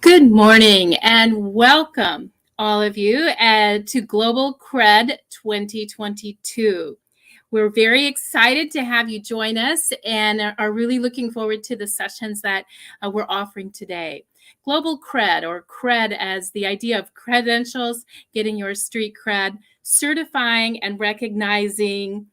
Good morning and welcome, all of you, to Global C.R.E.D 2022. We're very excited to have you join us and are really looking forward to the sessions that we're offering today. Global C.R.E.D, or C.R.E.D as the idea of credentials, getting your street cred, certifying and recognizing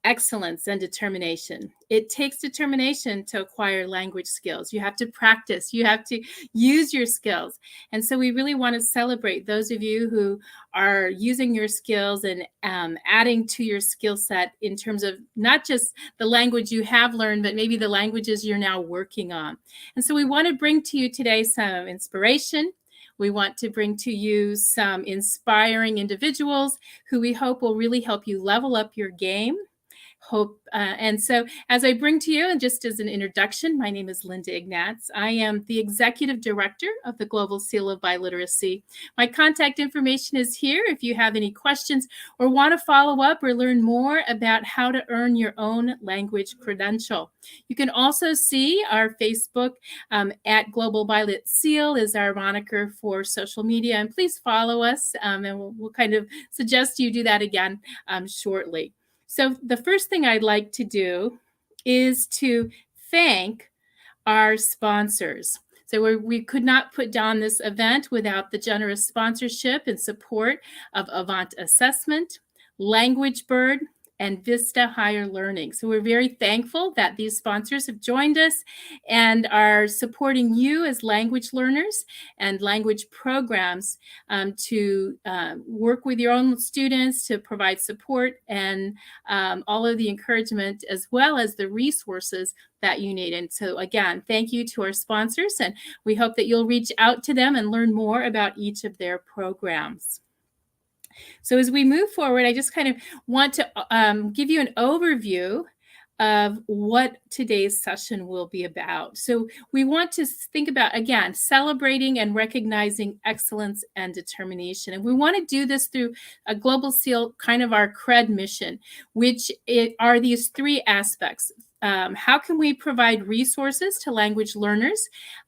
excellence and determination. It takes determination to acquire language skills. You have to practice, you have to use your skills. And so we really want to celebrate those of you who are using your skills and adding to your skill set in terms of not just the language you have learned, but maybe the languages you're now working on. And so we want to bring to you today some inspiration. We want to bring to you some inspiring individuals who we hope will really help you level up your game. And so as I bring to you, and just as an introduction, my name is Linda Ignatz. I am the Executive Director of the Global Seal of Biliteracy. My contact information is here if you have any questions or want to follow up or learn more about how to earn your own language credential. You can also see our Facebook at Global Bilit Seal is our moniker for social media. And please follow us, and we'll kind of suggest you do that again shortly. So the first thing I'd like to do is to thank our sponsors. So we could not put down this event without the generous sponsorship and support of Avant Assessment, Language Bird, and Vista Higher Learning. So we're very thankful that these sponsors have joined us and are supporting you as language learners and language programs to work with your own students, to provide support and all of the encouragement as well as the resources that you need. And so again, thank you to our sponsors, and we hope that you'll reach out to them and learn more about each of their programs. So as we move forward, I just kind of want to give you an overview of what today's session will be about. So we want to think about, again, celebrating and recognizing excellence and determination. And we want to do this through a Global Seal, kind of our C.R.E.D mission, which are these three aspects. How can we provide resources to language learners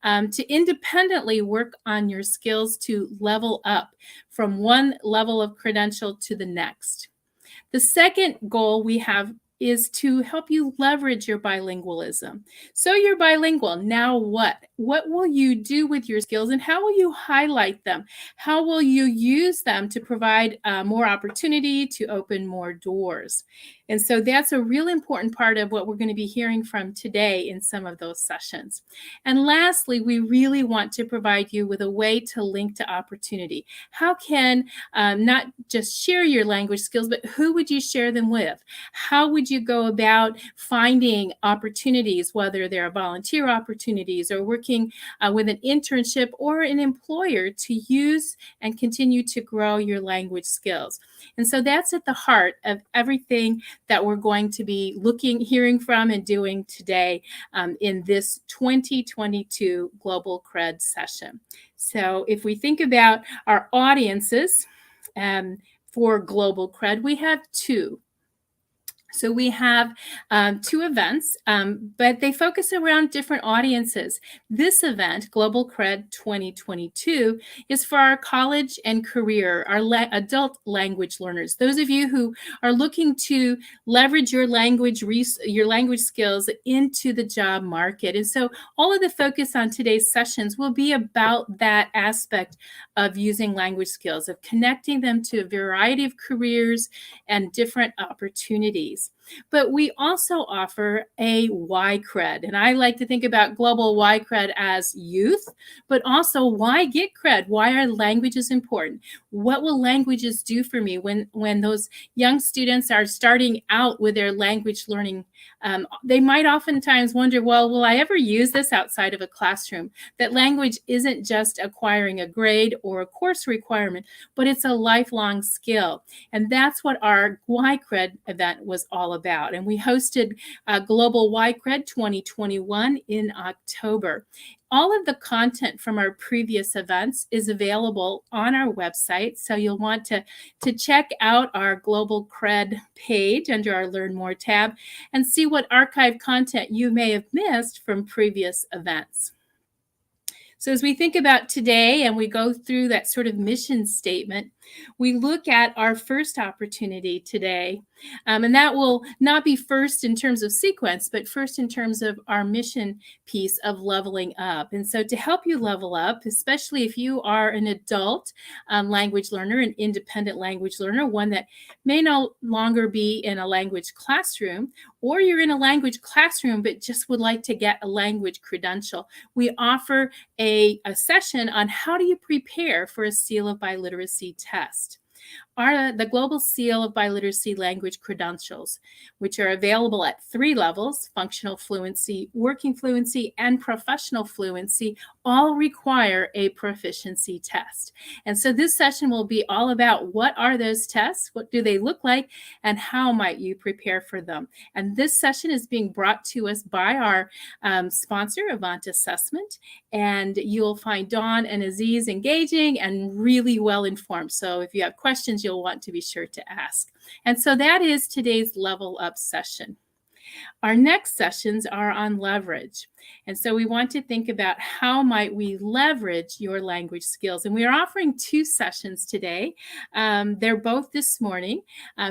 to independently work on your skills to level up from one level of credential to the next? The second goal we have is to help you leverage your bilingualism. So you're bilingual. Now what? What will you do with your skills and how will you highlight them? How will you use them to provide more opportunity, to open more doors? And so that's a real important part of what we're going to be hearing from today in some of those sessions. And lastly, we really want to provide you with a way to link to opportunity. How can not just share your language skills, but who would you share them with? How would you go about finding opportunities, whether they're volunteer opportunities or working with an internship or an employer to use and continue to grow your language skills? And so that's at the heart of everything that we're going to be hearing from and doing today in this 2022 Global C.R.E.D session. So if we think about our audiences for Global C.R.E.D, we have two. So we have two events, but they focus around different audiences. This event, Global C.R.E.D 2022, is for our college and career, our adult language learners. Those of you who are looking to leverage your language skills into the job market. And so all of the focus on today's sessions will be about that aspect of using language skills, of connecting them to a variety of careers and different opportunities. But we also offer a Y C.R.E.D. And I like to think about Global Y C.R.E.D as youth, but also why get C.R.E.D? Why are languages important? What will languages do for me when those young students are starting out with their language learning? They might oftentimes wonder, well, will I ever use this outside of a classroom? That language isn't just acquiring a grade or a course requirement, but it's a lifelong skill. And that's what our Y C.R.E.D event was all about. And we hosted Global Y C.R.E.D 2021 in October. All of the content from our previous events is available on our website. So you'll want to check out our Global C.R.E.D page under our Learn More tab and see what archived content you may have missed from previous events. So as we think about today and we go through that sort of mission statement, we look at our first opportunity today. And that will not be first in terms of sequence, but first in terms of our mission piece of leveling up. And so to help you level up, especially if you are an adult language learner, an independent language learner, one that may no longer be in a language classroom, or you're in a language classroom but just would like to get a language credential, we offer a session on how do you prepare for a Seal of Biliteracy test. The Global Seal of Biliteracy language credentials, which are available at 3 levels: functional fluency, working fluency, and professional fluency, all require a proficiency test. And so this session will be all about what are those tests, what do they look like, and how might you prepare for them. And this session is being brought to us by our sponsor, Avant Assessment, and you'll find Dawn and Aziz engaging and really well informed. So if you have questions, you'll want to be sure to ask. And so that is today's Level Up session. Our next sessions are on leverage. And so we want to think about how might we leverage your language skills. And we are offering 2 sessions today. They're both this morning.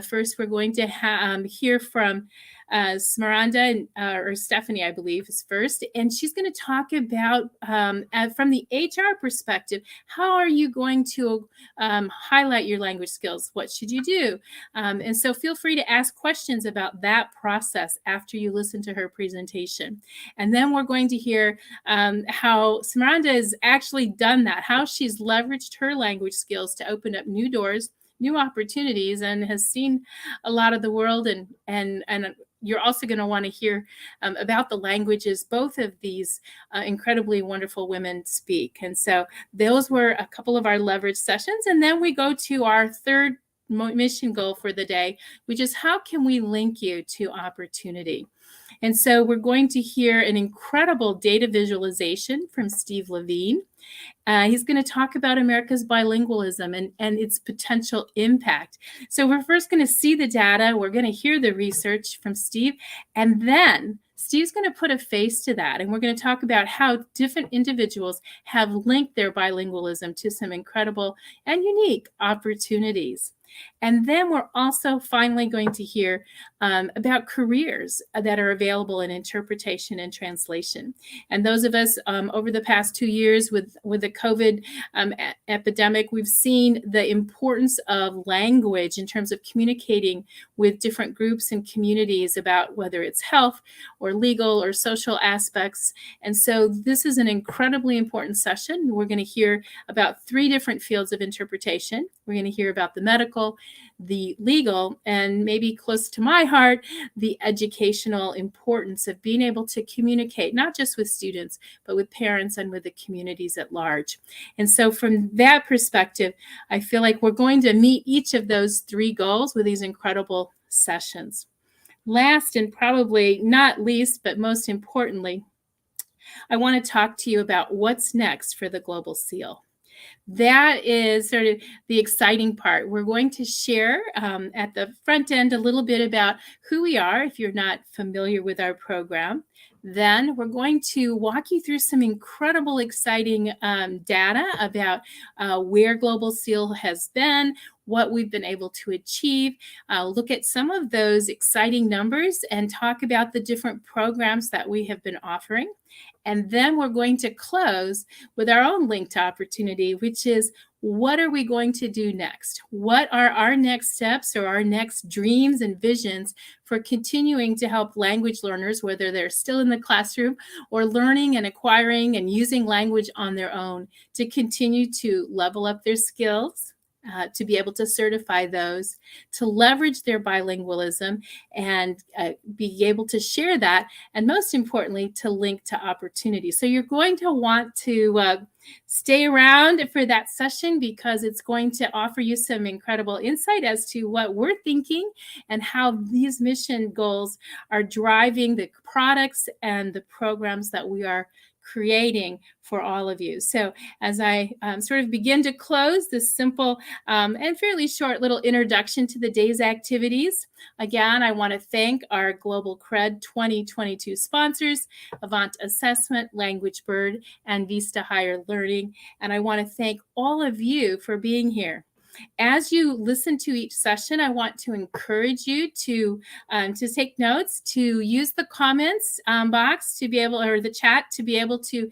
First, we're going to hear from Smaranda, or Stephanie, I believe, is first. And she's going to talk about, from the HR perspective, how are you going to highlight your language skills? What should you do? And so feel free to ask questions about that process after you listen to her presentation. And then we're going to hear how Smaranda has actually done that, how she's leveraged her language skills to open up new doors, new opportunities, and has seen a lot of the world. And you're also going to want to hear about the languages both of these incredibly wonderful women speak. And so those were a couple of our leverage sessions. And then we go to our third mission goal for the day, which is how can we link you to opportunity? And so we're going to hear an incredible data visualization from Steve Levine. He's going to talk about America's bilingualism and its potential impact. So we're first going to see the data. We're going to hear the research from Steve. And then Steve's going to put a face to that. And we're going to talk about how different individuals have linked their bilingualism to some incredible and unique opportunities. And then we're also finally going to hear about careers that are available in interpretation and translation. And those of us over the past 2 years with the COVID epidemic, we've seen the importance of language in terms of communicating with different groups and communities about whether it's health or legal or social aspects. And so this is an incredibly important session. We're going to hear about 3 different fields of interpretation. We're going to hear about the medical, the legal, and maybe close to my heart, the educational importance of being able to communicate, not just with students, but with parents and with the communities at large. And so from that perspective, I feel like we're going to meet each of those 3 goals with these incredible sessions. Last and probably not least, but most importantly, I want to talk to you about what's next for the Global Seal. That is sort of the exciting part. We're going to share at the front end a little bit about who we are if you're not familiar with our program. Then we're going to walk you through some incredible, exciting data about where Global Seal has been, what we've been able to achieve, look at some of those exciting numbers, and talk about the different programs that we have been offering. And then we're going to close with our own linked opportunity, which is what are we going to do next? What are our next steps or our next dreams and visions for continuing to help language learners, whether they're still in the classroom or learning and acquiring and using language on their own, to continue to level up their skills, to be able to certify those, to leverage their bilingualism and be able to share that, and most importantly, to link to opportunity. So you're going to want to stay around for that session because it's going to offer you some incredible insight as to what we're thinking and how these mission goals are driving the products and the programs that we are creating for all of you. So as I sort of begin to close this simple and fairly short little introduction to the day's activities, again, I want to thank our Global C.R.E.D 2022 sponsors, Avant Assessment, Language Bird, and Vista Higher Learning. And I want to thank all of you for being here. As you listen to each session, I want to encourage you to take notes, to use the comments box to be able, or the chat to be able to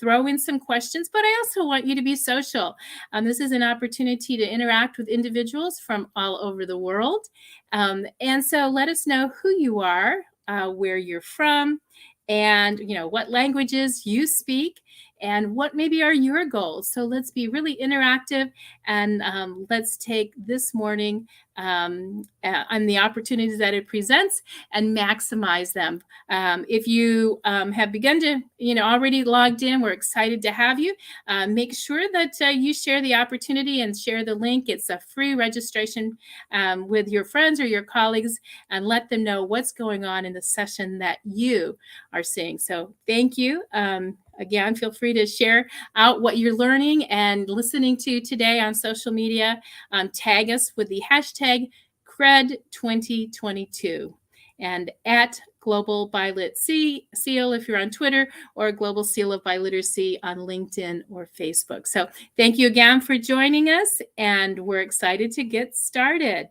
throw in some questions. But I also want you to be social. This is an opportunity to interact with individuals from all over the world. And so let us know who you are, where you're from, and what languages you speak, and what maybe are your goals. So let's be really interactive, and let's take this morning and the opportunities that it presents and maximize them. If you have begun to, already logged in, we're excited to have you. Make sure that you share the opportunity and share the link. It's a free registration with your friends or your colleagues, and let them know what's going on in the session that you are seeing. So thank you. Again, feel free to share out what you're learning and listening to today on social media. Tag us with the hashtag C.R.E.D 2022 and at Global Bilit Seal if you're on Twitter, or Global Seal of Biliteracy on LinkedIn or Facebook. So thank you again for joining us, and we're excited to get started.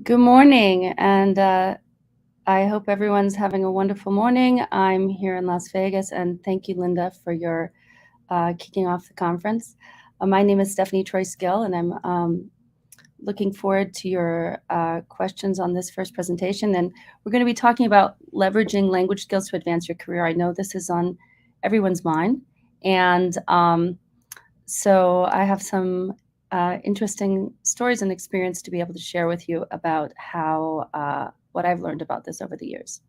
Good morning, and I hope everyone's having a wonderful morning. I'm here in Las Vegas, and thank you, Linda, for your kicking off the conference. My name is Stephanie Troy-Skill, and I'm looking forward to your questions on this first presentation. And we're going to be talking about leveraging language skills to advance your career. I know this is on everyone's mind, and so I have some interesting stories and experience to be able to share with you about how what I've learned about this over the years.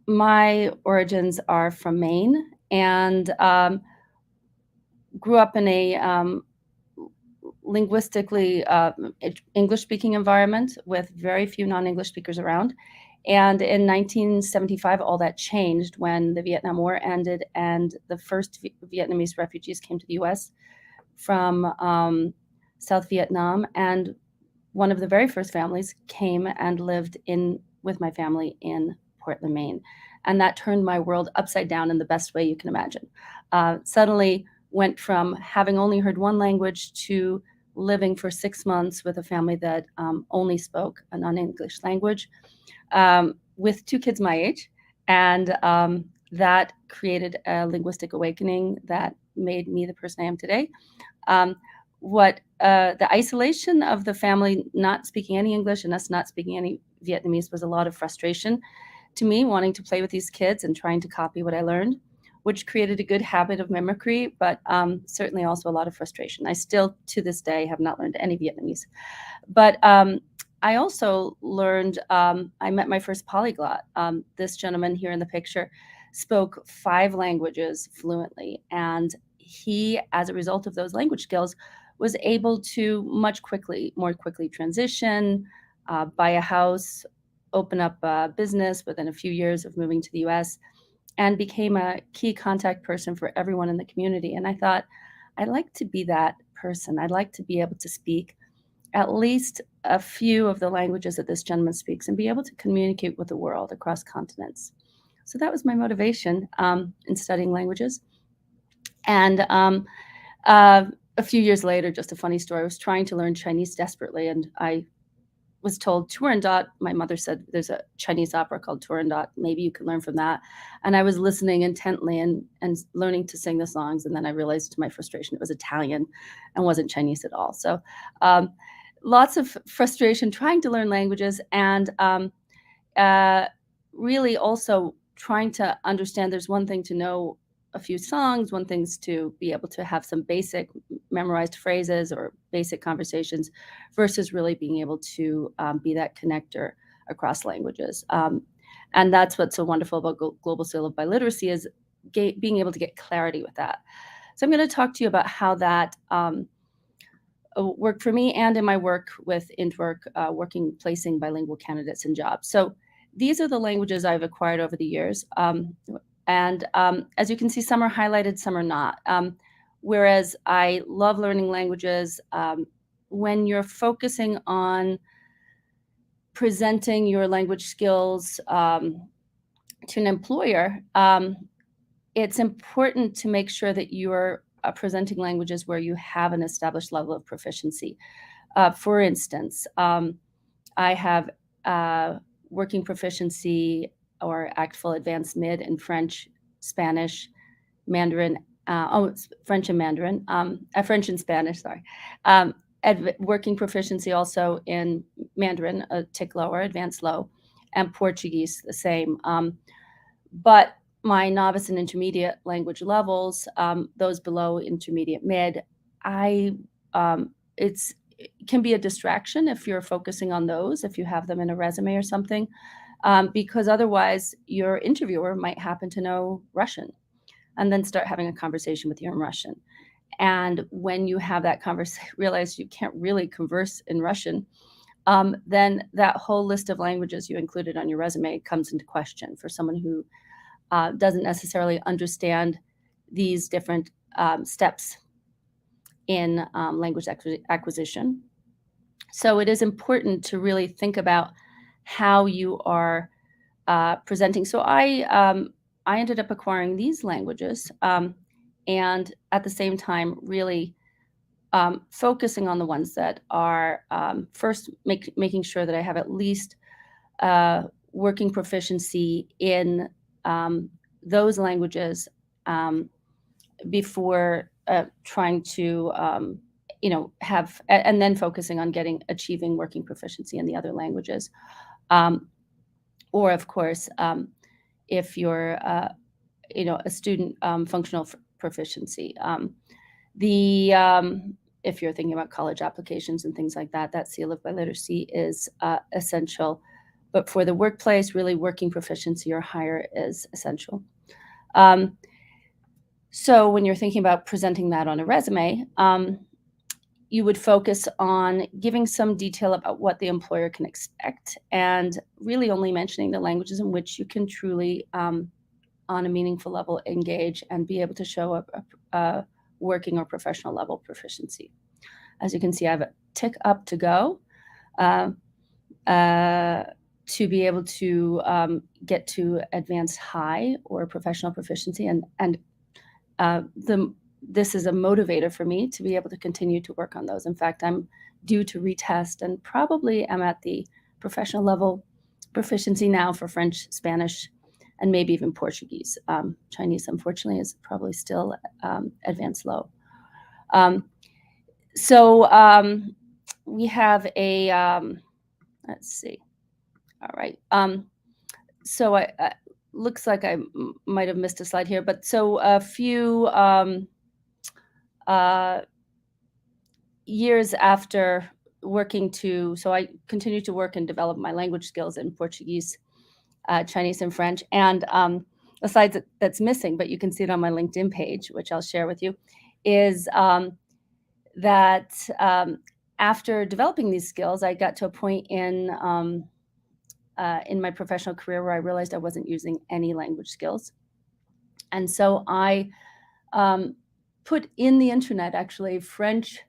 My origins are from Maine, and grew up in a linguistically English-speaking environment with very few non-English speakers around. And in 1975, all that changed when the Vietnam War ended and the first Vietnamese refugees came to the US from South Vietnam. And one of the very first families came and lived with my family in Portland, Maine. And that turned my world upside down in the best way you can imagine. Suddenly went from having only heard one language to living for 6 months with a family that only spoke a non-English language, with 2 kids my age. And that created a linguistic awakening that made me the person I am today. The isolation of the family not speaking any English and us not speaking any Vietnamese was a lot of frustration to me, wanting to play with these kids and trying to copy what I learned, which created a good habit of mimicry, but certainly also a lot of frustration. I still, to this day, have not learned any Vietnamese. But I also learned, I met my first polyglot. This gentleman here in the picture spoke 5 languages fluently. And he, as a result of those language skills, was able to more quickly transition, buy a house, open up a business within a few years of moving to the US, and became a key contact person for everyone in the community. And I thought, I'd like to be that person. I'd like to be able to speak at least a few of the languages that this gentleman speaks and be able to communicate with the world across continents. So that was my motivation in studying languages. And a few years later, just a funny story, I was trying to learn Chinese desperately, and I was told Turandot. My mother said there's a Chinese opera called Turandot. Maybe you can learn from that. And I was listening intently and learning to sing the songs. And then I realized to my frustration it was Italian and wasn't Chinese at all. So lots of frustration trying to learn languages, and really also trying to understand there's one thing to know a few songs, one thing's to be able to have some basic memorized phrases or basic conversations versus really being able to be that connector across languages. And that's what's so wonderful about Global Seal of Biliteracy is being able to get clarity with that. So I'm going to talk to you about how that worked for me and in my work with IntWork, placing bilingual candidates in jobs. So these are the languages I've acquired over the years. And as you can see, some are highlighted, some are not. Whereas I love learning languages, when you're focusing on presenting your language skills to an employer, it's important to make sure that you're presenting languages where you have an established level of proficiency. For instance, I have working proficiency or ACTFL Advanced Mid in French, Spanish, Mandarin, French and Mandarin, French and Spanish, sorry. Working proficiency also in Mandarin, a tick lower, advanced low, and Portuguese, the same. But my novice and intermediate language levels, those below intermediate mid, it can be a distraction if you're focusing on those, if you have them in a resume or something, because otherwise your interviewer might happen to know Russian and then start having a conversation with you in Russian. And when you have that conversation, realize you can't really converse in Russian, then that whole list of languages you included on your resume comes into question for someone who doesn't necessarily understand these different steps in language acquisition. So it is important to really think about how you are presenting. So I ended up acquiring these languages, and at the same time really focusing on the ones that are first making sure that I have at least working proficiency in those languages before trying to have, and then focusing on achieving working proficiency in the other languages. Or of course, if you're a student, functional proficiency. If you're thinking about college applications and things like that, that seal of biliteracy is essential. But for the workplace, really working proficiency or higher is essential. So when you're thinking about presenting that on a resume, you would focus on giving some detail about what the employer can expect and really only mentioning the languages in which you can truly, on a meaningful level, engage and be able to show a working or professional level proficiency. As you can see, I have a tick up to go to be able to get to advanced high or professional proficiency. And this is a motivator for me to be able to continue to work on those. In fact, I'm due to retest and probably am at the professional level proficiency now for French, Spanish, and maybe even Portuguese. Chinese, unfortunately, is probably still advanced low. We have a, let's see. All right. So I looks like I might have missed a slide here, but so a few years after so I continued to work and develop my language skills in Portuguese, Chinese, and French. And a slide that's missing, but you can see it on my LinkedIn page, which I'll share with you, is that after developing these skills, I got to a point in my professional career where I realized I wasn't using any language skills. And so I put in the internet, actually, French,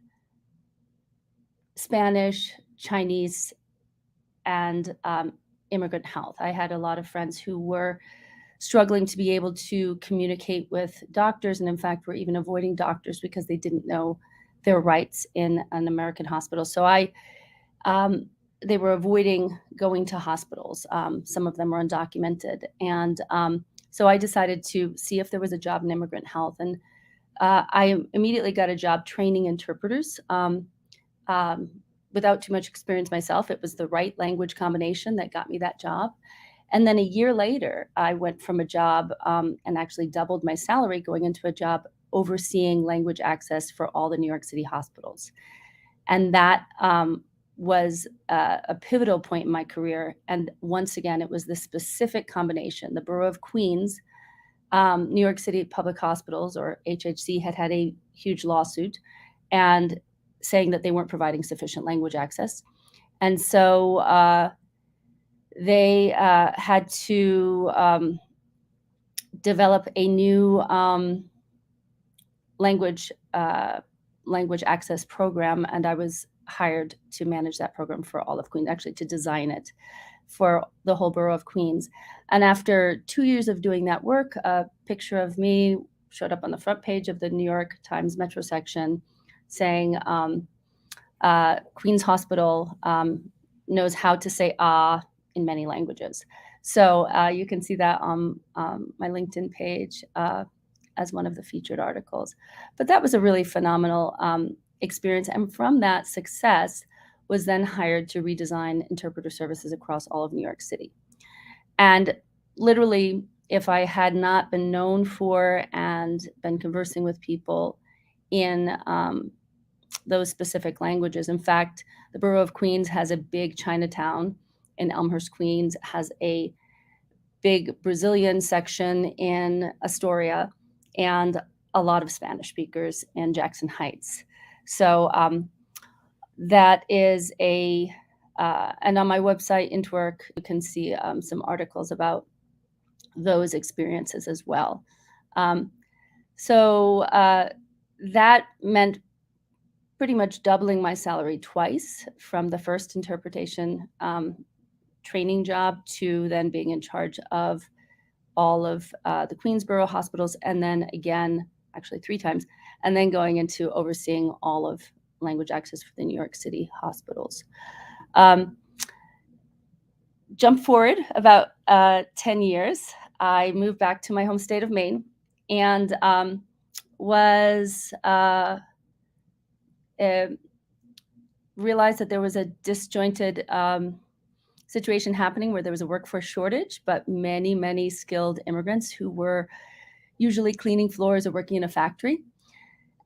Spanish, Chinese, and immigrant health. I had a lot of friends who were struggling to be able to communicate with doctors, and in fact were even avoiding doctors because they didn't know their rights in an American hospital. So they were avoiding going to hospitals. Some of them were undocumented. And so I decided to see if there was a job in immigrant health. And I immediately got a job training interpreters. Without too much experience myself, it was the right language combination that got me that job. And then a year later, I went from a job and actually doubled my salary going into a job overseeing language access for all the New York City hospitals. And that was a pivotal point in my career. And once again, it was the specific combination. The Borough of Queens, New York City Public Hospitals, or HHC, had a huge lawsuit and saying that they weren't providing sufficient language access. And so they had to develop a new language access program, and I was hired to manage that program for all of Queens, actually to design it for the whole Borough of Queens. And after 2 years of doing that work, a picture of me showed up on the front page of the New York Times Metro section saying, Queens Hospital knows how to say "ah" in many languages. So you can see that on my LinkedIn page as one of the featured articles. But that was a really phenomenal experience. And from that success was then hired to redesign interpreter services across all of New York City. And literally, if I had not been known for and been conversing with people in those specific languages. In fact, the Borough of Queens has a big Chinatown in Elmhurst, Queens, has a big Brazilian section in Astoria, and a lot of Spanish speakers in Jackson Heights. So that is and on my website, Intwork, you can see some articles about those experiences as well. So that meant pretty much doubling my salary twice, from the first interpretation training job to then being in charge of all of the Queensborough hospitals, and then again, actually 3 times, and then going into overseeing all of language access for the New York City hospitals. Jump forward about 10 years. I moved back to my home state of Maine and realized that there was a disjointed situation happening where there was a workforce shortage, but many, many skilled immigrants who were usually cleaning floors or working in a factory.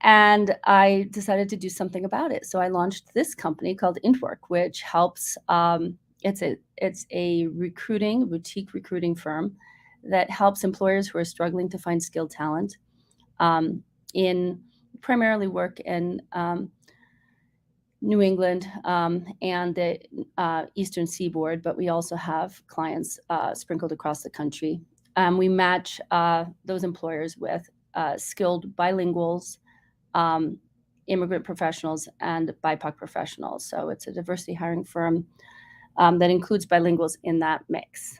And I decided to do something about it. So I launched this company called Intwork, which helps, it's a boutique recruiting firm that helps employers who are struggling to find skilled talent in primarily work in New England and the Eastern Seaboard, but we also have clients sprinkled across the country. We match those employers with skilled bilinguals, immigrant professionals, and BIPOC professionals. So it's a diversity hiring firm that includes bilinguals in that mix.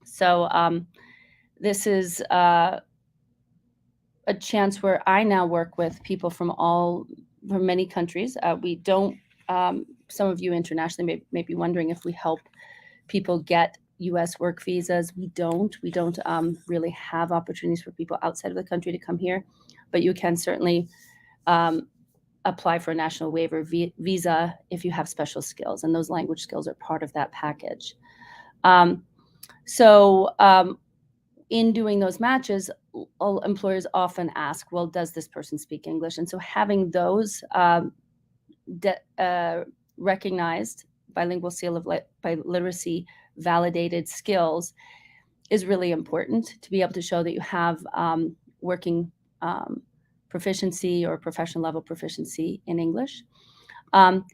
So this is a chance where I now work with people from many countries. We don't, some of you internationally may be wondering if we help people get US work visas. We don't really have opportunities for people outside of the country to come here, but you can certainly apply for a national waiver visa if you have special skills, and those language skills are part of that package. In doing those matches, employers often ask, well, does this person speak English? And so having those recognized bilingual seal of biliteracy validated skills is really important to be able to show that you have working proficiency or professional level proficiency in English. In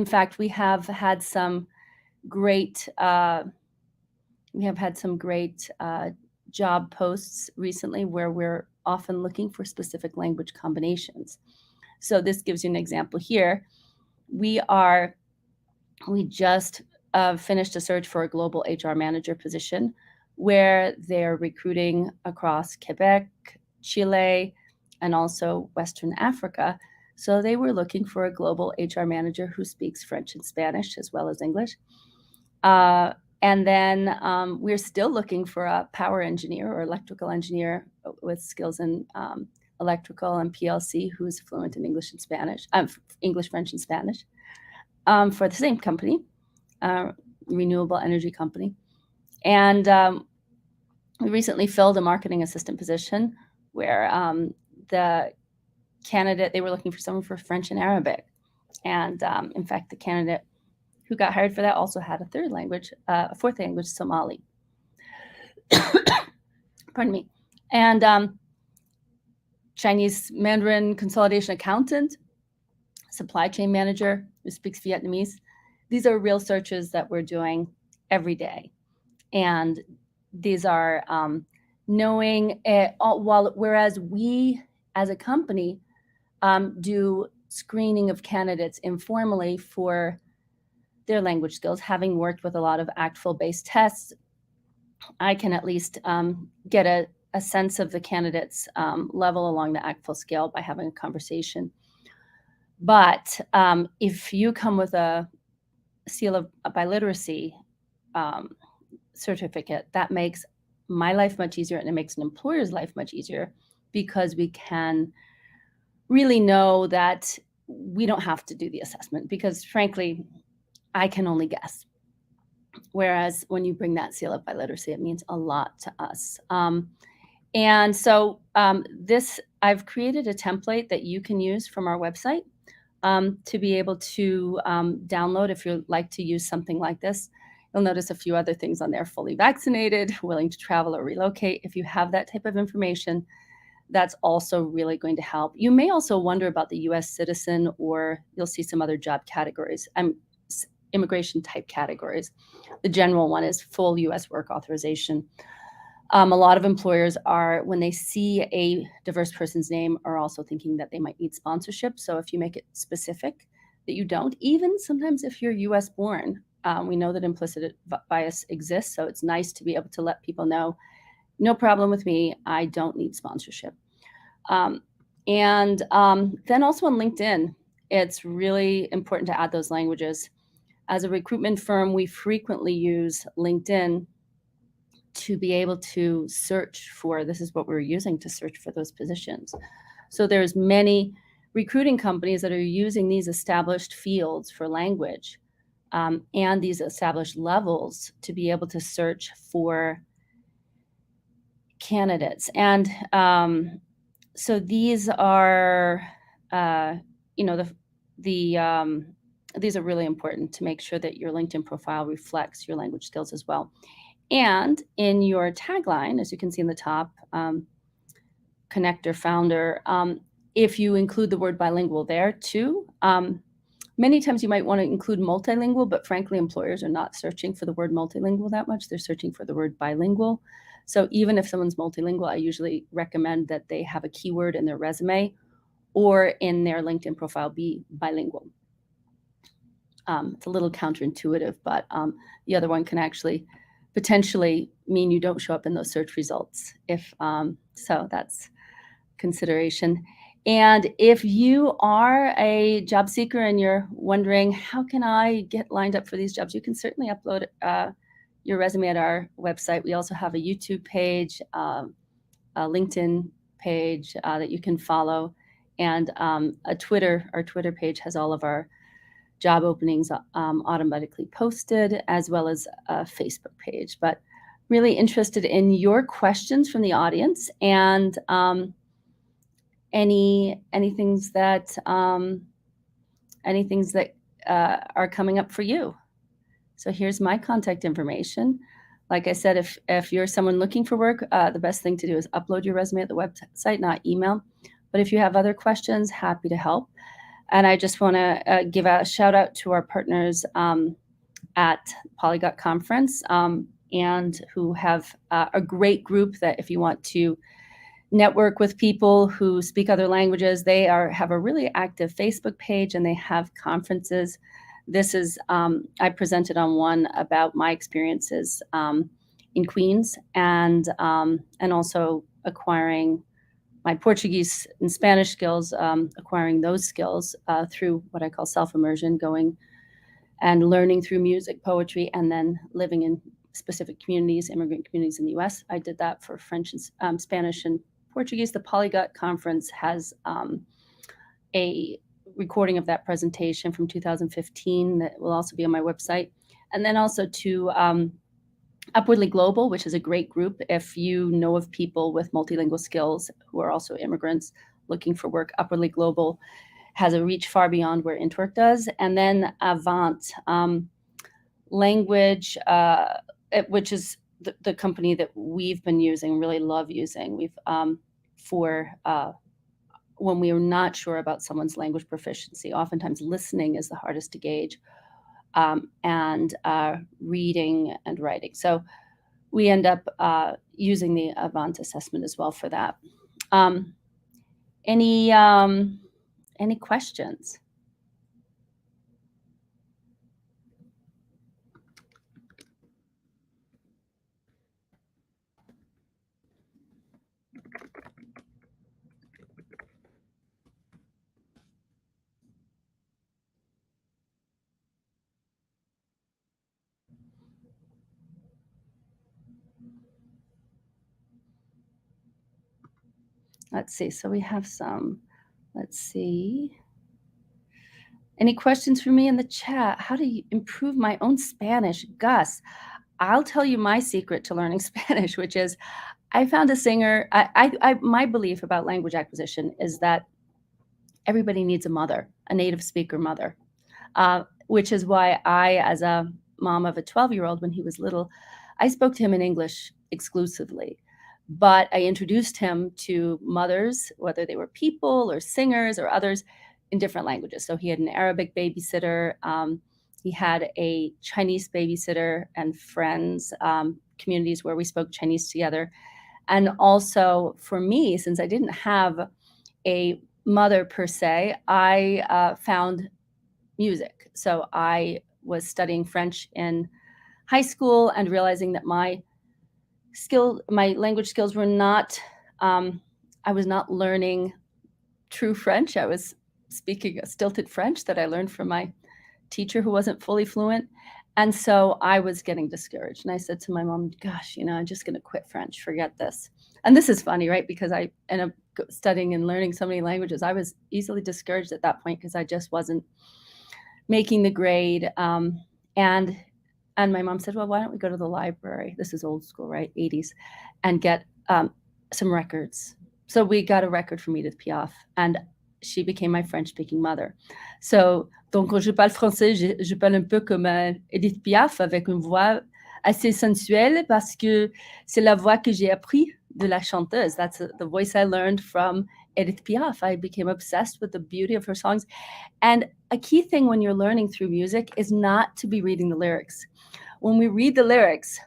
fact, we have had some great job posts recently where we're often looking for specific language combinations. So this gives you an example here. We just finished a search for a global HR manager position where they're recruiting across Quebec, Chile, and also Western Africa. So they were looking for a global HR manager who speaks French and Spanish as well as English. And then we're still looking for a power engineer or electrical engineer with skills in electrical and PLC who's fluent in English and Spanish, English, French, and Spanish for the same company, renewable energy company. And we recently filled a marketing assistant position where the candidate, they were looking for someone for French and Arabic. And in fact, the candidate who got hired for that also had a fourth language, Somali. Pardon me. And Chinese Mandarin consolidation accountant, supply chain manager who speaks Vietnamese. These are real searches that we're doing every day. And these are knowing, whereas we as a company do screening of candidates informally for their language skills, having worked with a lot of ACTFL-based tests, I can at least get a sense of the candidate's level along the ACTFL scale by having a conversation. But if you come with a seal of biliteracy certificate, that makes my life much easier and it makes an employer's life much easier because we can really know that we don't have to do the assessment because frankly, I can only guess. Whereas when you bring that seal of biliteracy, it means a lot to us. And so I've created a template that you can use from our website to be able to download if you'd like to use something like this. You'll notice a few other things on there: fully vaccinated, willing to travel or relocate. If you have that type of information, that's also really going to help. You may also wonder about the US citizen, or you'll see some other job categories, immigration type categories. The general one is full US work authorization. A lot of employers are, when they see a diverse person's name, are also thinking that they might need sponsorship. So if you make it specific that you don't, even sometimes if you're US born, we know that implicit bias exists. So it's nice to be able to let people know, no problem with me, I don't need sponsorship. And then also on LinkedIn, it's really important to add those languages. As a recruitment firm, we frequently use LinkedIn to be able to search for, this is what we're using to search for those positions. So there's many recruiting companies that are using these established fields for language and these established levels to be able to search for candidates. And so these are, these are really important to make sure that your LinkedIn profile reflects your language skills as well. And in your tagline, as you can see in the top, connector, founder, if you include the word bilingual there too, many times you might want to include multilingual, but frankly, employers are not searching for the word multilingual that much. They're searching for the word bilingual. So even if someone's multilingual, I usually recommend that they have a keyword in their resume or in their LinkedIn profile be bilingual. It's a little counterintuitive, but the other one can actually potentially mean you don't show up in those search results. So that's consideration. And if you are a job seeker and you're wondering, how can I get lined up for these jobs? You can certainly upload your resume at our website. We also have a YouTube page, a LinkedIn page that you can follow, and our Twitter page has all of our job openings automatically posted, as well as a Facebook page. But really interested in your questions from the audience and any things that are coming up for you. So here's my contact information. Like I said, if you're someone looking for work, the best thing to do is upload your resume at the website, not email. But if you have other questions, happy to help. And I just want to give a shout out to our partners at Polyglot Conference and who have a great group that if you want to network with people who speak other languages, they have a really active Facebook page and they have conferences. This is, I presented on one about my experiences in Queens and also acquiring my Portuguese and Spanish skills, acquiring those skills through what I call self-immersion, going and learning through music, poetry, and then living in specific communities, immigrant communities in the US. I did that for French and Spanish and Portuguese. The Polyglot Conference has a recording of that presentation from 2015 that will also be on my website. And then also to Upwardly Global, which is a great group. If you know of people with multilingual skills who are also immigrants looking for work, Upwardly Global has a reach far beyond where Intwork does. And then Avant Language, which is the company that we've been using, really love using. We've for when we are not sure about someone's language proficiency, oftentimes listening is the hardest to gauge, and reading and writing. So we end up using the Avant assessment as well for that. Any questions? Let's see. So we have some. Let's see. Any questions for me in the chat? How do you improve my own Spanish? Gus, I'll tell you my secret to learning Spanish, which is I found a singer. My belief about language acquisition is that everybody needs a mother, a native speaker mother, which is why I, as a mom of a 12-year-old, when he was little, I spoke to him in English exclusively. But I introduced him to mothers, whether they were people or singers or others, in different languages. So he had an Arabic babysitter. He had a Chinese babysitter and friends, communities where we spoke Chinese together. And also for me, since I didn't have a mother per se, I found music. So I was studying French in high school and realizing that my language skills were not, I was not learning true French. I was speaking a stilted French that I learned from my teacher who wasn't fully fluent. And so I was getting discouraged. And I said to my mom, gosh, I'm just going to quit French, forget this. And this is funny, right? Because I ended up studying and learning so many languages. I was easily discouraged at that point because I just wasn't making the grade. And my mom said, well, why don't we go to the library? This is old school, right? 80s, and get some records. So we got a record from Edith Piaf, and she became my French-speaking mother. So, donc, quand je parle français, je parle un peu comme Edith Piaf, avec une voix assez sensuelle, parce que c'est la voix que j'ai appris de la chanteuse. That's the voice I learned from Edith Piaf. I became obsessed with the beauty of her songs. And a key thing when you're learning through music is not to be reading the lyrics. When we read the lyrics,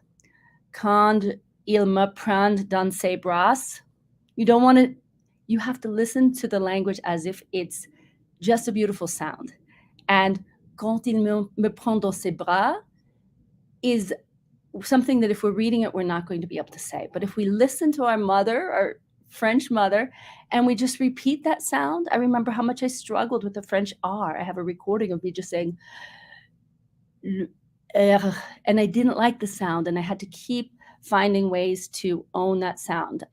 quand il me prend dans ses bras, you have to listen to the language as if it's just a beautiful sound. And quand il me prend dans ses bras is something that if we're reading it, we're not going to be able to say. But if we listen to our mother, our French mother, and we just repeat that sound, I remember how much I struggled with the French R. I have a recording of me just saying, and I didn't like the sound, and I had to keep finding ways to own that sound.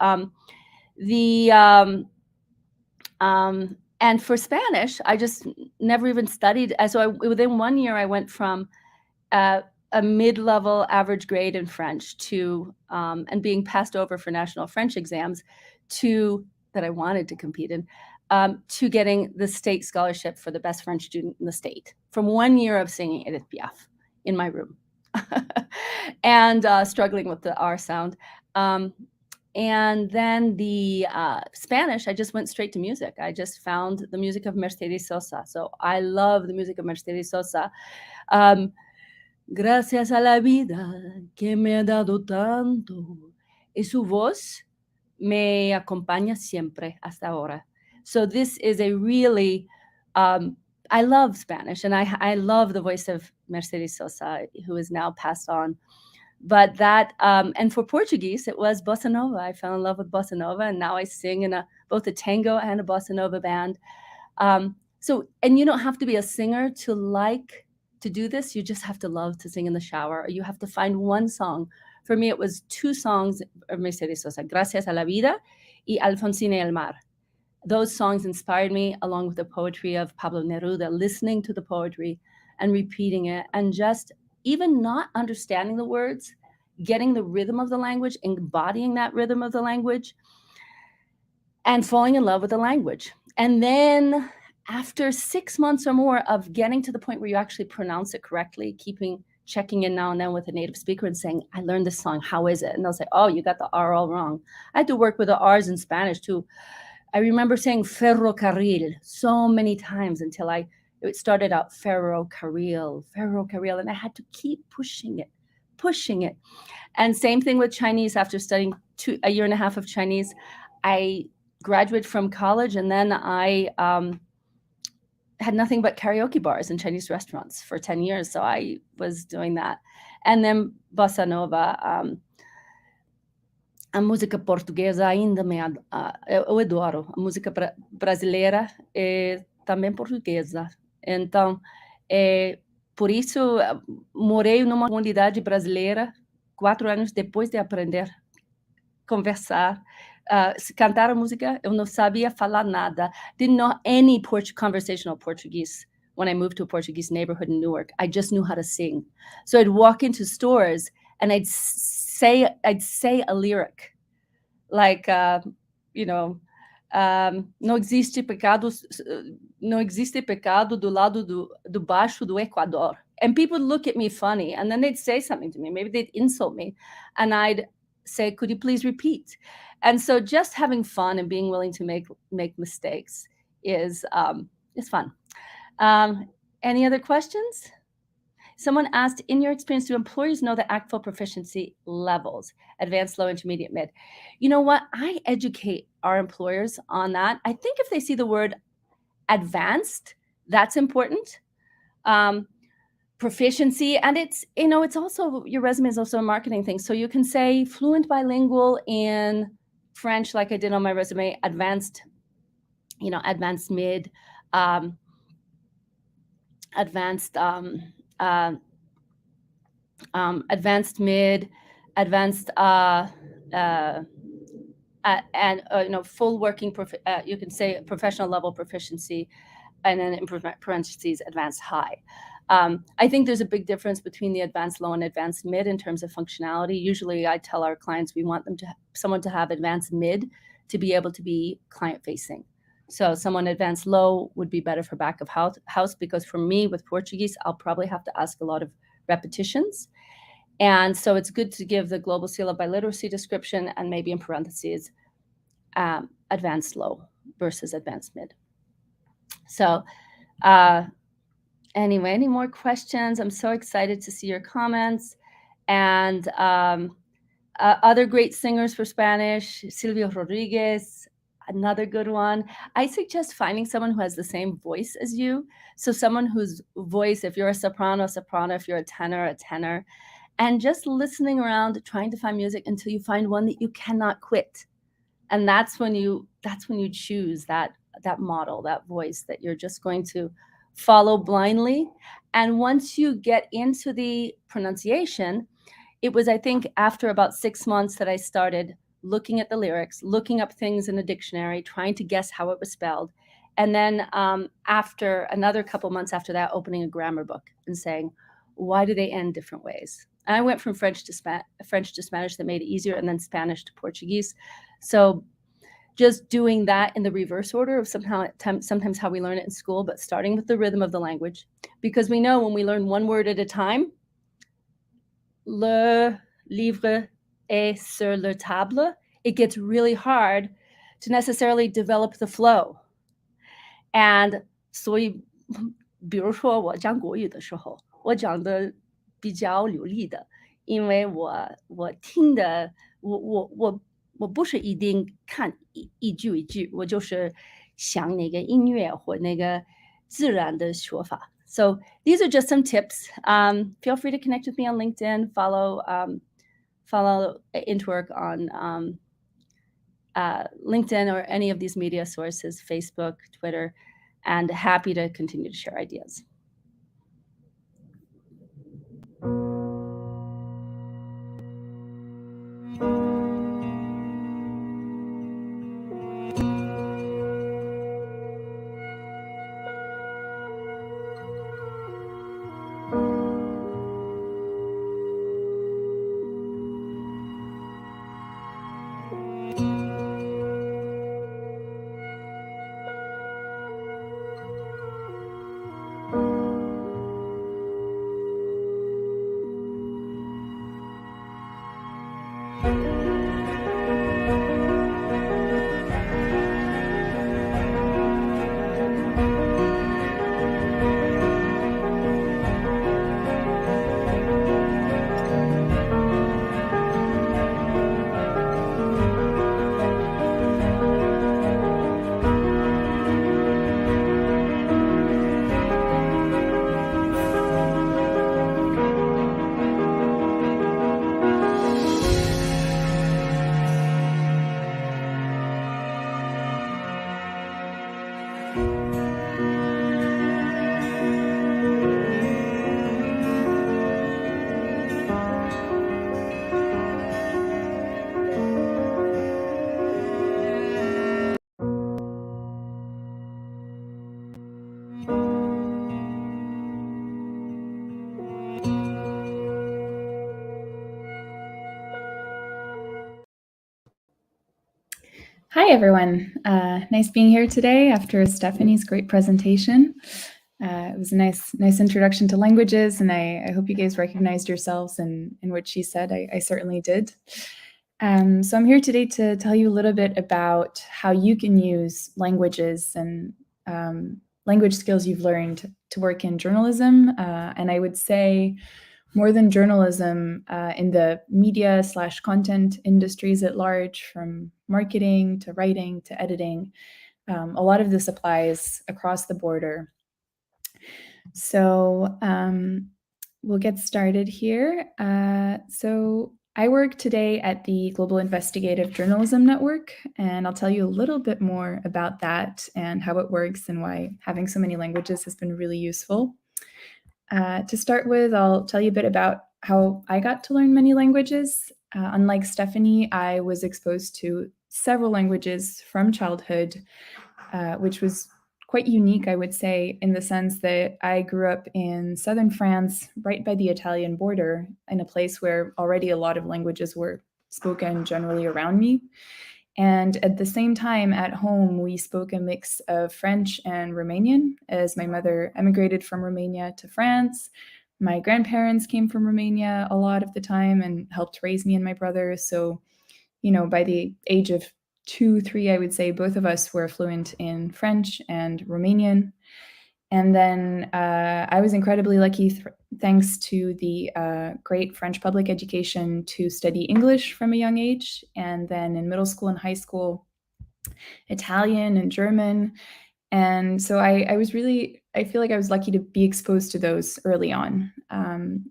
And for Spanish, I just never even studied. So within 1 year, I went from a mid-level average grade in French to and being passed over for national French exams that I wanted to compete in, to getting the state scholarship for the best French student in the state from 1 year of singing Edith Piaf in my room and struggling with the R sound. And then the Spanish, I just went straight to music. I just found the music of Mercedes Sosa. So I love the music of Mercedes Sosa. Gracias a la vida que me ha dado tanto, y su voz me acompaña siempre hasta ahora. So this is a really, I love Spanish, and I love the voice of Mercedes Sosa, who is now passed on. But that, and for Portuguese, it was bossa nova. I fell in love with bossa nova, and now I sing in both a tango and a bossa nova band. So, and you don't have to be a singer to do this. You just have to love to sing in the shower, or you have to find one song. For me, it was 2 songs of Mercedes Sosa, Gracias a la Vida y Alfonsina y el Mar. Those songs inspired me, along with the poetry of Pablo Neruda, listening to the poetry and repeating it, and just even not understanding the words, getting the rhythm of the language, embodying that rhythm of the language, and falling in love with the language. And then after 6 months or more of getting to the point where you actually pronounce it correctly, checking in now and then with a native speaker and saying, I learned this song, how is it? And they'll say, oh, you got the R all wrong. I had to work with the R's in Spanish too. I remember saying ferrocarril so many times until it started out ferrocarril, and I had to keep pushing it. And same thing with Chinese. After studying a year and a half of Chinese, I graduated from college, and then I had nothing but karaoke bars in Chinese restaurants for 10 years. So I was doing that. And then bossa nova, a música portuguesa ainda eu adoro. A música brasileira é também portuguesa. Então, por isso, morei numa comunidade brasileira 4 anos depois de aprender a conversar. Cantar a música, eu não sabia falar nada. Didn't know any conversational Portuguese when I moved to a Portuguese neighborhood in Newark. I just knew how to sing. So I'd walk into stores and I'd say a lyric like, não existe pecado do lado do baixo do Equador. And people would look at me funny, and then they'd say something to me. Maybe they'd insult me, and I'd say, could you please repeat? And so just having fun and being willing to make mistakes is fun. Any other questions? Someone asked, in your experience, do employers know the ACTFL proficiency levels, advanced, low, intermediate, mid? You know what? I educate our employers on that. I think if they see the word advanced, that's important. Proficiency, and it's also, your resume is also a marketing thing. So you can say fluent bilingual in French, like I did on my resume, advanced advanced mid, advanced advanced mid, advanced and full working you can say professional level proficiency, and then in parentheses advanced high. I think there's a big difference between the advanced low and advanced mid in terms of functionality. Usually I tell our clients we want someone to have advanced mid to be able to be client facing. So someone advanced low would be better for back of house, because for me with Portuguese, I'll probably have to ask a lot of repetitions. And so it's good to give the Global Seal of Biliteracy description and maybe in parentheses, advanced low versus advanced mid. So anyway, any more questions? I'm so excited to see your comments. And other great singers for Spanish, Silvio Rodriguez, another good one. I suggest finding someone who has the same voice as you. So someone whose voice, if you're a soprano, if you're a tenor, and just listening around, trying to find music until you find one that you cannot quit. And that's when you choose that model, that voice that you're just going to follow blindly. And once you get into the pronunciation, it was, I think, after about 6 months that I started looking at the lyrics, looking up things in a dictionary, trying to guess how it was spelled. And then after another couple months after that, opening a grammar book and saying, why do they end different ways? And I went from French to Spanish, that made it easier, and then Spanish to Portuguese. So just doing that in the reverse order of sometimes how we learn it in school, but starting with the rhythm of the language. Because we know when we learn one word at a time, le livre est sur la table, it gets really hard to necessarily develop the flow. And 所以比如说我讲国语的时候，我讲的比较流利的，因为我听的我不是一定看一句一句，我就是想那个音乐或那个自然的说法。So these are just some tips. Feel free to connect with me on LinkedIn, follow Intwork on LinkedIn or any of these media sources, Facebook, Twitter, and happy to continue to share ideas. Hi, everyone. Nice being here today after Stephanie's great presentation. It was a nice introduction to languages, and I hope you guys recognized yourselves in what she said. I certainly did. So I'm here today to tell you a little bit about how you can use languages and language skills you've learned to work in journalism. And I would say more than journalism, in the media/content industries at large, from marketing to writing to editing. A lot of this applies across the border. So we'll get started here. So I work today at the Global Investigative Journalism Network, and I'll tell you a little bit more about that and how it works and why having so many languages has been really useful. To start with, I'll tell you a bit about how I got to learn many languages. Unlike Stephanie, I was exposed to several languages from childhood, which was quite unique, I would say, in the sense that I grew up in southern France, right by the Italian border, in a place where already a lot of languages were spoken generally around me. And at the same time, at home, we spoke a mix of French and Romanian, as my mother emigrated from Romania to France. My grandparents came from Romania a lot of the time and helped raise me and my brother. So, by the age of 2, 3, I would say both of us were fluent in French and Romanian. And then I was incredibly lucky, thanks to the great French public education, to study English from a young age. And then in middle school and high school, Italian and German. And so I feel like I was lucky to be exposed to those early on.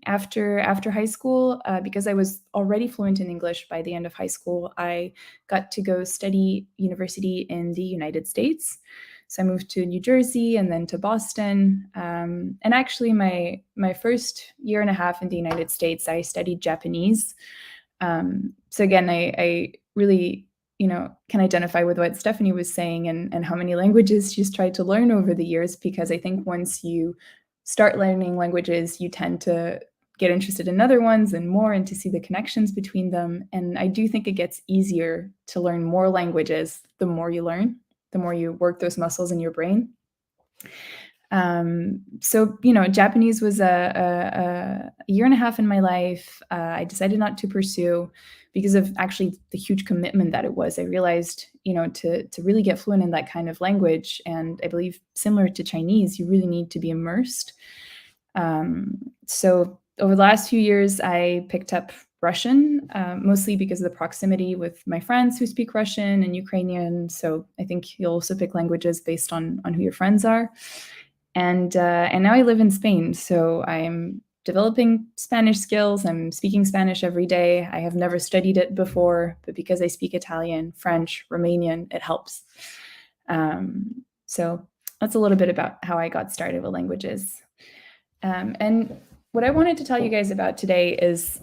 After high school, because I was already fluent in English by the end of high school, I got to go study university in the United States. So I moved to New Jersey and then to Boston. And actually, my first year and a half in the United States, I studied Japanese. So again, I really can identify with what Stephanie was saying and how many languages she's tried to learn over the years, because I think once you start learning languages, you tend to get interested in other ones and more, and to see the connections between them. And I do think it gets easier to learn more languages the more you learn, the more you work those muscles in your brain. So, Japanese was a year and a half in my life. I decided not to pursue because of actually the huge commitment that it was. I realized, to really get fluent in that kind of language, and I believe similar to Chinese, you really need to be immersed. So over the last few years, I picked up Russian, mostly because of the proximity with my friends who speak Russian and Ukrainian. So I think you'll also pick languages based on who your friends are. And now I live in Spain, so I'm developing Spanish skills. I'm speaking Spanish every day. I have never studied it before, but because I speak Italian, French, Romanian, it helps. So that's a little bit about how I got started with languages. And what I wanted to tell you guys about today is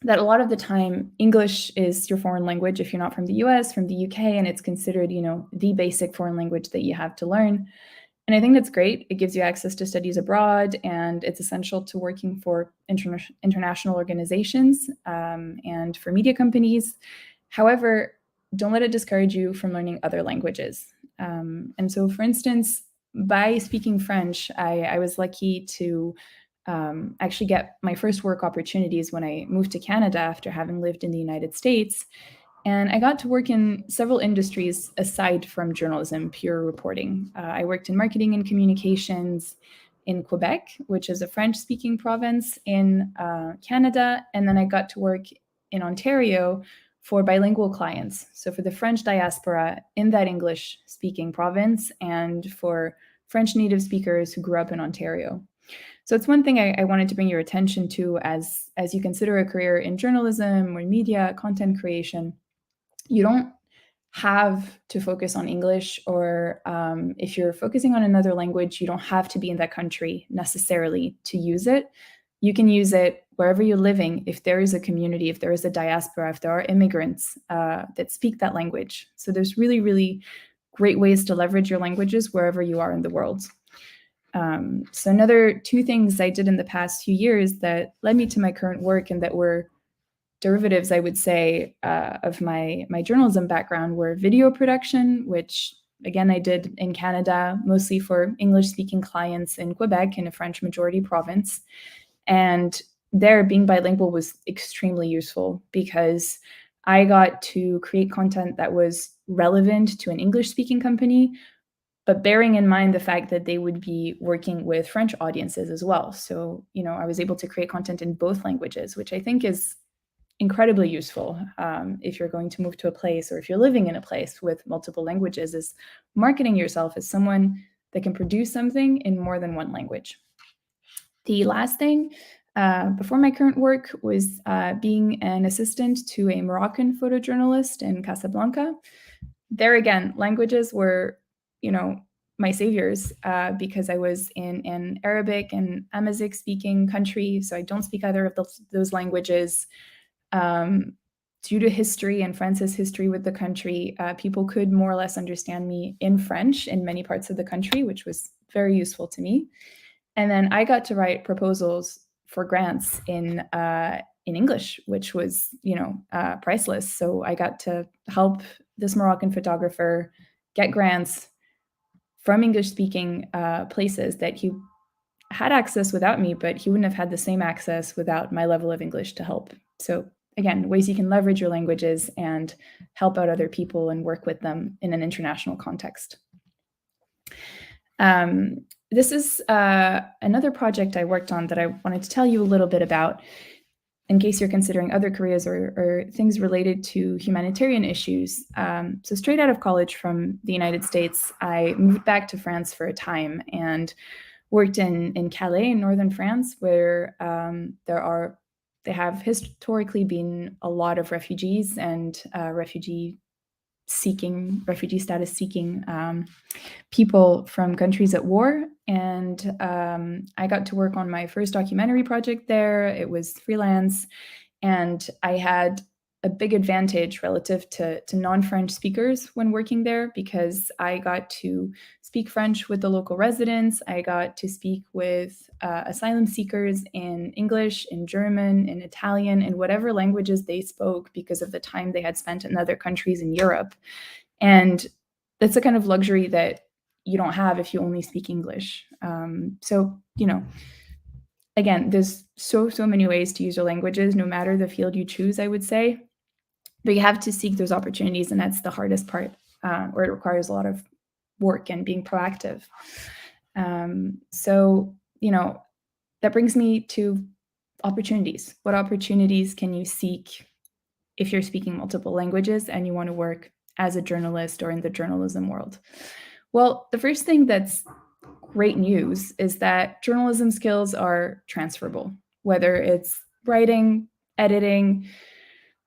that a lot of the time, English is your foreign language if you're not from the US, from the UK, and it's considered, the basic foreign language that you have to learn. And I think that's great. It gives you access to studies abroad, and it's essential to working for international organizations and for media companies. However, don't let it discourage you from learning other languages. And so, for instance, by speaking French, I was lucky to actually get my first work opportunities when I moved to Canada after having lived in the United States. And I got to work in several industries aside from journalism, pure reporting. I worked in marketing and communications in Quebec, which is a French-speaking province in Canada. And then I got to work in Ontario for bilingual clients. So for the French diaspora in that English-speaking province, and for French native speakers who grew up in Ontario. So it's one thing I wanted to bring your attention to as you consider a career in journalism or media, content creation. You don't have to focus on English, or if you're focusing on another language, you don't have to be in that country necessarily to use it. You can use it wherever you're living, if there is a community, if there is a diaspora, if there are immigrants that speak that language. So there's really, really great ways to leverage your languages wherever you are in the world. So another two things I did in the past few years that led me to my current work, and that were derivatives, I would say, of my journalism background, were video production, which again I did in Canada, mostly for English-speaking clients in Quebec, in a French majority province. And there, being bilingual was extremely useful because I got to create content that was relevant to an English-speaking company, but bearing in mind the fact that they would be working with French audiences as well. So, I was able to create content in both languages, which I think is incredibly useful if you're going to move to a place, or if you're living in a place with multiple languages, is marketing yourself as someone that can produce something in more than one language. The last thing before my current work was being an assistant to a Moroccan photojournalist in Casablanca. There again, languages were, my saviors because I was in an Arabic and Amazigh speaking country, so I don't speak either of those languages. Due to history and France's history with the country, people could more or less understand me in French in many parts of the country, which was very useful to me. And then I got to write proposals for grants in English, which was, priceless. So I got to help this Moroccan photographer get grants from English-speaking places that he had access without me, but he wouldn't have had the same access without my level of English to help. So again, ways you can leverage your languages and help out other people and work with them in an international context. This is another project I worked on that I wanted to tell you a little bit about in case you're considering other careers or things related to humanitarian issues. So straight out of college from the United States, I moved back to France for a time and worked in Calais in northern France, where there have historically been a lot of refugees and refugee status seeking people from countries at war. And I got to work on my first documentary project there. It was freelance, and I had a big advantage relative to non-French speakers when working there because I got to speak French with the local residents. I got to speak with asylum seekers in English, in German, in Italian, in whatever languages they spoke because of the time they had spent in other countries in Europe. And that's a kind of luxury that you don't have if you only speak English. So, again, there's so many ways to use your languages, no matter the field you choose, I would say. But you have to seek those opportunities, and that's the hardest part, where it requires a lot of work and being proactive. So, that brings me to opportunities. What opportunities can you seek if you're speaking multiple languages and you want to work as a journalist or in the journalism world? Well, the first thing that's great news is that journalism skills are transferable, whether it's writing, editing,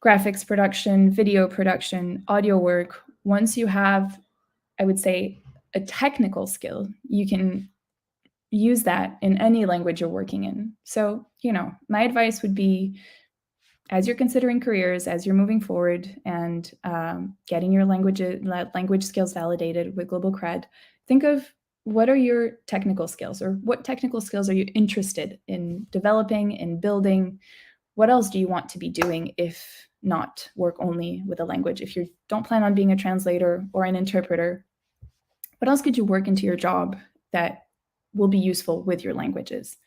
graphics production, video production, audio work. Once you have, I would say, a technical skill, you can use that in any language you're working in. So, my advice would be, as you're considering careers, as you're moving forward and getting your language skills validated with Global C.R.E.D, think of what are your technical skills, or what technical skills are you interested in developing and building? What else do you want to be doing if not work only with a language? If you don't plan on being a translator or an interpreter, what else could you work into your job that will be useful with your languages?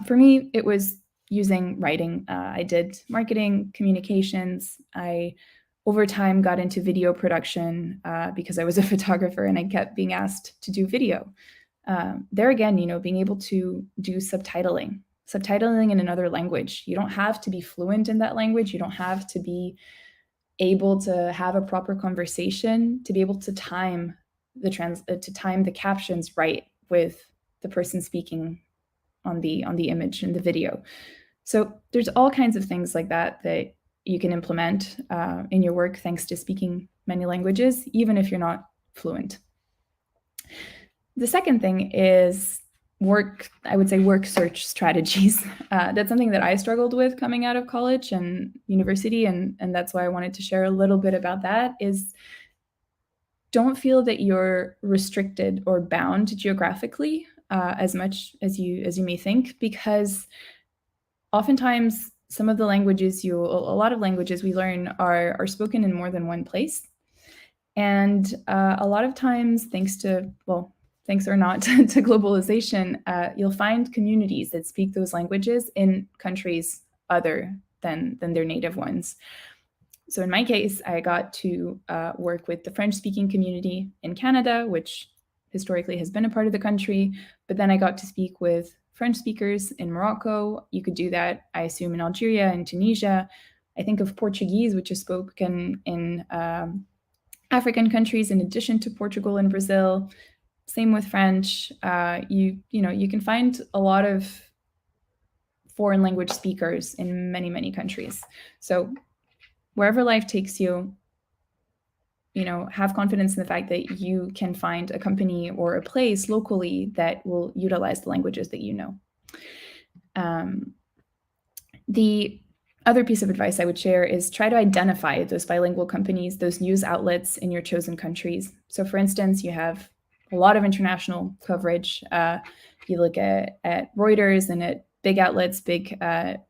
For me, it was using writing. I did marketing, communications. I, over time, got into video production because I was a photographer and I kept being asked to do video. There again, being able to do subtitling in another language. You don't have to be fluent in that language. You don't have to be able to have a proper conversation to be able to time the captions right with the person speaking on the image in the video. So there's all kinds of things like that you can implement in your work thanks to speaking many languages, even if you're not fluent. The second thing is work search strategies. That's something that I struggled with coming out of college and university, and that's why I wanted to share a little bit about that. Is don't feel that you're restricted or bound geographically as much as you may think, because oftentimes a lot of languages we learn are spoken in more than one place, and a lot of times, thanks or not to globalization, you'll find communities that speak those languages in countries other than their native ones. So in my case, I got to work with the French-speaking community in Canada, which historically has been a part of the country, but then I got to speak with French speakers in Morocco. You could do that, I assume, in Algeria and Tunisia. I think of Portuguese, which is spoken in African countries in addition to Portugal and Brazil. Same with French. You can find a lot of foreign language speakers in many, many countries. So wherever life takes you, have confidence in the fact that you can find a company or a place locally that will utilize the languages that you know. The other piece of advice I would share is try to identify those bilingual companies, those news outlets in your chosen countries. So for instance, you have a lot of international coverage. You look at Reuters and at big outlets, big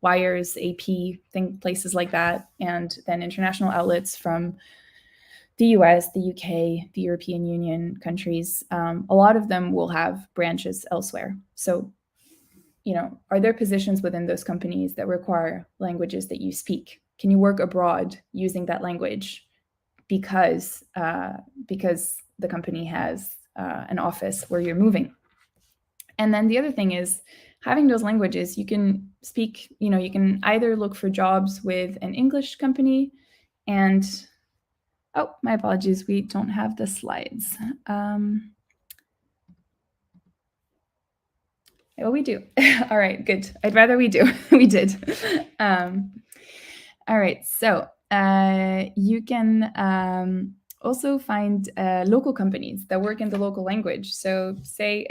wires, AP, places like that, and then international outlets from the US, the UK, the European Union countries. A lot of them will have branches elsewhere. So are there positions within those companies that require languages that you speak? Can you work abroad using that language because the company has an office where you're moving? And then the other thing is having those languages, you can speak, you can either look for jobs with an English company and, oh, my apologies, we don't have the slides. Oh, we do. All right, good. I'd rather we do. We did. All right, so you can also find local companies that work in the local language. So say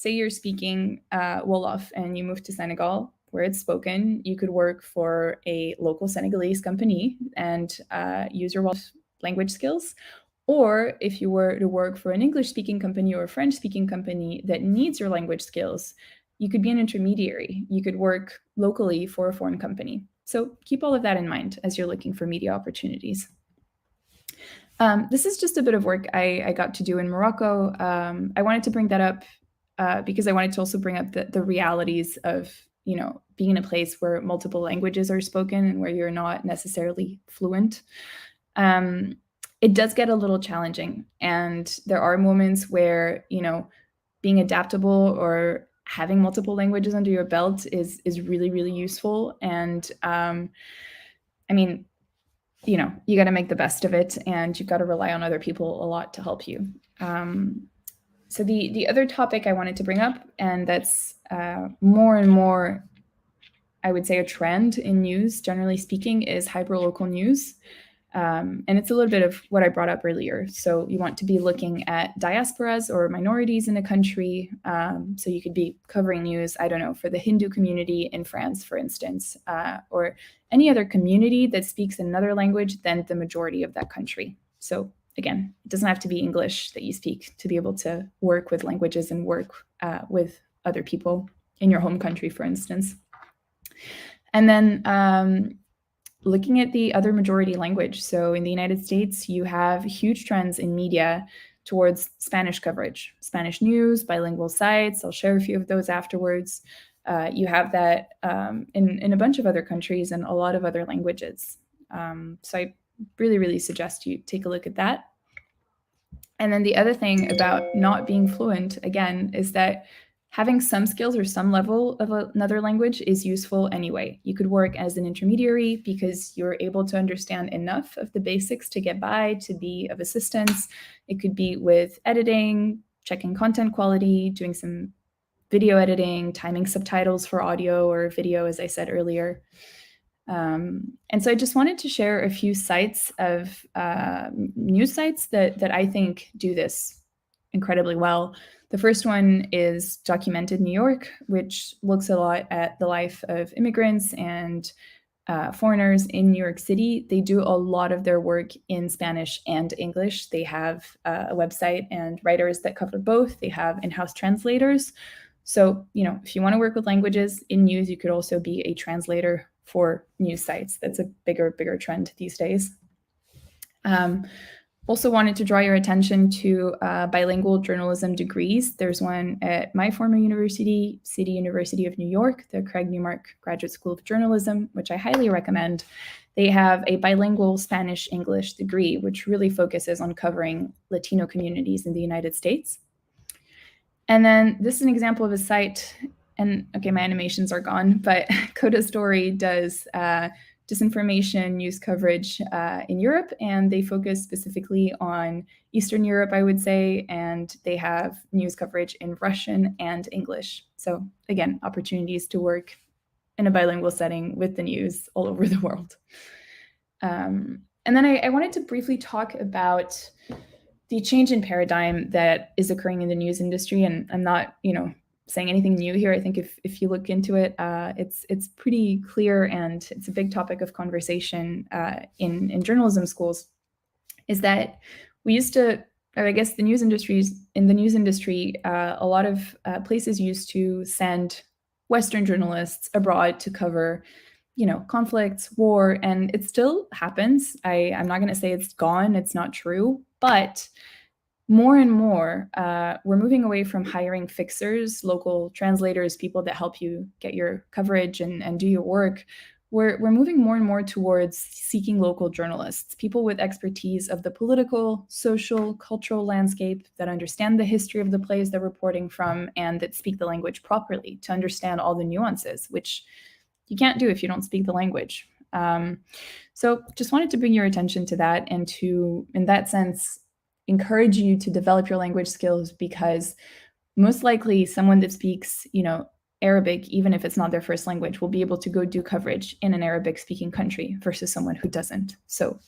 you're speaking Wolof and you move to Senegal where it's spoken, you could work for a local Senegalese company and use your Wolof language skills. Or if you were to work for an English-speaking company or a French-speaking company that needs your language skills, you could be an intermediary. You could work locally for a foreign company. So keep all of that in mind as you're looking for media opportunities. This is just a bit of work I got to do in Morocco. I wanted to bring that up because I wanted to also bring up the realities of being in a place where multiple languages are spoken and where you're not necessarily fluent. It does get a little challenging, and there are moments where being adaptable or having multiple languages under your belt is really, really useful. And I mean, you got to make the best of it, and you've got to rely on other people a lot to help you. So the other topic I wanted to bring up, and that's more and more, I would say, a trend in news, generally speaking, is hyperlocal news. And it's a little bit of what I brought up earlier. So you want to be looking at diasporas or minorities in a country. So you could be covering news, I don't know, for the Hindu community in France, for instance, or any other community that speaks another language than the majority of that country. So again, it doesn't have to be English that you speak to be able to work with languages and work with other people in your home country, for instance. And then looking at the other majority language. So in the United States, you have huge trends in media towards Spanish coverage, Spanish news, bilingual sites. I'll share a few of those afterwards. You have that in a bunch of other countries and a lot of other languages. So I really, really suggest you take a look at that. And then the other thing about not being fluent, again, is that having some skills or some level of another language is useful anyway. You could work as an intermediary because you're able to understand enough of the basics to get by, to be of assistance. It could be with editing, checking content quality, doing some video editing, timing subtitles for audio or video, as I said earlier. And so I just wanted to share a few sites of news sites that I think do this incredibly well. The first one is Documented New York, which looks a lot at the life of immigrants and foreigners in New York City. They do a lot of their work in Spanish and English. They have a website and writers that cover both. They have in-house translators. So, if you want to work with languages in news, you could also be a translator for news sites. That's a bigger trend these days. Also wanted to draw your attention to bilingual journalism degrees. There's one at my former university, City University of New York, the Craig Newmark Graduate School of Journalism, which I highly recommend. They have a bilingual Spanish-English degree, which really focuses on covering Latino communities in the United States. And then this is an example of a site, and okay, my animations are gone, but Coda Story does disinformation news coverage in Europe, and they focus specifically on Eastern Europe, I would say, and they have news coverage in Russian and English. So again, opportunities to work in a bilingual setting with the news all over the world. And then I wanted to briefly talk about the change in paradigm that is occurring in the news industry. And I'm not, saying anything new here. I think if you look into it, it's pretty clear, and it's a big topic of conversation in journalism schools. Is that we used to, or I guess in the news industry, a lot of places used to send Western journalists abroad to cover conflicts, war, and it still happens. I'm not going to say it's gone. It's not true, but more and more, we're moving away from hiring fixers, local translators, people that help you get your coverage and do your work. We're moving more and more towards seeking local journalists, people with expertise of the political, social, cultural landscape, that understand the history of the place they're reporting from, and that speak the language properly to understand all the nuances, which you can't do if you don't speak the language. So just wanted to bring your attention to that, and to, in that sense, encourage you to develop your language skills, because most likely someone that speaks, Arabic, even if it's not their first language, will be able to go do coverage in an Arabic speaking country versus someone who doesn't. So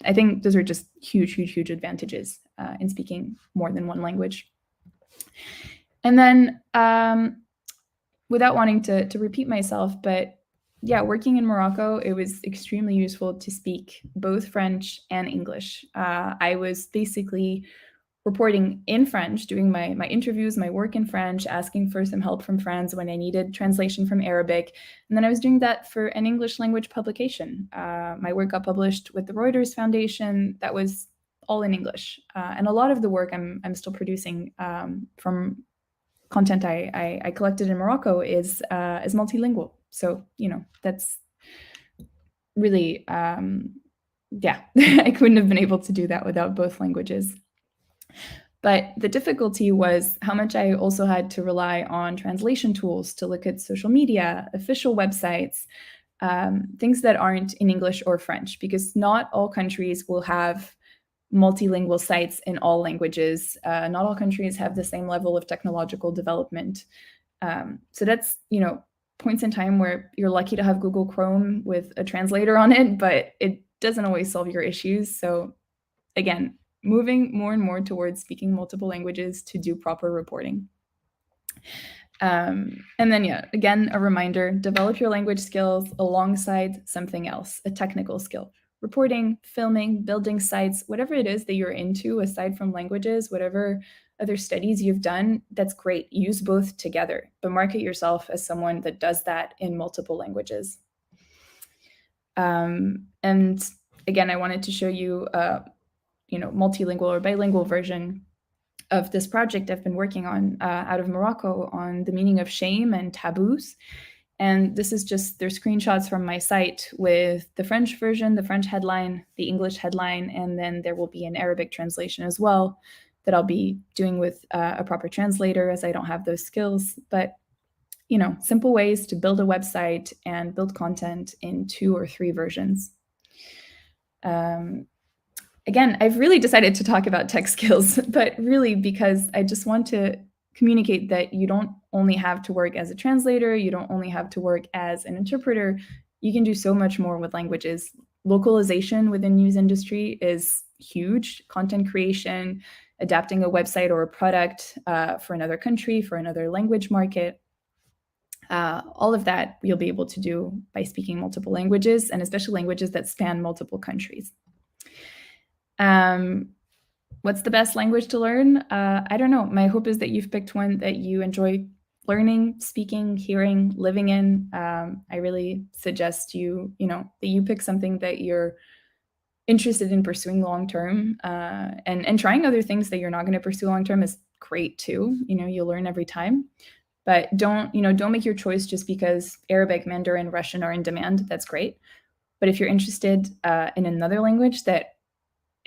I think those are just huge, huge, huge advantages in speaking more than one language. And then without wanting to repeat myself, but yeah, working in Morocco, it was extremely useful to speak both French and English. I was basically reporting in French, doing my interviews, my work in French, asking for some help from friends when I needed translation from Arabic. And then I was doing that for an English language publication. My work got published with the Reuters Foundation. That was all in English. And a lot of the work I'm still producing from content I collected in Morocco is multilingual. So, that's really, yeah, I couldn't have been able to do that without both languages. But the difficulty was how much I also had to rely on translation tools to look at social media, official websites, things that aren't in English or French, because not all countries will have multilingual sites in all languages. Not all countries have the same level of technological development. So that's, points in time where you're lucky to have Google Chrome with a translator on it, but it doesn't always solve your issues. So again, moving more and more towards speaking multiple languages to do proper reporting. And then, yeah, again, a reminder, develop your language skills alongside something else, a technical skill. Reporting, filming, building sites, whatever it is that you're into, aside from languages, whatever other studies you've done, that's great. Use both together, but market yourself as someone that does that in multiple languages. And again, I wanted to show you multilingual or bilingual version of this project I've been working on out of Morocco on the meaning of shame and taboos. And this is just their screenshots from my site with the French version, the French headline, the English headline, and then there will be an Arabic translation as well that I'll be doing with a proper translator, as I don't have those skills. But, simple ways to build a website and build content in 2 or 3 versions. Again, I've really decided to talk about tech skills, but really because I just want to communicate that you don't only have to work as a translator, you don't only have to work as an interpreter, you can do so much more with languages. Localization within news industry is huge. Content creation, adapting a website or a product for another country, for another language market. All of that you'll be able to do by speaking multiple languages, and especially languages that span multiple countries. What's the best language to learn? I don't know. My hope is that you've picked one that you enjoy learning, speaking, hearing, living in. I really suggest that you pick something that you're interested in pursuing long-term, and trying other things that you're not going to pursue long-term is great too. You'll learn every time, but don't make your choice just because Arabic, Mandarin, Russian are in demand. That's great. But if you're interested in another language that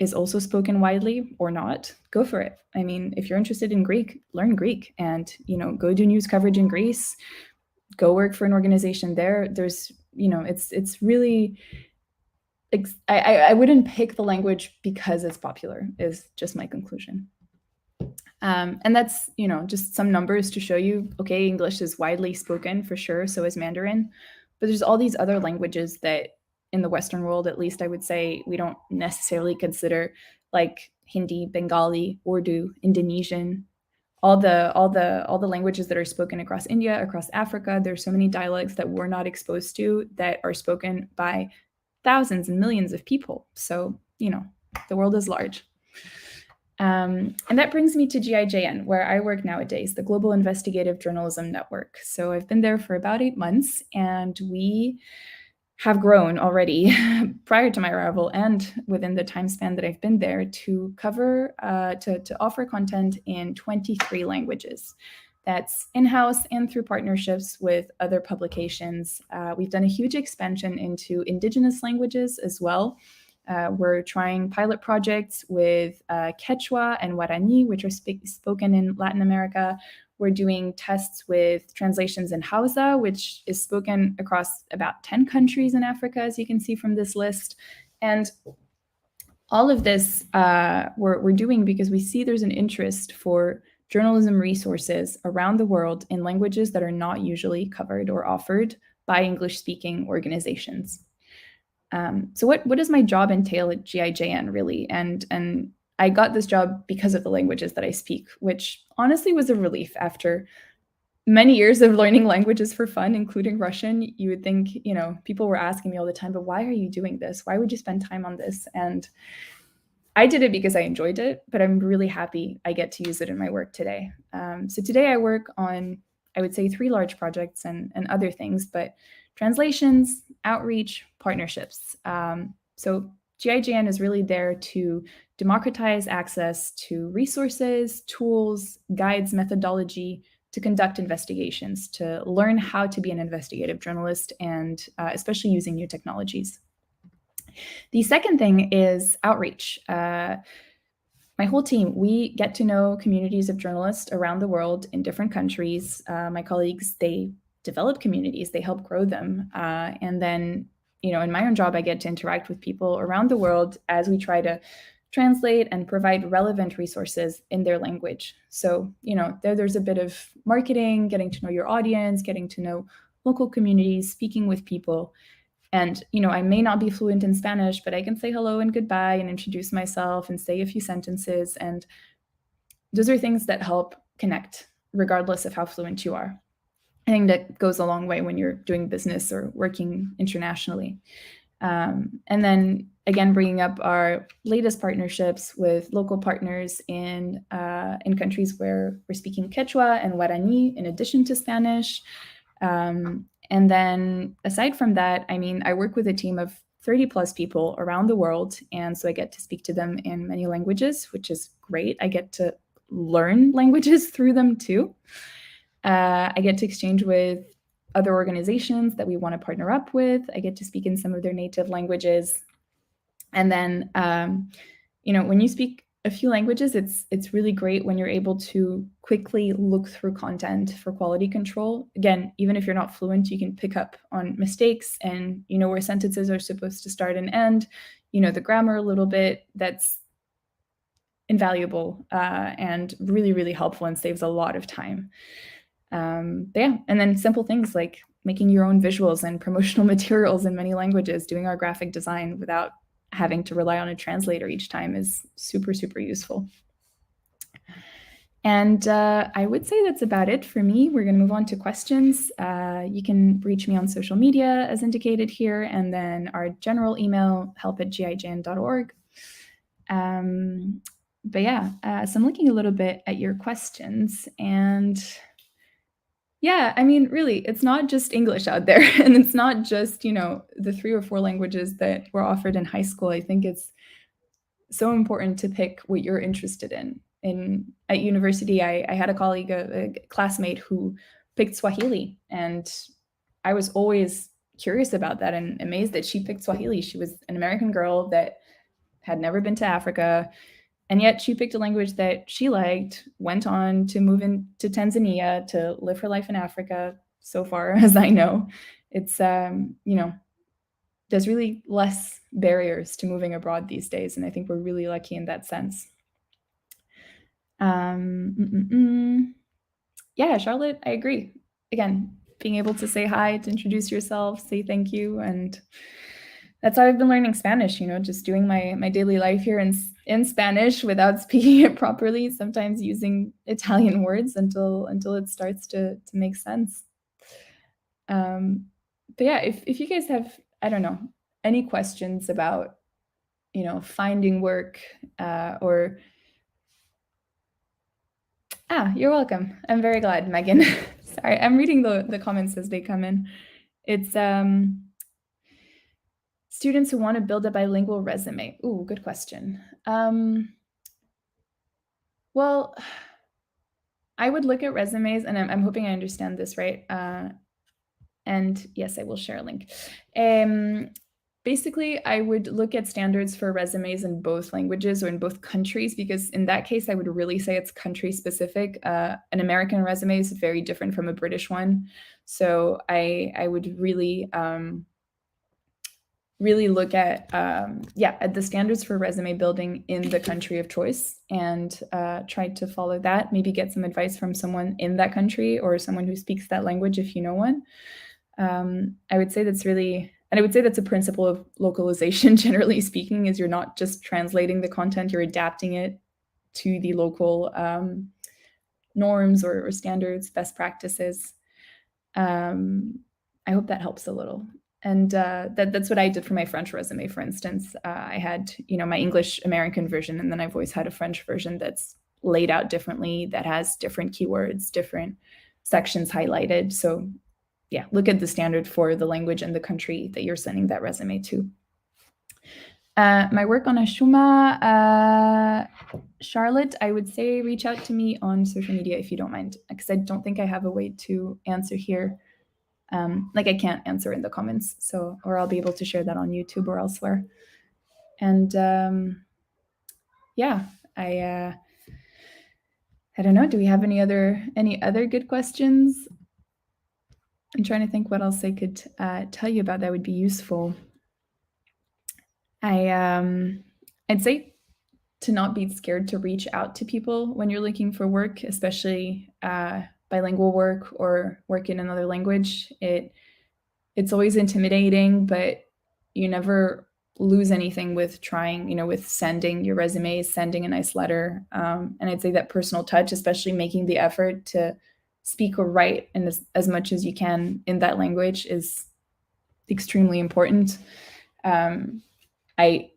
is also spoken widely or not, go for it. I mean, if you're interested in Greek, learn Greek and, go do news coverage in Greece, go work for an organization there. There's, it's really, I wouldn't pick the language because it's popular is just my conclusion. And that's, just some numbers to show you, okay, English is widely spoken for sure. So is Mandarin. But there's all these other languages that in the Western world, at least I would say, we don't necessarily consider, like Hindi, Bengali, Urdu, Indonesian, all the languages that are spoken across India, across Africa. There's so many dialects that we're not exposed to that are spoken by thousands and millions of people. So, the world is large. And that brings me to GIJN, where I work nowadays, the Global Investigative Journalism Network. So I've been there for about 8 months, and we have grown already prior to my arrival and within the time span that I've been there to cover, to offer content in 23 languages. That's in-house and through partnerships with other publications. We've done a huge expansion into Indigenous languages as well. We're trying pilot projects with Quechua and Guarani, which are spoken in Latin America. We're doing tests with translations in Hausa, which is spoken across about 10 countries in Africa, as you can see from this list. And all of this we're doing because we see there's an interest for journalism resources around the world in languages that are not usually covered or offered by English-speaking organizations. So what does my job entail at GIJN really? And I got this job because of the languages that I speak, which honestly was a relief after many years of learning languages for fun, including Russian. You would think, people were asking me all the time, but why are you doing this? Why would you spend time on this? And I did it because I enjoyed it, but I'm really happy I get to use it in my work today. So today I work on, I would say, 3 large projects and other things, but translations, outreach, partnerships. So GIJN is really there to democratize access to resources, tools, guides, methodology to conduct investigations, to learn how to be an investigative journalist, and especially using new technologies. The second thing is outreach. My whole team, we get to know communities of journalists around the world in different countries. My colleagues, they develop communities, they help grow them. And then, in my own job, I get to interact with people around the world as we try to translate and provide relevant resources in their language. So, there's a bit of marketing, getting to know your audience, getting to know local communities, speaking with people. And, I may not be fluent in Spanish, but I can say hello and goodbye and introduce myself and say a few sentences. And those are things that help connect, regardless of how fluent you are. I think that goes a long way when you're doing business or working internationally. And then, again, bringing up our latest partnerships with local partners in countries where we're speaking Quechua and Guarani in addition to Spanish. And then aside from that, I work with a team of 30 plus people around the world. And so I get to speak to them in many languages, which is great. I get to learn languages through them too. I get to exchange with other organizations that we want to partner up with. I get to speak in some of their native languages. And then, when you speak a few languages, it's really great when you're able to quickly look through content for quality control. Again, even if you're not fluent, you can pick up on mistakes and where sentences are supposed to start and end, the grammar a little bit. That's invaluable and really, really helpful and saves a lot of time. And then simple things like making your own visuals and promotional materials in many languages, doing our graphic design without having to rely on a translator each time is super, super useful. And I would say that's about it for me. We're going to move on to questions. You can reach me on social media as indicated here, and then our general email, help@gijn.org. So I'm looking a little bit at your questions, and really, it's not just English out there, and it's not just, the 3 or 4 languages that were offered in high school. I think it's so important to pick what you're interested in. At university, I had a colleague, a classmate who picked Swahili, and I was always curious about that and amazed that she picked Swahili. She was an American girl that had never been to Africa, and yet she picked a language that she liked, went on to move into Tanzania to live her life in Africa, so far as I know. It's, there's really less barriers to moving abroad these days, and I think we're really lucky in that sense. Yeah, Charlotte, I agree. Again, being able to say hi, to introduce yourself, say thank you. And that's how I've been learning Spanish, just doing my daily life here in Spanish without speaking it properly, sometimes using Italian words until it starts to make sense. But yeah, if you guys have, I don't know, any questions about, finding work or you're welcome. I'm very glad, Megan. Sorry, I'm reading the comments as they come in. It's students who want to build a bilingual resume. Ooh, good question. Well, I would look at resumes, and I'm hoping I understand this right. And yes, I will share a link. Basically, I would look at standards for resumes in both languages or in both countries, because in that case, I would really say it's country specific. An American resume is very different from a British one. So I would really look at at the standards for resume building in the country of choice, and try to follow that. Maybe get some advice from someone in that country or someone who speaks that language if you know one. I would say that's really, and I would say that's a principle of localization, generally speaking, is you're not just translating the content, you're adapting it to the local norms or standards, best practices. I hope that helps a little. And that's what I did for my French resume, for instance. I had, my English American version, and then I've always had a French version that's laid out differently, that has different keywords, different sections highlighted. So yeah, look at the standard for the language and the country that you're sending that resume to. My work on Ashuma, Charlotte, I would say reach out to me on social media if you don't mind, because I don't think I have a way to answer here. Like I can't answer in the comments, so, or I'll be able to share that on YouTube or elsewhere. And yeah, I don't know. Do we have any other good questions? I'm trying to think what else I could tell you about that would be useful. I'd say to not be scared to reach out to people when you're looking for work, especially bilingual work or work in another language. It's always intimidating, but you never lose anything with trying, with sending your resume, sending a nice letter. And I'd say that personal touch, especially making the effort to speak or write in as much as you can in that language, is extremely important. I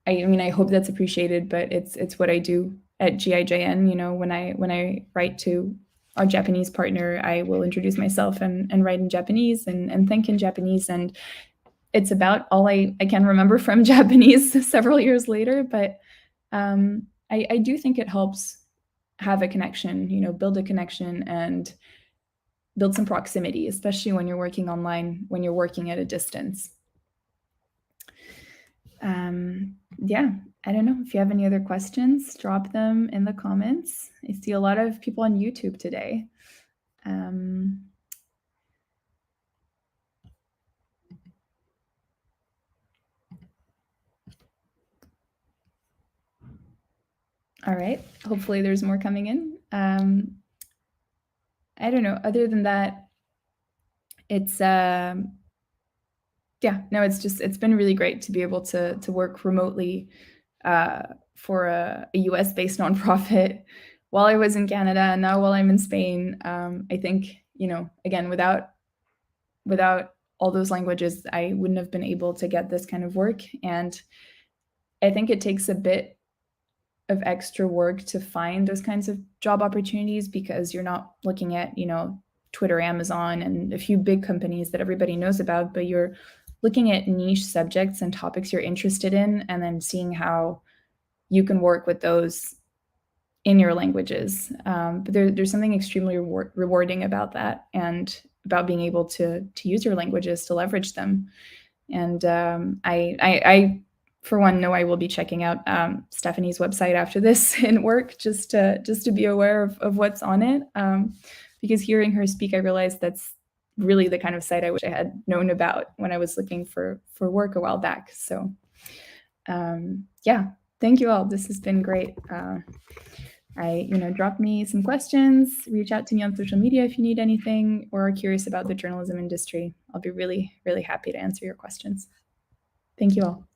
mean, I hope that's appreciated, but it's what I do at GIJN. When I write to our Japanese partner, I will introduce myself and write in Japanese and thank in Japanese. And it's about all I can remember from Japanese several years later. But I do think it helps have a connection, build a connection and build some proximity, especially when you're working online, when you're working at a distance. Yeah, I don't know if you have any other questions, drop them in the comments. I see a lot of people on YouTube today. All right, hopefully there's more coming in. I don't know, other than that, it's it's been really great to be able to work remotely for a US-based nonprofit while I was in Canada, and now while I'm in Spain. I think, again, without all those languages, I wouldn't have been able to get this kind of work. And I think it takes a bit of extra work to find those kinds of job opportunities, because you're not looking at, Twitter, Amazon, and a few big companies that everybody knows about, but you're looking at niche subjects and topics you're interested in, and then seeing how you can work with those in your languages. But there's something extremely rewarding about that, and about being able to use your languages to leverage them. And I for one, know I will be checking out Stephanie's website after this in work, just to be aware of what's on it. Because hearing her speak, I realized that's really the kind of site I wish I had known about when I was looking for work a while back. So yeah, thank you all. This has been great. Drop me some questions, reach out to me on social media if you need anything or are curious about the journalism industry. I'll be really, really happy to answer your questions. Thank you all.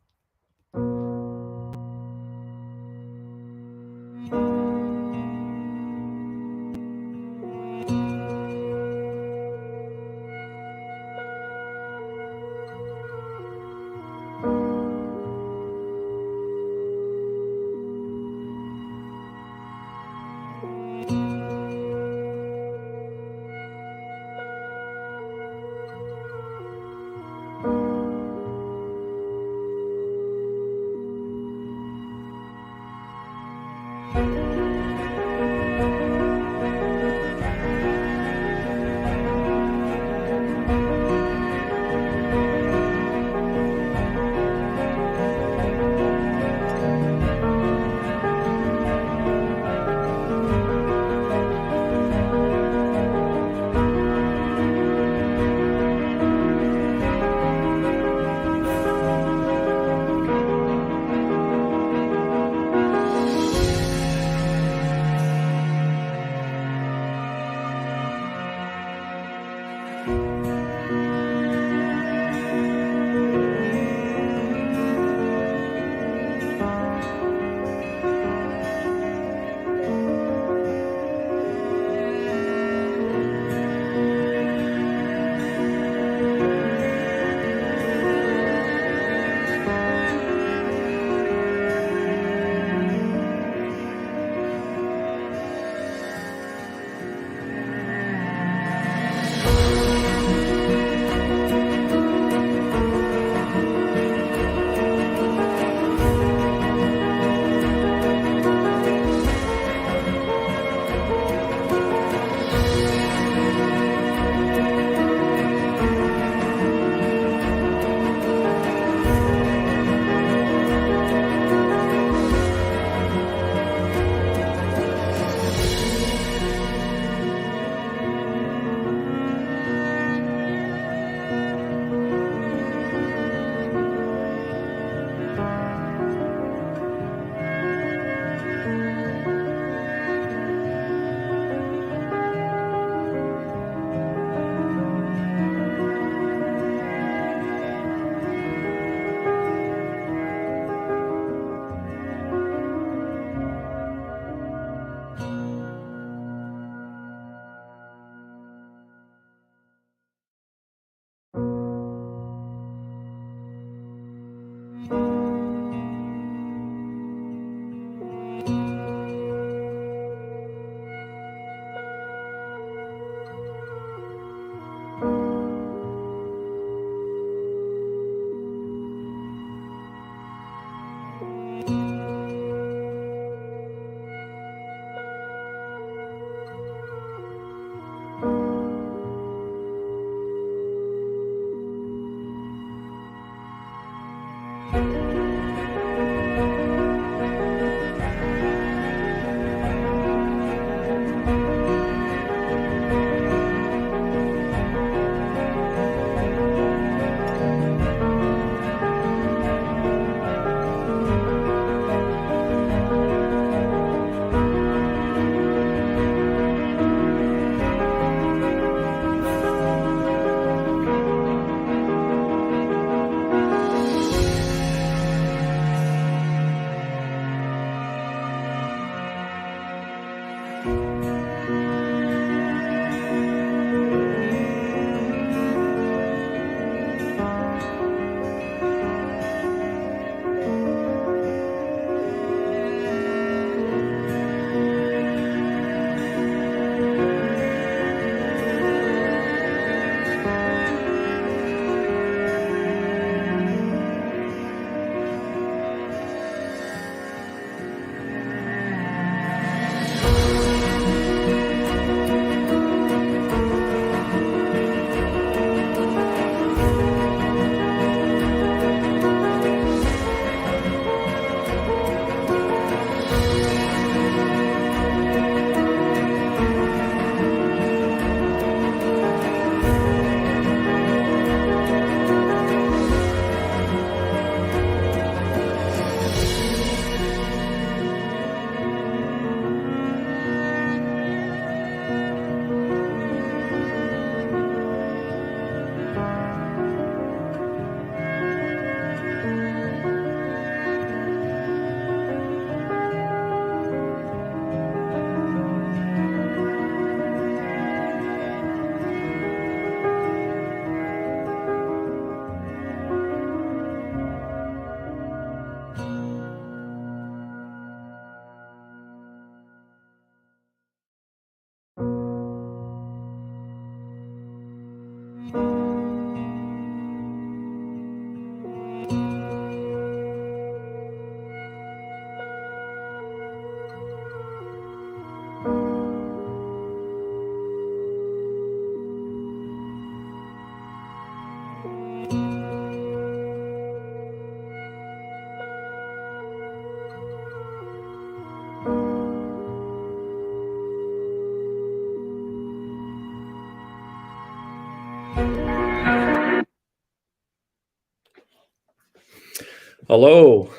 Hello.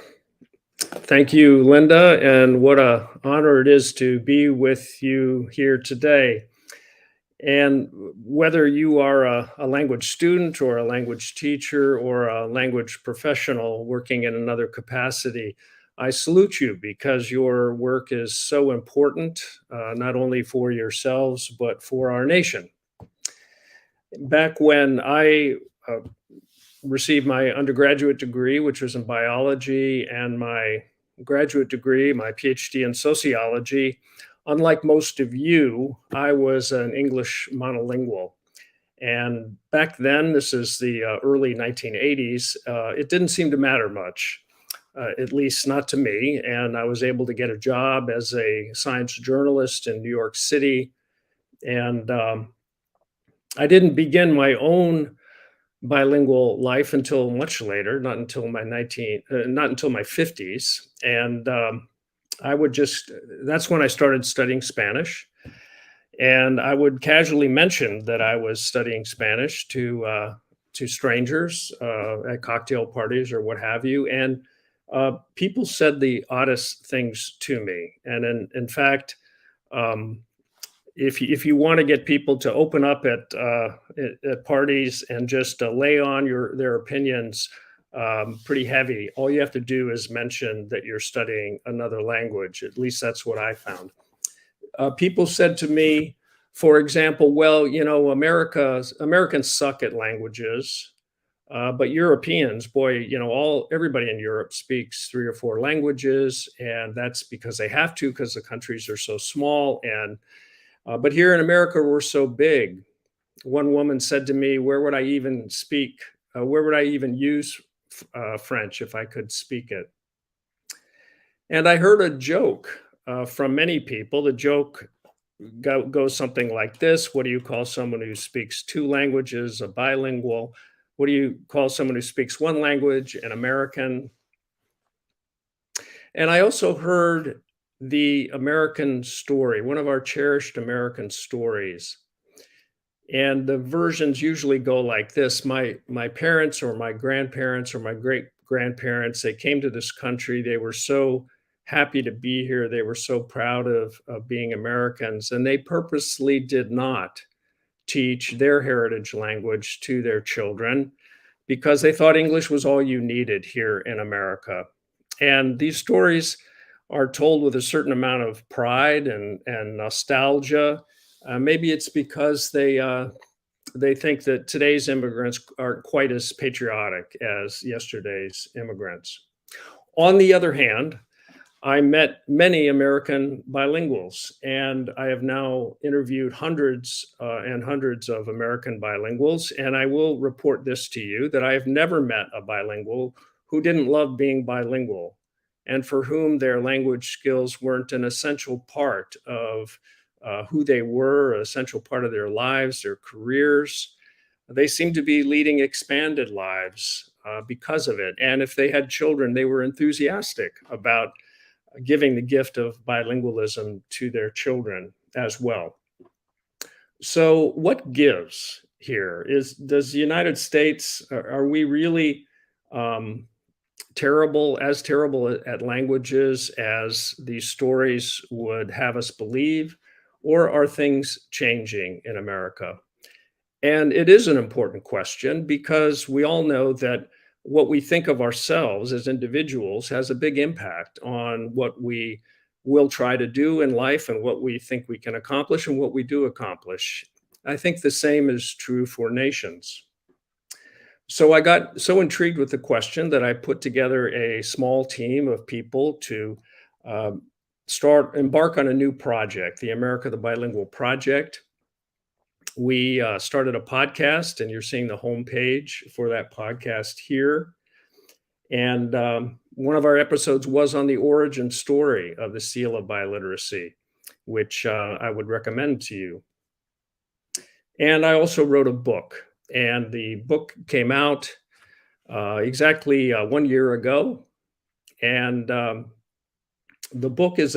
Thank you, Linda, and what an honor it is to be with you here today. And whether you are a language student or a language teacher or a language professional working in another capacity, I salute you because your work is so important, not only for yourselves, but for our nation. Back when I received my undergraduate degree, which was in biology, and my graduate degree, my PhD in sociology, unlike most of you, I was an English monolingual. And back then, this is the early 1980s, it didn't seem to matter much, at least not to me. And I was able to get a job as a science journalist in New York City. And I didn't begin my own bilingual life until much later, not until my 50s. And I would just, that's when I started studying Spanish. And I would casually mention that I was studying Spanish to strangers at cocktail parties or what have you. And people said the oddest things to me. And in fact, um, if you want to get people to open up at parties and just lay on their opinions pretty heavy, all you have to do is mention that you're studying another language. At least that's what I found. People said to me, for example, well, you know, Americans suck at languages. But Europeans, boy, you know, everybody in Europe speaks 3 or 4 languages, and that's because they have to, because the countries are so small. And but here in America, we're so big. One woman said to me, where would I even speak? Where would I even use French if I could speak it? And I heard a joke from many people. The joke goes something like this. What do you call someone who speaks 2 languages, a bilingual? What do you call someone who speaks 1 language, an American? And I also heard the American story, one of our cherished American stories. And the versions usually go like this. My parents or my grandparents or my great grandparents, they came to this country. They were so happy to be here. They were so proud of being Americans. And they purposely did not teach their heritage language to their children because they thought English was all you needed here in America. And these stories are told with a certain amount of pride and nostalgia. Maybe it's because they think that today's immigrants aren't quite as patriotic as yesterday's immigrants. On the other hand, I met many American bilinguals, and I have now interviewed hundreds and hundreds of American bilinguals. And I will report this to you that I have never met a bilingual who didn't love being bilingual and for whom their language skills weren't an essential part of who they were, an essential part of their lives, their careers. They seemed to be leading expanded lives because of it. And if they had children, they were enthusiastic about giving the gift of bilingualism to their children as well. So what gives here does the United States, are we really terrible at languages as these stories would have us believe, or are things changing in America? And it is an important question because we all know that what we think of ourselves as individuals has a big impact on what we will try to do in life and what we think we can accomplish and what we do accomplish. I think the same is true for nations. So I got so intrigued with the question that I put together a small team of people to um, embark on a new project, the America the Bilingual Project. We started a podcast, and you're seeing the homepage for that podcast here. And one of our episodes was on the origin story of the Seal of Biliteracy, which I would recommend to you. And I also wrote a book, and the book came out exactly 1 year ago. And the book is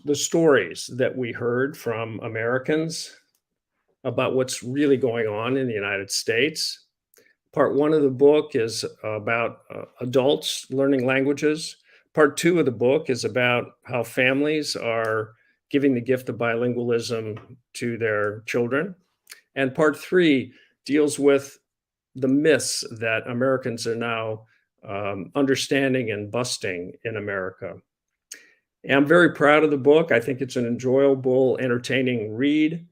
the stories that we heard from Americans about what's really going on in the United States, Part 1 of the book is about adults learning languages. Part 2 of the book is about how families are giving the gift of bilingualism to their children. And part 3 deals with the myths that Americans are now understanding and busting in America. And I'm very proud of the book. I think it's an enjoyable, entertaining read,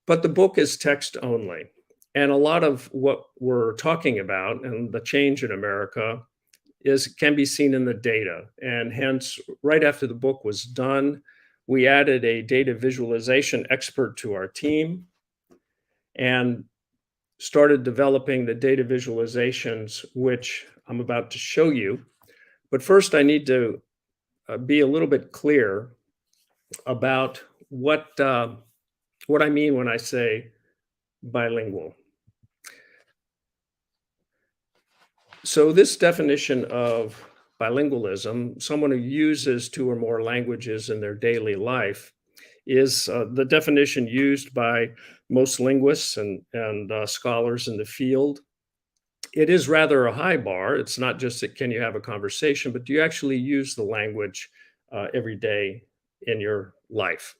but the book is text only. And a lot of what we're talking about and the change in America can be seen in the data. And hence, right after the book was done, we added a data visualization expert to our team and started developing the data visualizations, which I'm about to show you. But first, I need to be a little bit clear about what I mean when I say bilingual. So this definition of bilingualism, someone who uses 2 or more languages in their daily life, is the definition used by most linguists and scholars in the field. It is rather a high bar. It's not just that can you have a conversation, but do you actually use the language every day in your life?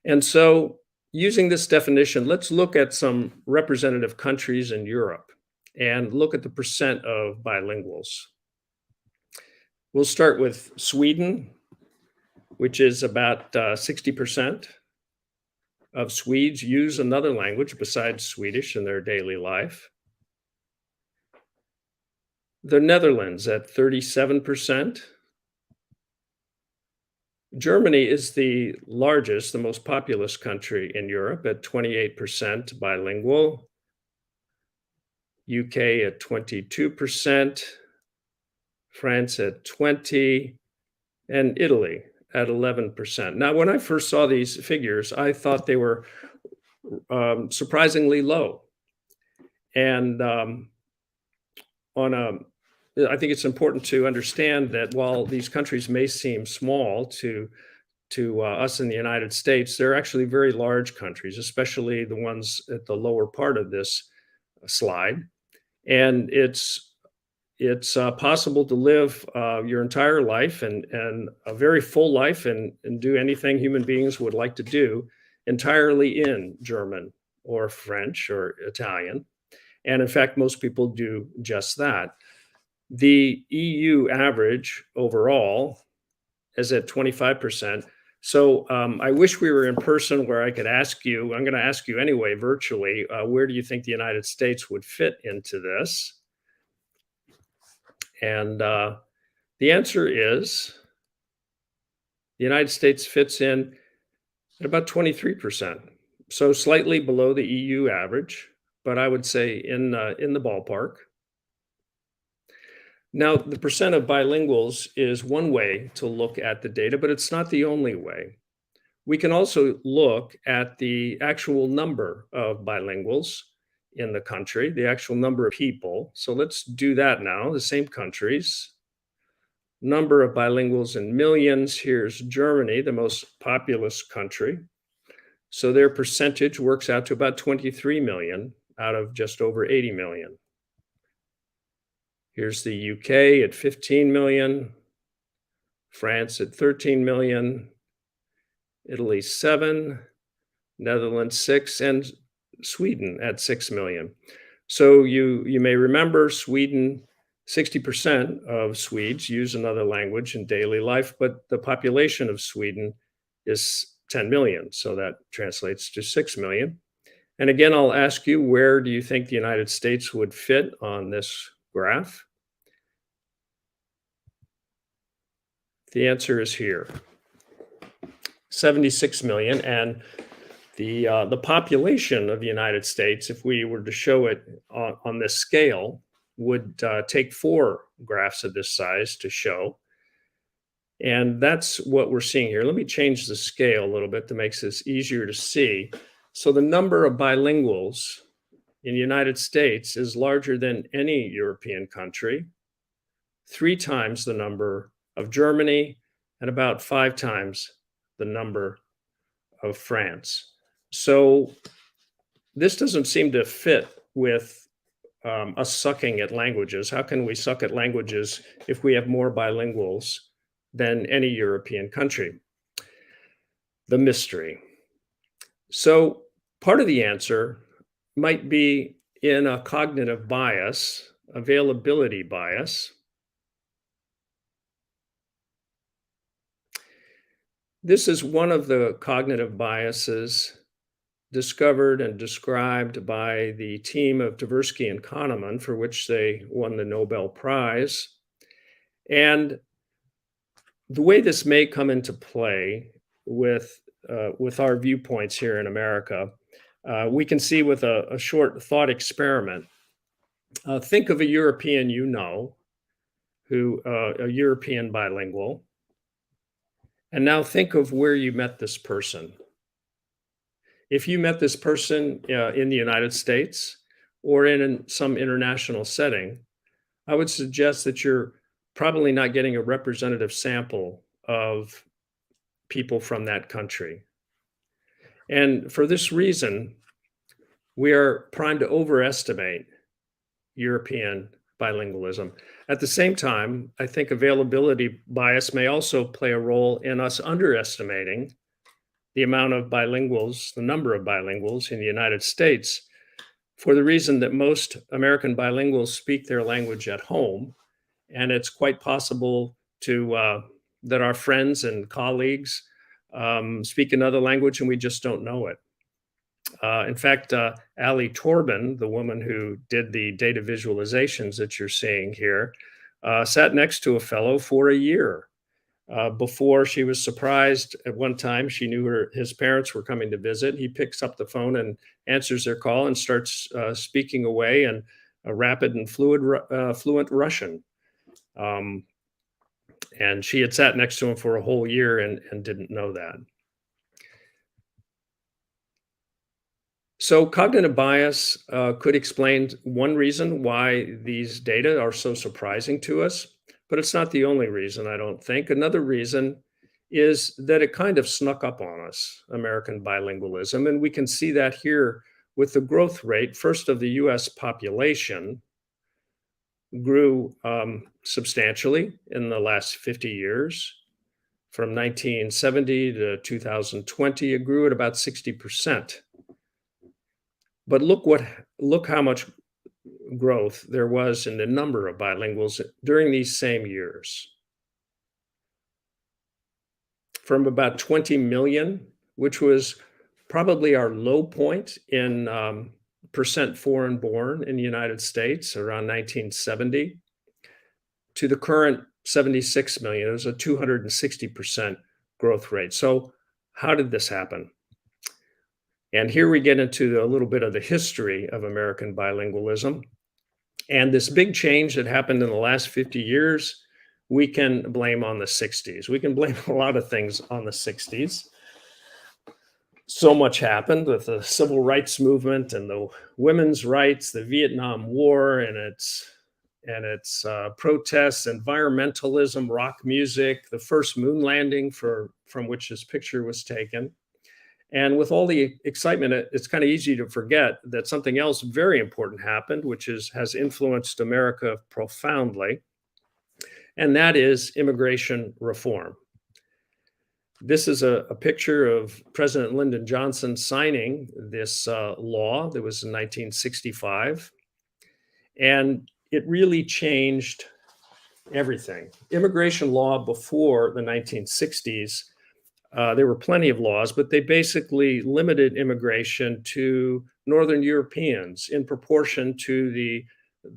And so using this definition, let's look at some representative countries in Europe and look at the percent of bilinguals. We'll start with Sweden, which is about 60% of Swedes use another language besides Swedish in their daily life. The Netherlands at 37%. Germany is the largest, the most populous country in Europe at 28% bilingual. UK at 22%, France at 20%, and Italy at 11%. Now, when I first saw these figures, I thought they were surprisingly low. And I think it's important to understand that while these countries may seem small to us in the United States, they're actually very large countries, especially the ones at the lower part of this slide. And it's possible to live your entire life and a very full life and do anything human beings would like to do entirely in German or French or Italian. And in fact, most people do just that. The EU average overall is at 25%. So I wish we were in person where I could ask you, I'm going to ask you anyway, virtually, where do you think the United States would fit into this? And the answer is the United States fits in at about 23%. So slightly below the EU average, but I would say in the ballpark. Now, the percent of bilinguals is one way to look at the data, but it's not the only way. We can also look at the actual number of bilinguals in the country, the actual number of people. So let's do that now, the same countries. Number of bilinguals in millions. Here's Germany, the most populous country. So their percentage works out to about 23 million out of just over 80 million. Here's the UK at 15 million, France at 13 million, Italy 7, Netherlands 6, and Sweden at 6 million. So you may remember Sweden, 60% of Swedes use another language in daily life, but the population of Sweden is 10 million. So that translates to 6 million. And again, I'll ask you, where do you think the United States would fit on this graph? The answer is here, 76 million. And the population of the United States, if we were to show it on this scale, would take 4 graphs of this size to show. And that's what we're seeing here. Let me change the scale a little bit to make this easier to see. So the number of bilinguals in the United States is larger than any European country, 3 times the number of Germany, and about 5 times the number of France. So this doesn't seem to fit with us sucking at languages. How can we suck at languages if we have more bilinguals than any European country? The mystery. So part of the answer might be in a cognitive bias, availability bias. This is one of the cognitive biases discovered and described by the team of Tversky and Kahneman, for which they won the Nobel Prize. And the way this may come into play with our viewpoints here in America, we can see with a short thought experiment. Think of a European you know, a European bilingual, and now think of where you met this person. If you met this person in the United States or in some international setting, I would suggest that you're probably not getting a representative sample of people from that country. And for this reason, we are primed to overestimate European bilingualism. At the same time, I think availability bias may also play a role in us underestimating the amount of bilinguals, the number of bilinguals in the United States, for the reason that most American bilinguals speak their language at home. And it's quite possible that our friends and colleagues speak another language and we just don't know it. In fact, Ali Torban, the woman who did the data visualizations that you're seeing here, sat next to a fellow for a year before she was surprised. At one time, she knew his parents were coming to visit. He picks up the phone and answers their call and starts speaking away in a rapid and fluent Russian. And she had sat next to him for a whole year and didn't know that. So cognitive bias could explain one reason why these data are so surprising to us, but it's not the only reason, I don't think. Another reason is that it kind of snuck up on us, American bilingualism, and we can see that here with the growth rate, first of the US population, grew substantially in the last 50 years. From 1970 to 2020, it grew at about 60%. But look how much growth there was in the number of bilinguals during these same years. From about 20 million, which was probably our low point in percent foreign born in the United States around 1970, to the current 76 million. It was a 260% growth rate. So how did this happen? And here we get into a little bit of the history of American bilingualism. And this big change that happened in the last 50 years, we can blame on the 60s. We can blame a lot of things on the 60s. So much happened with the civil rights movement and the women's rights, the Vietnam War and its protests, environmentalism, rock music, the first moon landing from which this picture was taken. And with all the excitement, it's kind of easy to forget that something else very important happened, which has influenced America profoundly, and that is immigration reform. This is a picture of President Lyndon Johnson signing this law that was in 1965, and it really changed everything. Immigration law before the 1960s, there were plenty of laws, but they basically limited immigration to Northern Europeans in proportion to the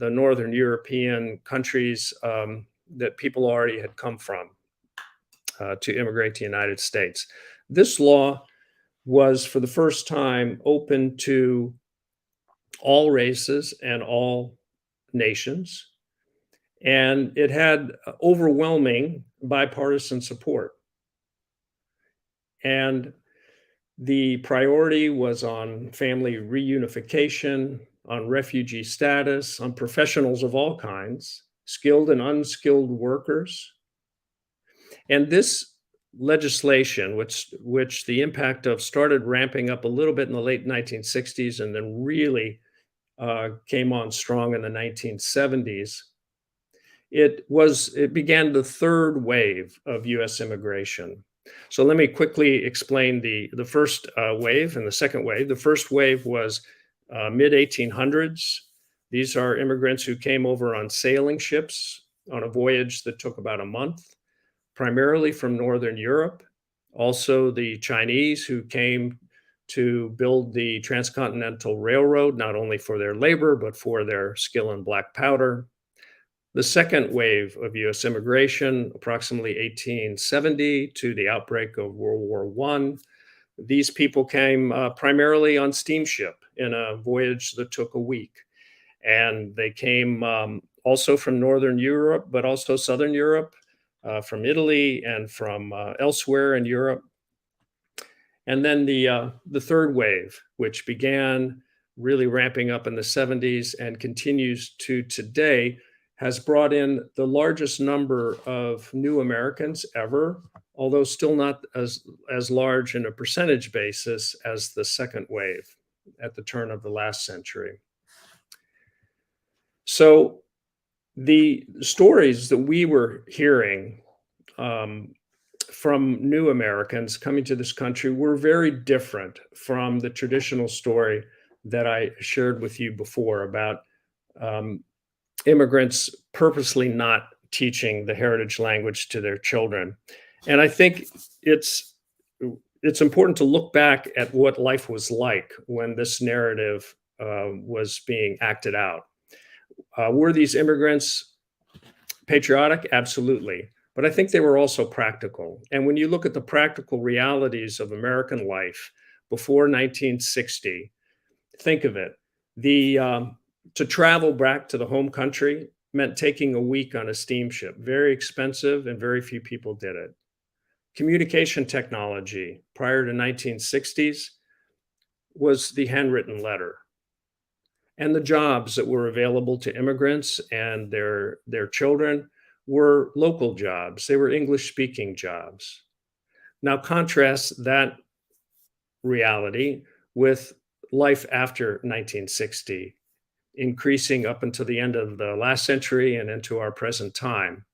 Northern European countries that people already had come from to immigrate to the United States. This law was, for the first time, open to all races and all nations, and it had overwhelming bipartisan support. And the priority was on family reunification, on refugee status, on professionals of all kinds, skilled and unskilled workers. And this legislation, which the impact of started ramping up a little bit in the late 1960s and then really came on strong in the 1970s, it began the third wave of U.S. immigration. So let me quickly explain the first wave and the second wave. The first wave was mid 1800s. These are immigrants who came over on sailing ships on a voyage that took about a month, primarily from Northern Europe. Also, the Chinese who came to build the transcontinental railroad, not only for their labor, but for their skill in black powder. The second wave of US immigration, approximately 1870 to the outbreak of World War I. These people came primarily on steamship in a voyage that took a week. And they came also from Northern Europe, but also Southern Europe, from Italy and from elsewhere in Europe. And then the third wave, which began really ramping up in the 70s and continues to today, has brought in the largest number of new Americans ever, although still not as large in a percentage basis as the second wave at the turn of the last century. So the stories that we were hearing from new Americans coming to this country were very different from the traditional story that I shared with you before about immigrants purposely not teaching the heritage language to their children. And I think it's important to look back at what life was like when this narrative was being acted out. Were these immigrants patriotic? Absolutely. But I think they were also practical. And when you look at the practical realities of American life before 1960, think of it. To travel back to the home country meant taking a week on a steamship, very expensive, and very few people did it. Communication technology prior to 1960s was the handwritten letter. And the jobs that were available to immigrants and their children were local jobs. They were English-speaking jobs. Now contrast that reality with life after 1960, increasing up until the end of the last century and into our present time.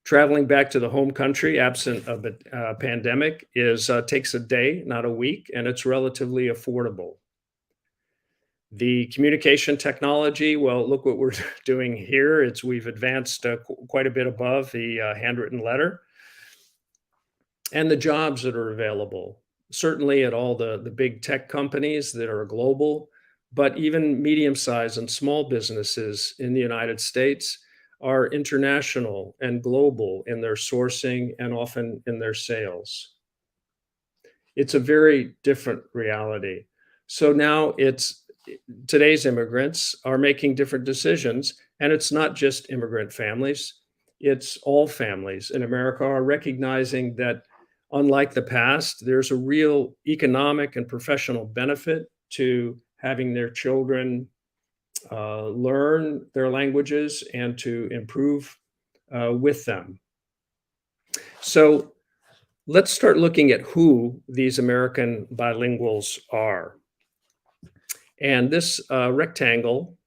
Traveling back to the home country, absent of a pandemic, takes a day, not a week, and it's relatively affordable. The communication technology, well, look what we're doing here. We've advanced quite a bit above the handwritten letter. And the jobs that are available, certainly at all the big tech companies that are global, but even medium-sized and small businesses in the United States are international and global in their sourcing and often in their sales. It's a very different reality. So now today's immigrants are making different decisions, and it's not just immigrant families, it's all families in America are recognizing that unlike the past, there's a real economic and professional benefit to having their children learn their languages and to improve with them. So let's start looking at who these American bilinguals are. And this rectangle,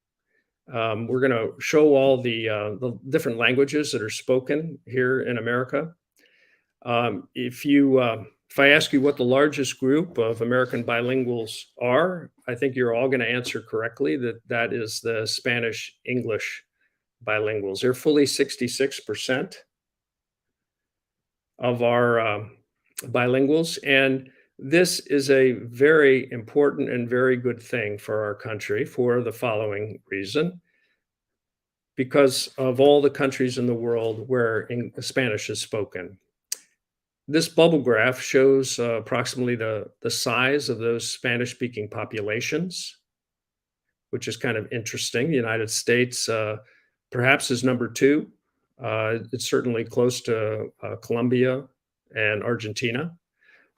we're going to show all the different languages that are spoken here in America. If I ask you what the largest group of American bilinguals are, I think you're all going to answer correctly that is the Spanish-English bilinguals. They're fully 66% of our bilinguals. And this is a very important and very good thing for our country for the following reason. Because of all the countries in the world where Spanish is spoken. This bubble graph shows approximately the size of those Spanish-speaking populations, which is kind of interesting. The United States perhaps is number 2. It's certainly close to Colombia and Argentina.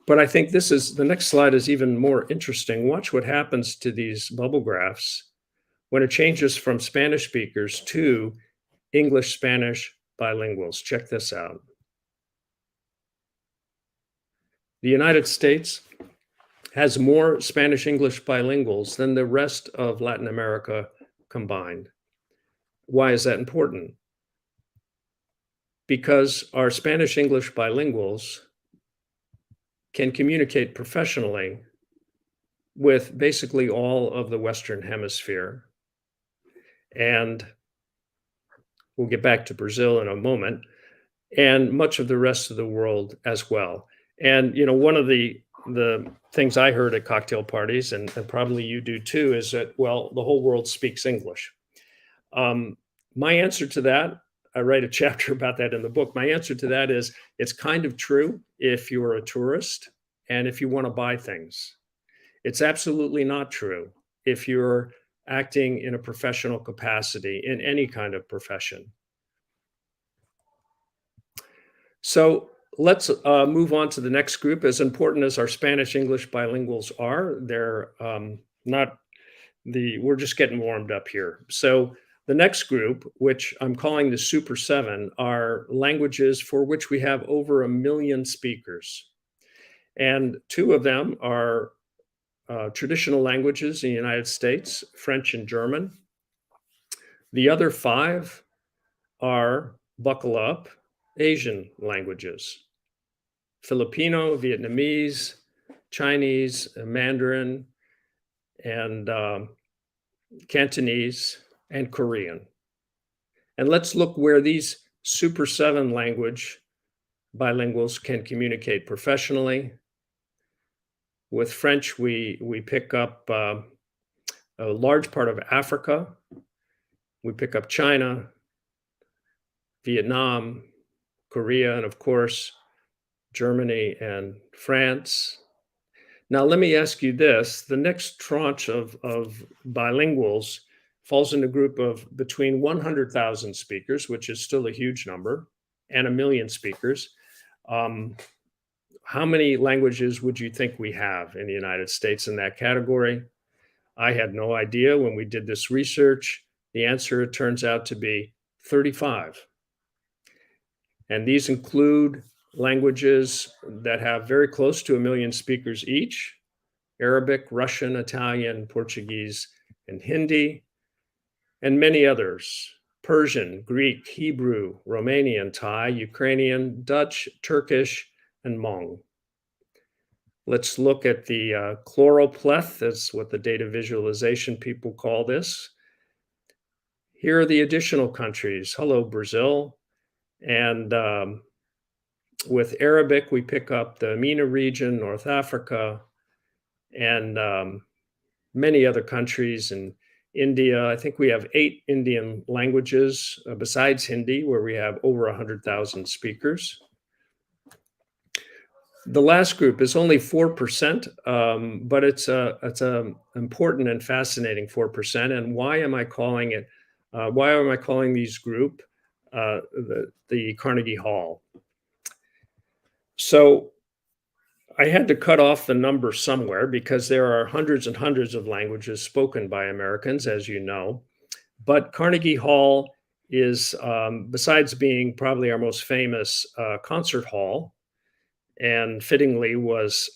But I think the next slide is even more interesting. Watch what happens to these bubble graphs when it changes from Spanish speakers to English-Spanish bilinguals. Check this out. The United States has more Spanish-English bilinguals than the rest of Latin America combined. Why is that important? Because our Spanish-English bilinguals can communicate professionally with basically all of the Western Hemisphere. And we'll get back to Brazil in a moment, and much of the rest of the world as well. And, you know, one of the things I heard at cocktail parties, and probably you do too, is that, well, the whole world speaks English. My answer to that, I write a chapter about that in the book. My answer to that is it's kind of true if you're a tourist and if you want to buy things. It's absolutely not true if you're acting in a professional capacity in any kind of profession. So let's move on to the next group. As important as our Spanish-English bilinguals are, they're we're just getting warmed up here. So the next group, which I'm calling the Super 7, are languages for which we have over 1 million speakers. And 2 of them are traditional languages in the United States, French and German. The other 5 are, buckle up, Asian languages: Filipino, Vietnamese, Chinese, Mandarin, and Cantonese, and Korean. And let's look where these Super 7 language bilinguals can communicate professionally. With French, we pick up a large part of Africa. We pick up China, Vietnam, Korea, and of course, Germany and France. Now, let me ask you this. The next tranche of bilinguals falls in a group of between 100,000 speakers, which is still a huge number, and 1 million speakers. How many languages would you think we have in the United States in that category? I had no idea when we did this research. The answer, it turns out to be 35. And these include languages that have very close to 1 million speakers each: Arabic, Russian, Italian, Portuguese, and Hindi, and many others: Persian, Greek, Hebrew, Romanian, Thai, Ukrainian, Dutch, Turkish, and Hmong. Let's look at the chloropleth. That's what the data visualization people call this. Here are the additional countries. Hello, Brazil. And with Arabic, we pick up the MENA region, North Africa, and many other countries. In India, I think we have 8 Indian languages besides Hindi, where we have over 100,000 speakers. The last group is only 4%, but it's an important and fascinating 4%. And why am I calling it? Why am I calling these group the Carnegie Hall? So I had to cut off the number somewhere because there are hundreds and hundreds of languages spoken by Americans, as you know. But Carnegie Hall is, besides being probably our most famous concert hall, and fittingly was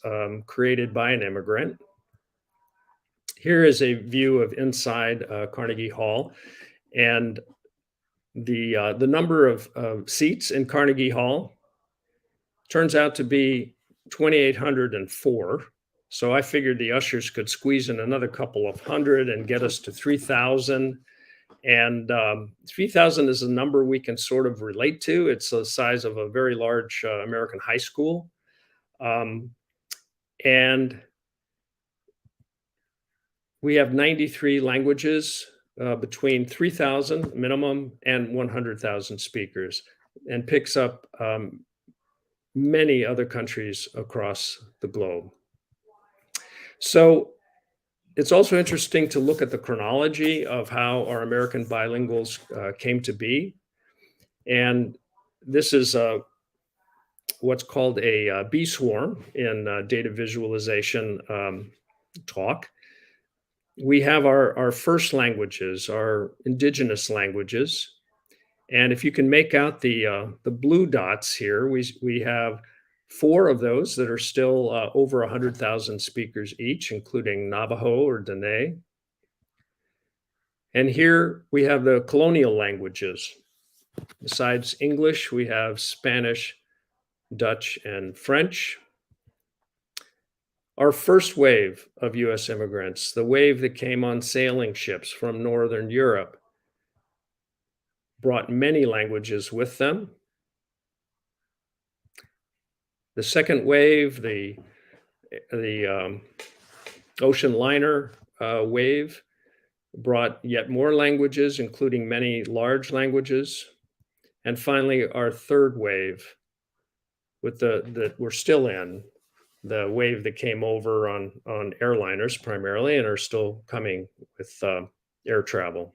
created by an immigrant. Here is a view of inside Carnegie Hall, and the number of seats in Carnegie Hall turns out to be 2,804. So I figured the ushers could squeeze in another couple of hundred and get us to 3,000. And 3,000 is a number we can sort of relate to. It's the size of a very large American high school. And we have 93 languages between 3,000 minimum and 100,000 speakers, and picks up many other countries across the globe. So it's also interesting to look at the chronology of how our American bilinguals came to be. And this is what's called a bee swarm in data visualization talk. We have our first languages, our indigenous languages. And if you can make out the blue dots here, we have 4 of those that are still over 100,000 speakers each, including Navajo or Dene. And here we have the colonial languages. Besides English, we have Spanish, Dutch, and French. Our first wave of US immigrants, the wave that came on sailing ships from Northern Europe, brought many languages with them. The second wave, the ocean liner wave, brought yet more languages, including many large languages. And finally, our third wave, with that we're still in, the wave that came over on airliners primarily and are still coming with air travel.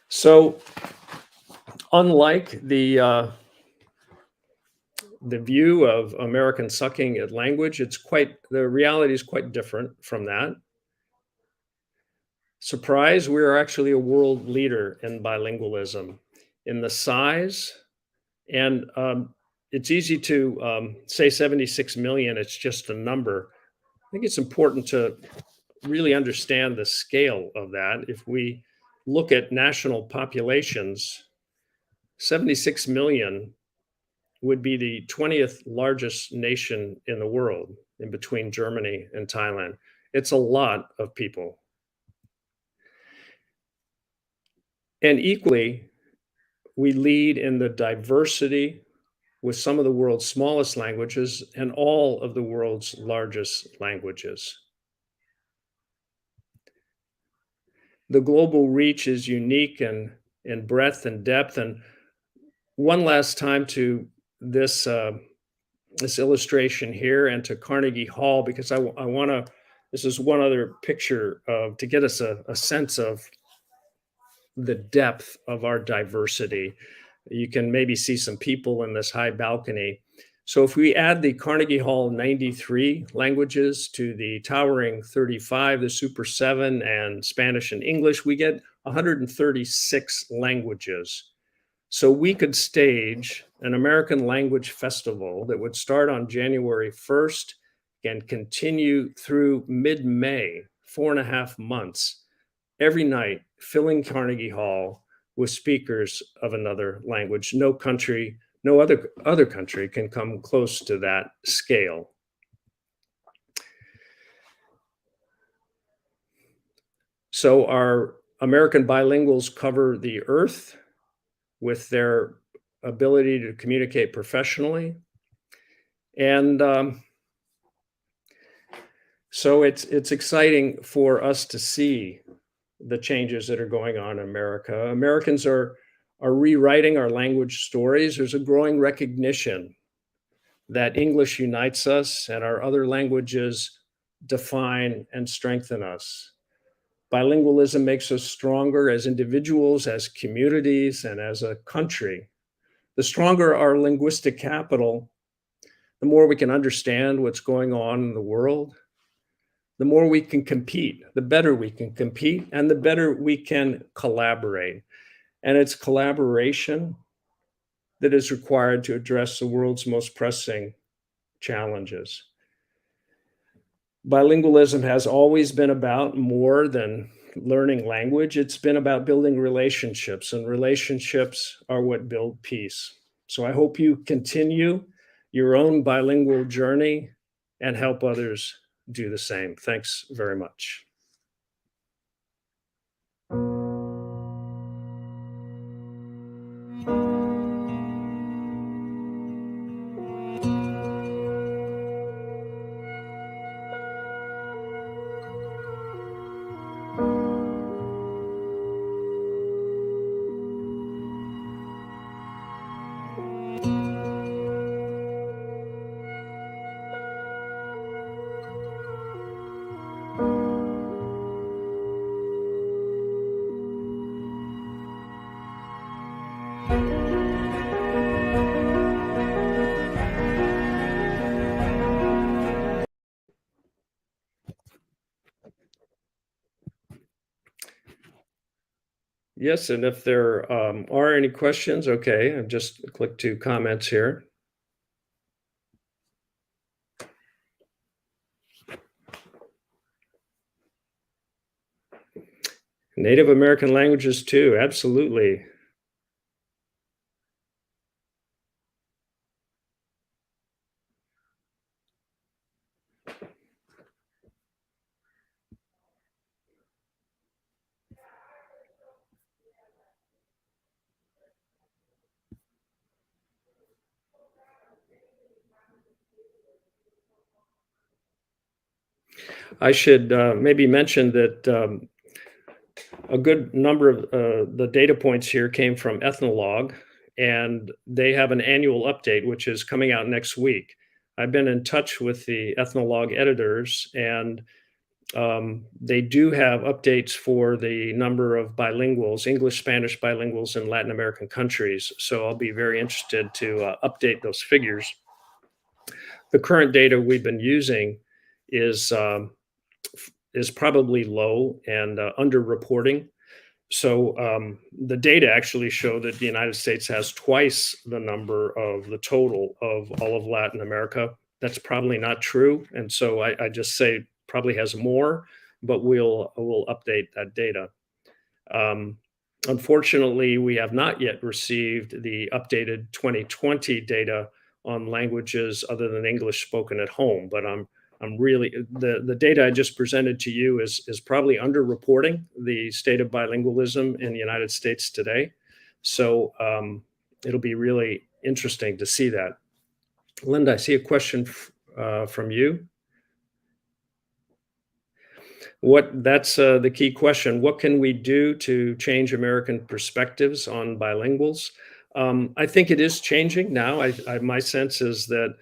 So unlike the view of American sucking at language, the reality is quite different from that. Surprise, we are actually a world leader in bilingualism, in the size, and it's easy to say 76 million, it's just a number. I think it's important to really understand the scale of that. If we look at national populations, 76 million would be the 20th largest nation in the world, in between Germany and Thailand. It's a lot of people. And equally, we lead in the diversity with some of the world's smallest languages and all of the world's largest languages. The global reach is unique in breadth and depth. And one last time to this illustration here and to Carnegie Hall, because I want to, this is one other picture to get us a sense of the depth of our diversity. You can maybe see some people in this high balcony. So if we add the Carnegie Hall 93 languages to the towering 35, the Super 7, and Spanish and English, we get 136 languages. So we could stage an American language festival that would start on January 1st and continue through mid-May, 4.5 months, every night, filling Carnegie Hall with speakers of another language. No country, no other country can come close to that scale. So our American bilinguals cover the earth with their ability to communicate professionally. And so it's exciting for us to see the changes that are going on in America. Americans are rewriting our language stories. There's a growing recognition that English unites us and our other languages define and strengthen us. Bilingualism makes us stronger as individuals, as communities, and as a country. The stronger our linguistic capital, the more we can understand what's going on in the world, the more we can compete, the better we can compete, and the better we can collaborate. And it's collaboration that is required to address the world's most pressing challenges. Bilingualism has always been about more than learning language. It's been about building relationships, and relationships are what build peace. So I hope you continue your own bilingual journey and help others do the same. Thanks very much. Yes, and if there are any questions, okay, I've just clicked to comments here. Native American languages too, absolutely. I should maybe mention that a good number of the data points here came from Ethnologue, and they have an annual update, which is coming out next week. I've been in touch with the Ethnologue editors, and they do have updates for the number of bilinguals, English, Spanish bilinguals in Latin American countries. So I'll be very interested to update those figures. The current data we've been using is probably low and underreporting. So the data actually show that the United States has twice the number of the total of all of Latin America. That's probably not true. And so I just say probably has more, but we'll update that data. Unfortunately, we have not yet received the updated 2020 data on languages other than English spoken at home, but I'm really the data I just presented to you is probably underreporting the state of bilingualism in the United States today. So it'll be really interesting to see that. Linda, I see a question from you. That's the key question. What can we do to change American perspectives on bilinguals? I think it is changing now. My sense is that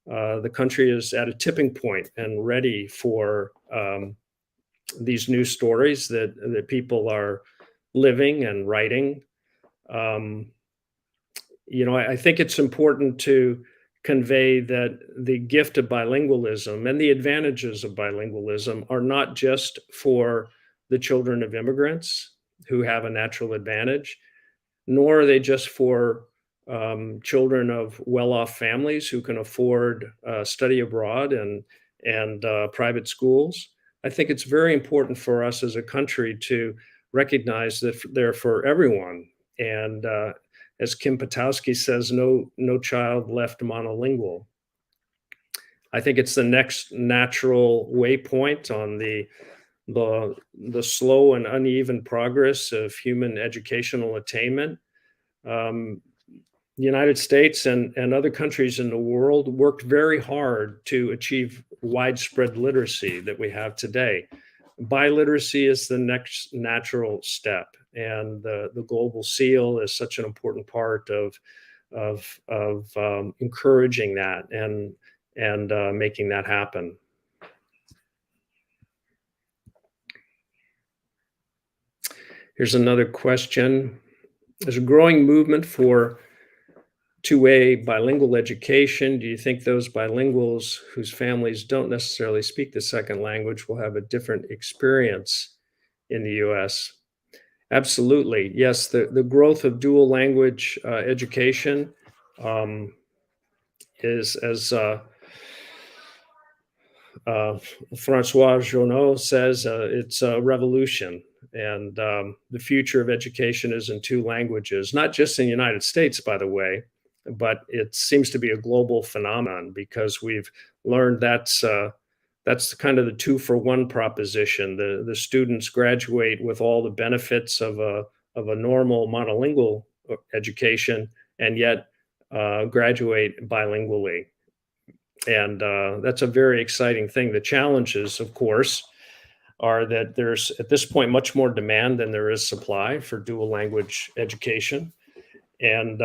the country is at a tipping point and ready for these new stories that people are living and writing. I think it's important to convey that the gift of bilingualism and the advantages of bilingualism are not just for the children of immigrants who have a natural advantage, nor are they just for children of well-off families who can afford study abroad and private schools. I think it's very important for us as a country to recognize that they're for everyone. And as Kim Potowski says, no child left monolingual. I think it's the next natural waypoint on the slow and uneven progress of human educational attainment. The United States and other countries in the world worked very hard to achieve widespread literacy that we have today. Biliteracy is the next natural step, and the Global Seal is such an important part of encouraging that and making that happen. Here's another question. There's a growing movement for two-way bilingual education. Do you think those bilinguals whose families don't necessarily speak the second language will have a different experience in the US? Absolutely. Yes, the growth of dual language education is, as Francois Journeau says, it's a revolution. And the future of education is in two languages, not just in the United States, by the way, but it seems to be a global phenomenon because we've learned that's kind of the 2-for-1 proposition. The students graduate with all the benefits of a normal monolingual education, and yet graduate bilingually. And that's a very exciting thing. The challenges, of course, are that there's at this point much more demand than there is supply for dual language education. And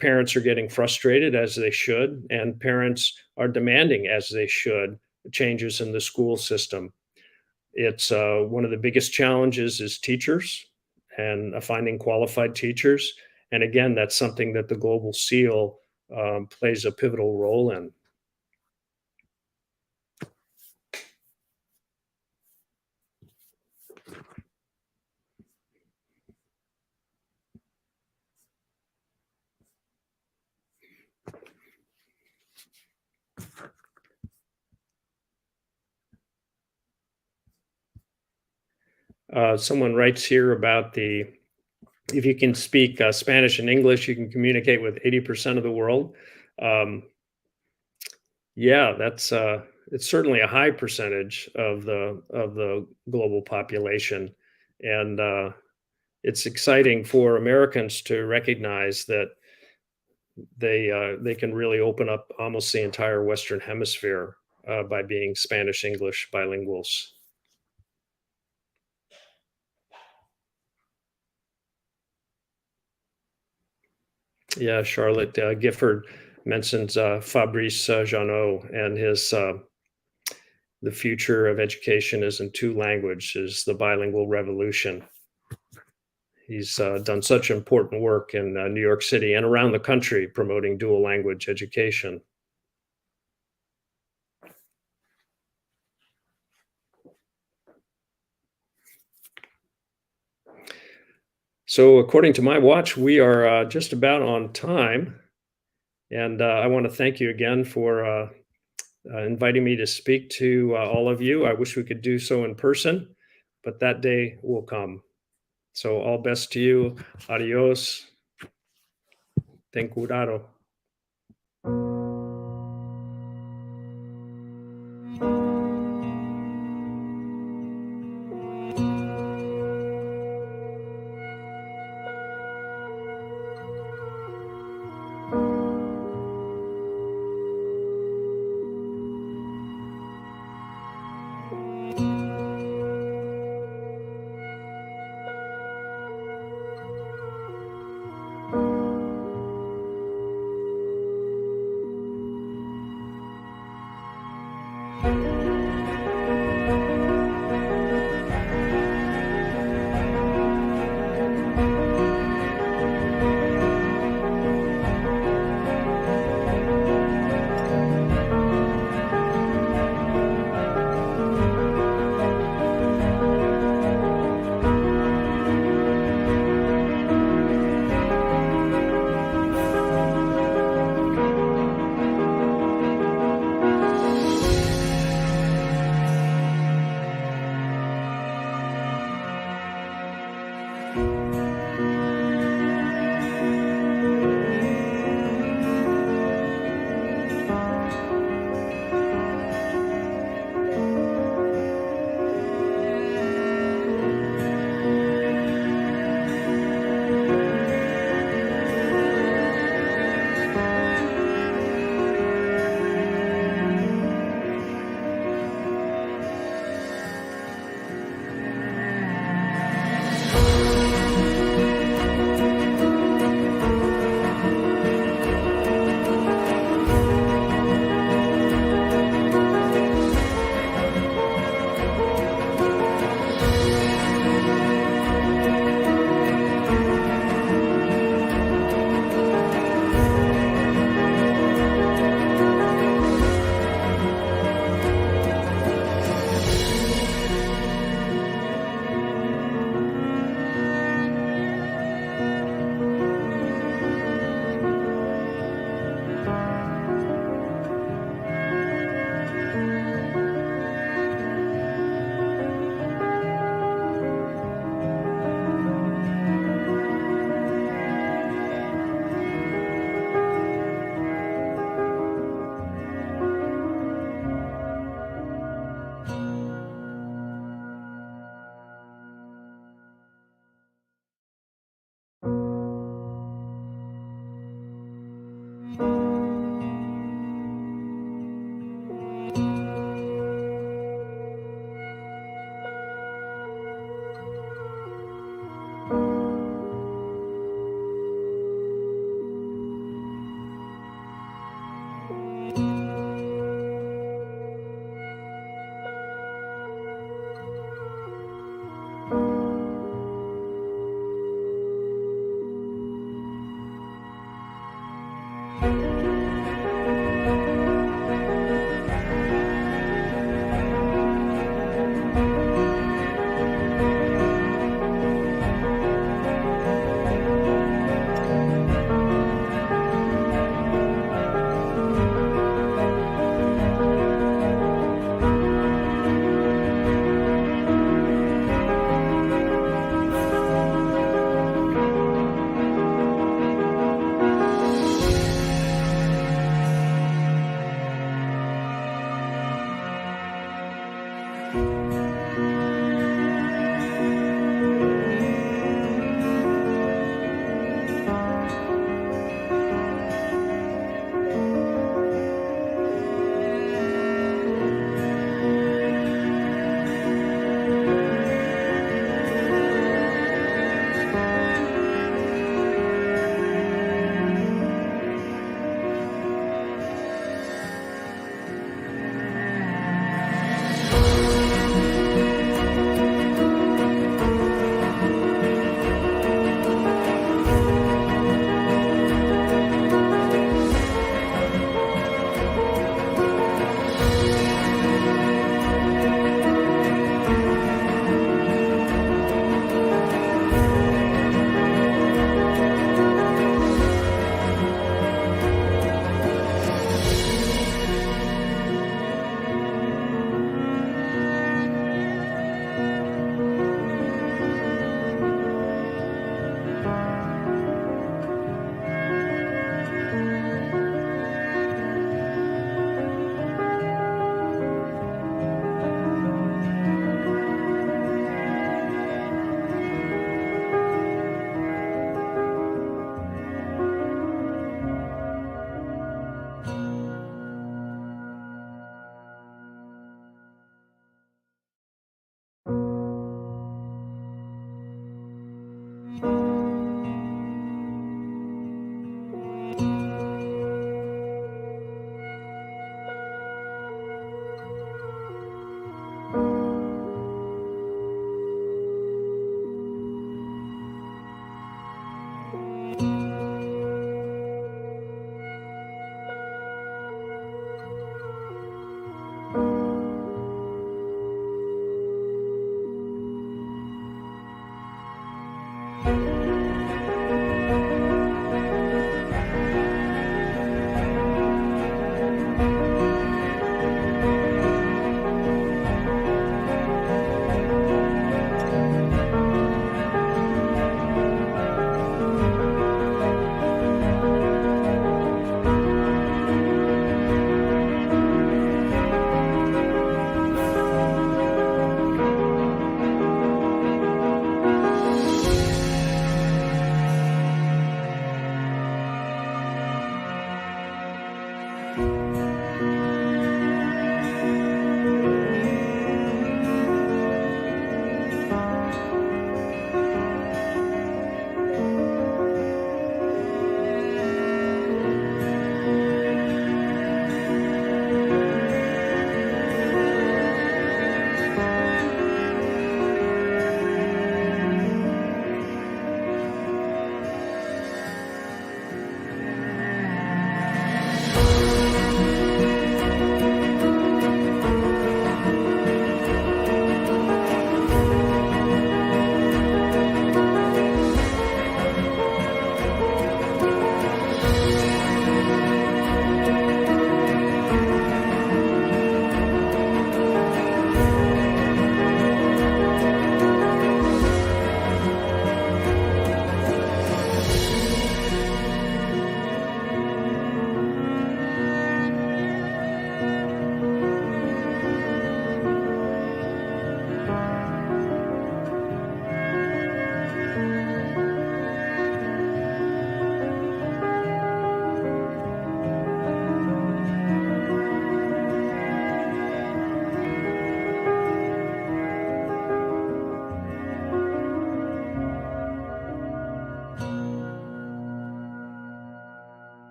parents are getting frustrated, as they should, and parents are demanding, as they should, changes in the school system. It's one of the biggest challenges is teachers and finding qualified teachers. And again, that's something that the Global Seal plays a pivotal role in. Someone writes here about if you can speak Spanish and English, you can communicate with 80% of the world. Yeah, it's certainly a high percentage of the global population, and it's exciting for Americans to recognize that they can really open up almost the entire Western Hemisphere by being Spanish English bilinguals. Yeah, Charlotte Gifford mentions Fabrice Jeannot and his the future of education is in two languages, the bilingual revolution. He's done such important work in New York City and around the country promoting dual language education. So according to my watch, we are just about on time. And I want to thank you again for inviting me to speak to all of you. I wish we could do so in person, but that day will come. So all best to you. Adios. Ten cuidado.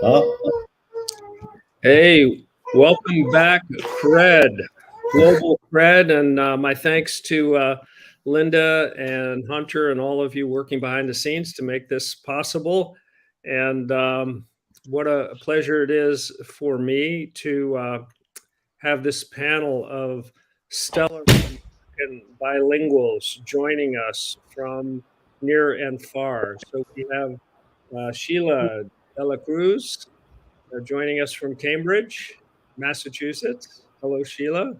Oh, Hey, welcome back, C.R.E.D, Global C.R.E.D, and my thanks to Linda and Hunter and all of you working behind the scenes to make this possible. And what a pleasure it is for me to have this panel of stellar American bilinguals joining us from near and far. So we have Sheila Dela Cruz joining us from Cambridge, Massachusetts. Hello, Sheila.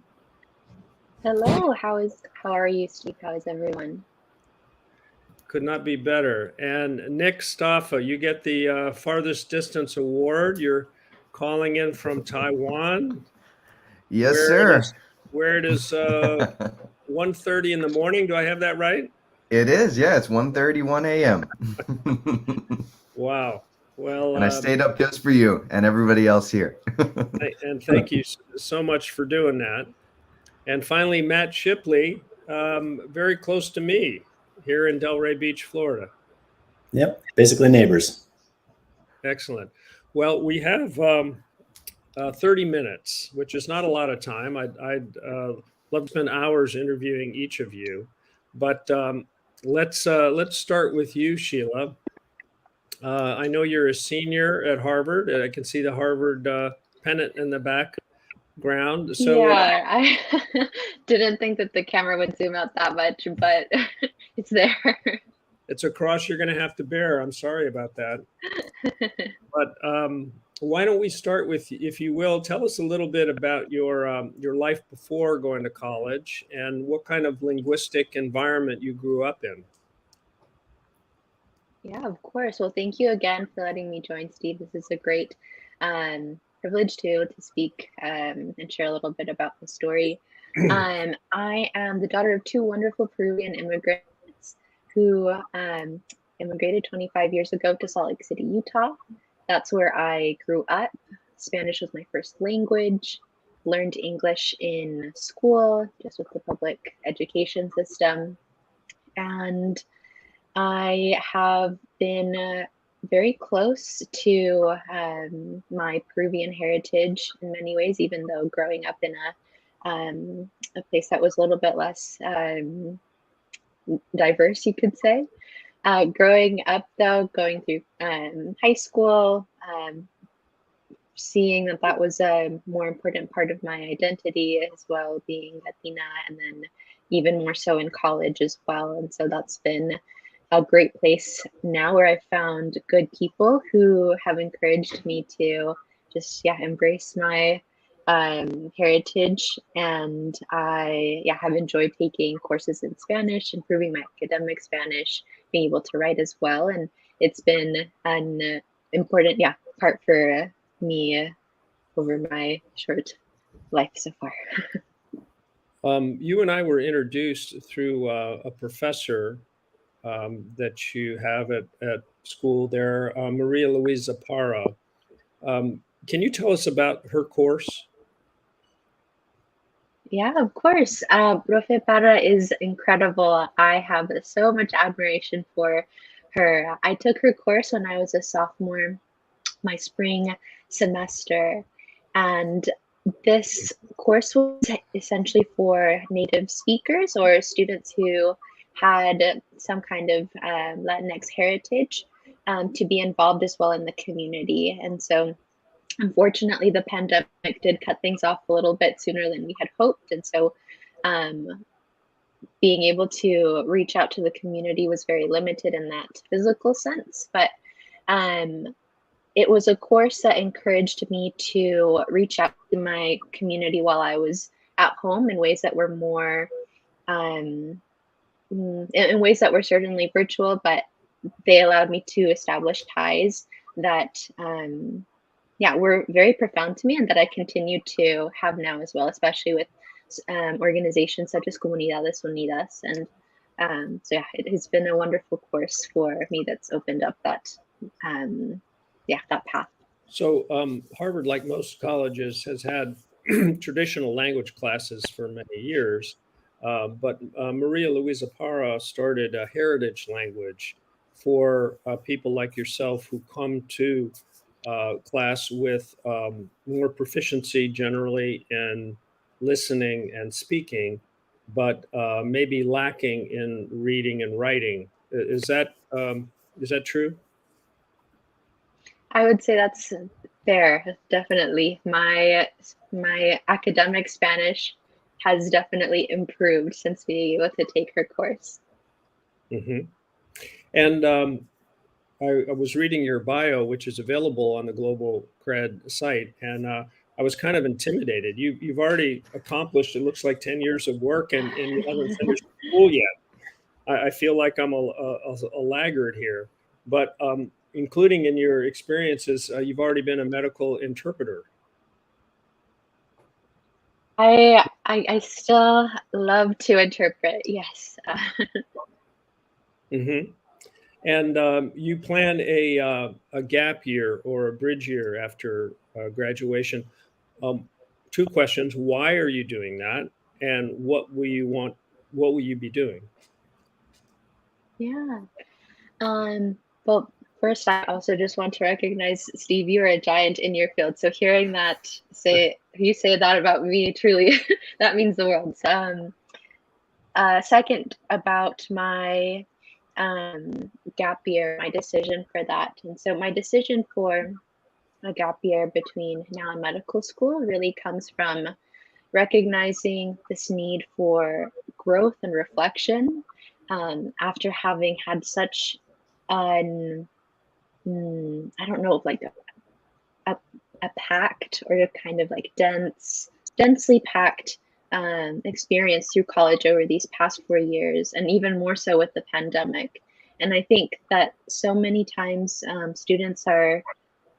Hello, how are you, Steve? How is everyone? Could not be better. And Nick Staffa, you get the farthest distance award. You're calling in from Taiwan. Yes, where it sir. is where it is 1:30 in the morning. Do I have that right? It is, yeah. It's 1:31 a.m. Wow. Well, And I stayed up just for you and everybody else here. and thank you so much for doing that. And finally, Matt Shipley, very close to me here in Delray Beach, Florida. yep. Basically neighbors. Excellent. Well, we have 30 minutes, which is not a lot of time. I'd love to spend hours interviewing each of you, but let's start with you, Sheila. I know you're a senior at Harvard. I can see the Harvard pennant in the background. So Yeah, I didn't think that the camera would zoom out that much, but it's there. it's a cross you're going to have to bear. I'm sorry about that. But why don't we start with, if you will, tell us a little bit about your life before going to college and what kind of linguistic environment you grew up in. Yeah, of course. Well, thank you again for letting me join, Steve. This is a great privilege to speak and share a little bit about the story. I am the daughter of two wonderful Peruvian immigrants who immigrated 25 years ago to Salt Lake City, Utah. That's where I grew up. Spanish was my first language. Learned English in school, just with the public education system. And I have been very close to my Peruvian heritage in many ways, even though growing up in a place that was a little bit less diverse, you could say. Growing up, though, going through high school, seeing that that was a more important part of my identity as well, being Latina, and then even more so in college as well. And so that's been a great place now where I've found good people who have encouraged me to just embrace my heritage. And I have enjoyed taking courses in Spanish, improving my academic Spanish, being able to write as well. And it's been an important part for me over my short life so far. You and I were introduced through a professor that you have at school there, Maria Luisa Parra. Can you tell us about her course? Yeah, of course. Profe Parra is incredible. I have so much admiration for her. I took her course when I was a sophomore, my spring semester, and this course was essentially for native speakers or students who had some kind of Latinx heritage to be involved as well in the community. And so unfortunately, the pandemic did cut things off a little bit sooner than we had hoped. And so being able to reach out to the community was very limited in that physical sense. But it was a course that encouraged me to reach out to my community while I was at home in ways that were more, in ways that were certainly virtual, but they allowed me to establish ties that were very profound to me and that I continue to have now as well, especially with organizations such as Comunidades Unidas. And it has been a wonderful course for me that's opened up that that path. So Harvard, like most colleges, has had traditional language classes for many years, but Maria Luisa Parra started a heritage language for people like yourself who come to class with more proficiency generally in listening and speaking, but maybe lacking in reading and writing. Is that true? I would say that's fair, definitely. My academic Spanish has definitely improved since being able to take her course. Mm-hmm. And I was reading your bio, which is available on the Global C.R.E.D site, and I was kind of intimidated. You've already accomplished, it looks like, 10 years of work, and you haven't finished school yet. I feel like I'm a laggard here, but including in your experiences, you've already been a medical interpreter. I still love to interpret, yes. Mm-hmm. And you plan a gap year or a bridge year after graduation. Um, Two questions: why are you doing that, and what will you want? What will you be doing? Yeah. Well, first, I also just want to recognize, Steve, you are a giant in your field. So hearing that you say that about me, truly, that means the world. Second, about my gap year, my decision for that. And so my decision for a gap year between now and medical school really comes from recognizing this need for growth and reflection after having had such an I don't know, like a packed or a kind of like densely packed experience through college over these past 4 years, and even more so with the pandemic. And I think that so many times students are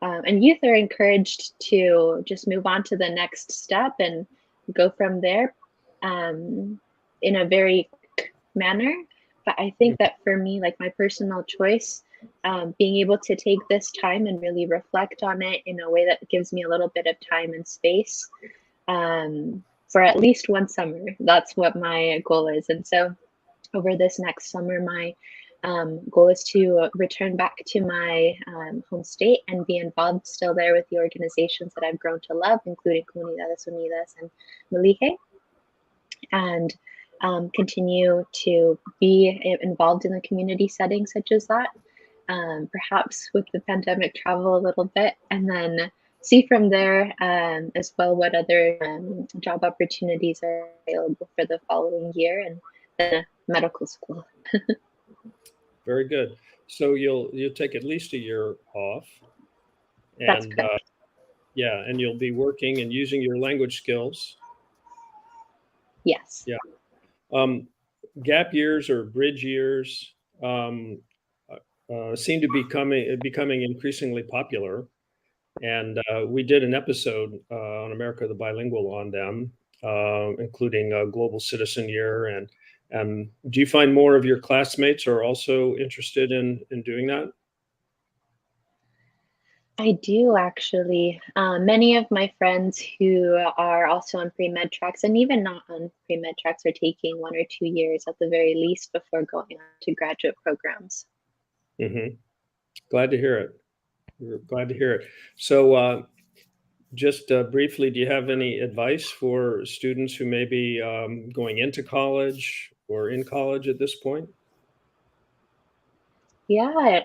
and youth are encouraged to just move on to the next step and go from there in a very quick manner. But I think that for me, like my personal choice, being able to take this time and really reflect on it in a way that gives me a little bit of time and space for at least one summer, that's what my goal is. And so over this next summer, my goal is to return back to my home state and be involved still there with the organizations that I've grown to love, including Comunidades Unidas and Malige, and continue to be involved in the community setting such as that, perhaps with the pandemic travel a little bit, and then see from there as well what other job opportunities are available for the following year and then medical school. Very good. So you'll take at least a year off, That's and correct. yeah, and you'll be working and using your language skills. Yes. Yeah. Gap years or bridge years seem to be becoming increasingly popular, and we did an episode on America the Bilingual on them, including Global Citizen Year. And do you find more of your classmates are also interested in doing that? I do actually. Many of my friends who are also on pre-med tracks and even not on pre-med tracks are taking 1 or 2 years at the very least before going on to graduate programs. Mm-hmm. Glad to hear it. We're glad to hear it. So just briefly, do you have any advice for students who may be going into college or in college at this point? Yeah,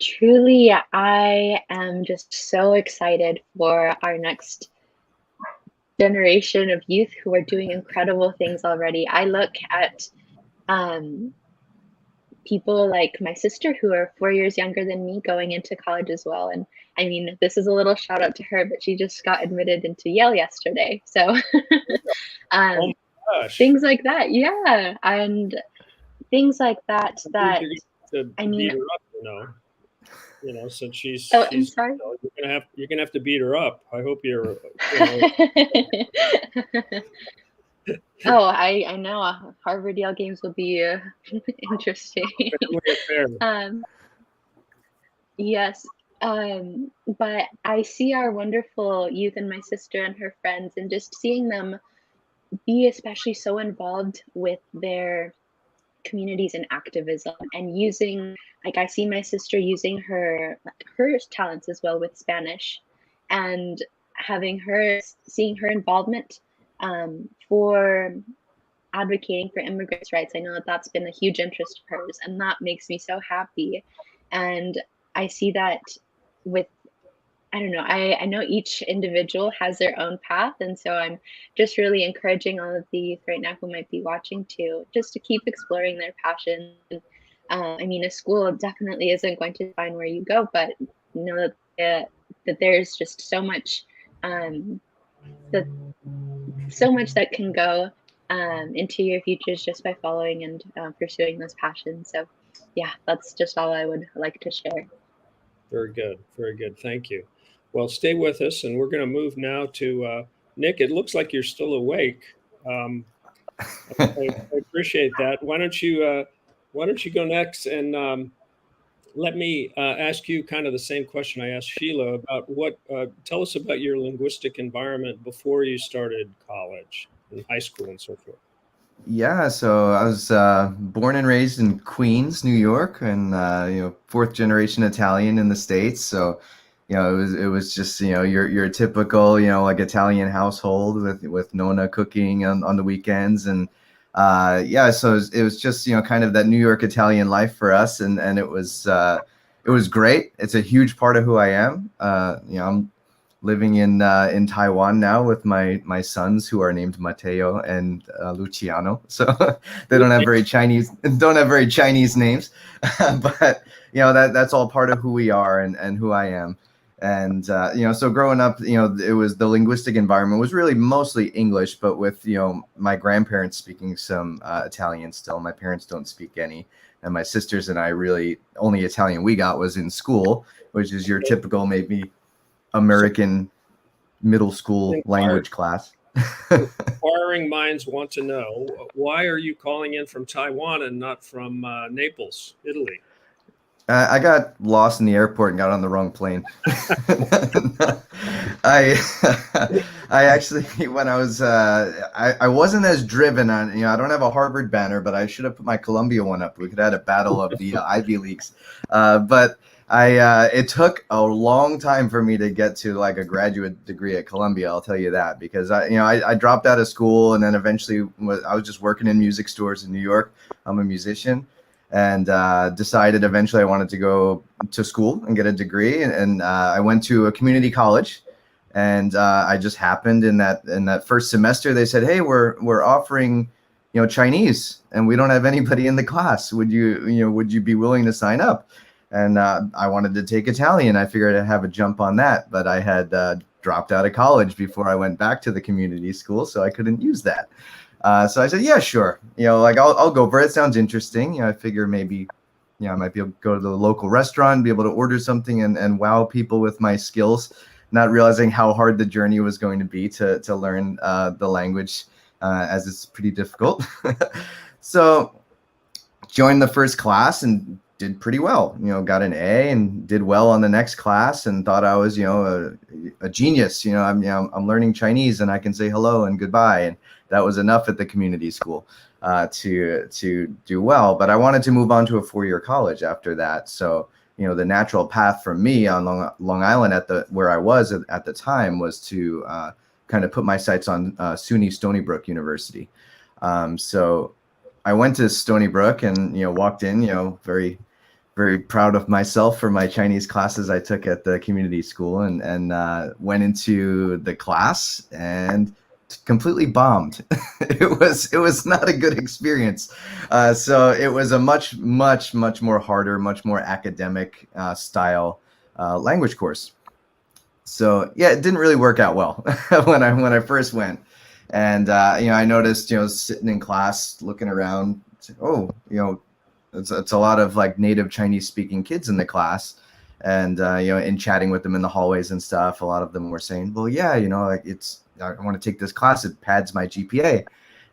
truly, I am just so excited for our next generation of youth who are doing incredible things already. I look at um, people like my sister who are 4 years younger than me going into college as well. And I mean, this is a little shout out to her, but she just got admitted into Yale yesterday. So Oh my gosh. things like that. Yeah. And things like that, I think you're gonna have to I beat mean, her up, since oh, I'm she's sorry. you're gonna have to beat her up. I hope you know. Oh, I know. Harvard Yale games will be interesting. Fair. Yes. But I see our wonderful youth and my sister and her friends, and just seeing them be especially so involved with their communities and activism, and using, like, I see my sister using her talents as well with Spanish, and seeing her involvement for advocating for immigrants' rights. I know that that's been a huge interest of hers, and that makes me so happy. And I see that with, I don't know, I know each individual has their own path. And so I'm just really encouraging all of the youth right now who might be watching to just to keep exploring their passion. I mean, a school definitely isn't going to define where you go, but know that there's just so much that that can go into your futures just by following and pursuing those passions. So yeah, that's just all I would like to share. Very good. Very good. Thank you. Well, stay with us, and we're going to move now to Nick. It looks like you're still awake. I appreciate that. Why don't you go next, and let me ask you kind of the same question I asked Sheila about tell us about your linguistic environment before you started college and high school and so forth. Yeah, so I was born and raised in Queens, New York, and fourth generation Italian in the States. So, it was just your typical like Italian household with Nonna cooking on the weekends, and yeah, so it was just kind of that New York Italian life for us, and it was great. It's a huge part of who I am. I'm living in Taiwan now with my sons, who are named Matteo and Luciano. So they don't have very Chinese names, but that's all part of who we are and who I am. And so growing up, it was the linguistic environment was really mostly English, but with my grandparents speaking some Italian still. My parents don't speak any, and my sisters and I really only Italian we got was in school, which is your typical maybe American middle school language class. Inquiring minds want to know, why are you calling in from Taiwan and not from Naples, Italy? I got lost in the airport and got on the wrong plane. I actually, when I was I wasn't as driven on, I don't have a Harvard banner, but I should have put my Columbia one up. We could have had a battle of the Ivy Leagues, but it took a long time for me to get to like a graduate degree at Columbia. I'll tell you that, because I dropped out of school, and then eventually I was just working in music stores in New York. I'm a musician, and decided eventually I wanted to go to school and get a degree. And I went to a community college, and I just happened in that first semester, they said, hey, we're offering Chinese, and we don't have anybody in the class. Would you be willing to sign up? And I wanted to take Italian. I figured I'd have a jump on that, but I had dropped out of college before I went back to the community school, so I couldn't use that. So I said, yeah, sure. I'll go for it. Sounds interesting. I figure maybe, I might be able to go to the local restaurant, be able to order something and wow people with my skills, not realizing how hard the journey was going to be to learn the language, as it's pretty difficult. So joined the first class and did pretty well, got an A and did well on the next class, and thought I was, a genius. I'm learning Chinese and I can say hello and goodbye. And that was enough at the community school to do well. But I wanted to move on to a 4-year college after that. So, the natural path for me on Long Island where I was at the time was to kind of put my sights on SUNY Stony Brook University. So I went to Stony Brook and, walked in, very, very proud of myself for my Chinese classes I took at the community school, and went into the class and completely bombed. It was not a good experience. So it was a much more harder, much more academic style language course. So yeah, it didn't really work out well when I first went. And I noticed, sitting in class, looking around, it's a lot of like native Chinese speaking kids in the class, and in chatting with them in the hallways and stuff, a lot of them were saying, well, yeah, like I want to take this class, it pads my GPA,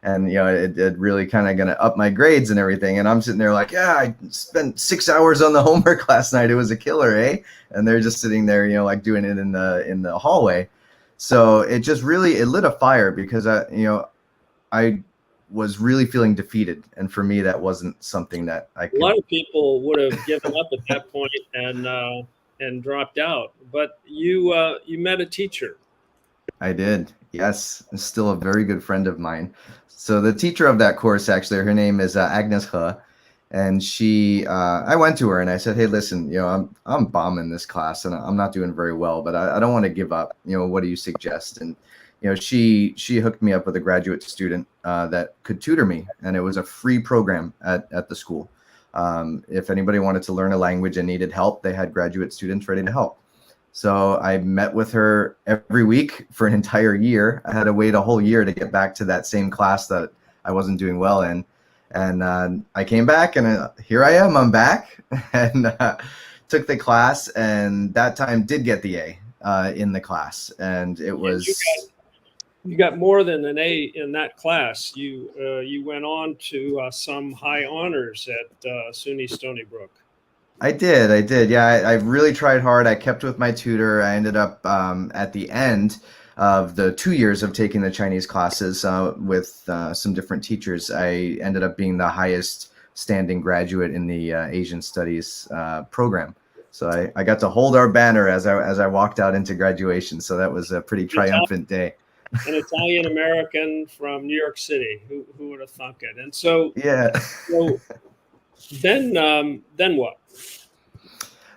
and it really kind of gonna up my grades and everything. And I'm sitting there like, yeah, I spent 6 hours on the homework last night, it was a killer, eh? And they're just sitting there, like doing it in the hallway. So it just really, it lit a fire, because I was really feeling defeated. And for me, that wasn't something that I A could. lot of people would have given up at that point and dropped out. But you met a teacher. I did. Yes, still a very good friend of mine. So the teacher of that course, actually, her name is Agnes He, and she. I went to her and I said, "Hey, listen, I'm bombing this class and I'm not doing very well, but I don't want to give up. What do you suggest?" And she hooked me up with a graduate student that could tutor me, and it was a free program at the school. If anybody wanted to learn a language and needed help, they had graduate students ready to help. So I met with her every week for an entire year. I had to wait a whole year to get back to that same class that I wasn't doing well in. And I came back, and here I am. I'm back, and took the class, and that time did get the A in the class. And it was... You got more than an A in that class. You went on to some high honors at SUNY Stony Brook. I did. Yeah, I really tried hard. I kept with my tutor. I ended up at the end of the 2 years of taking the Chinese classes with some different teachers. I ended up being the highest standing graduate in the Asian Studies program. So I got to hold our banner as I walked out into graduation. So that was a pretty triumphant day. An Italian American from New York City. Who would have thunk it? And so yeah. So then what?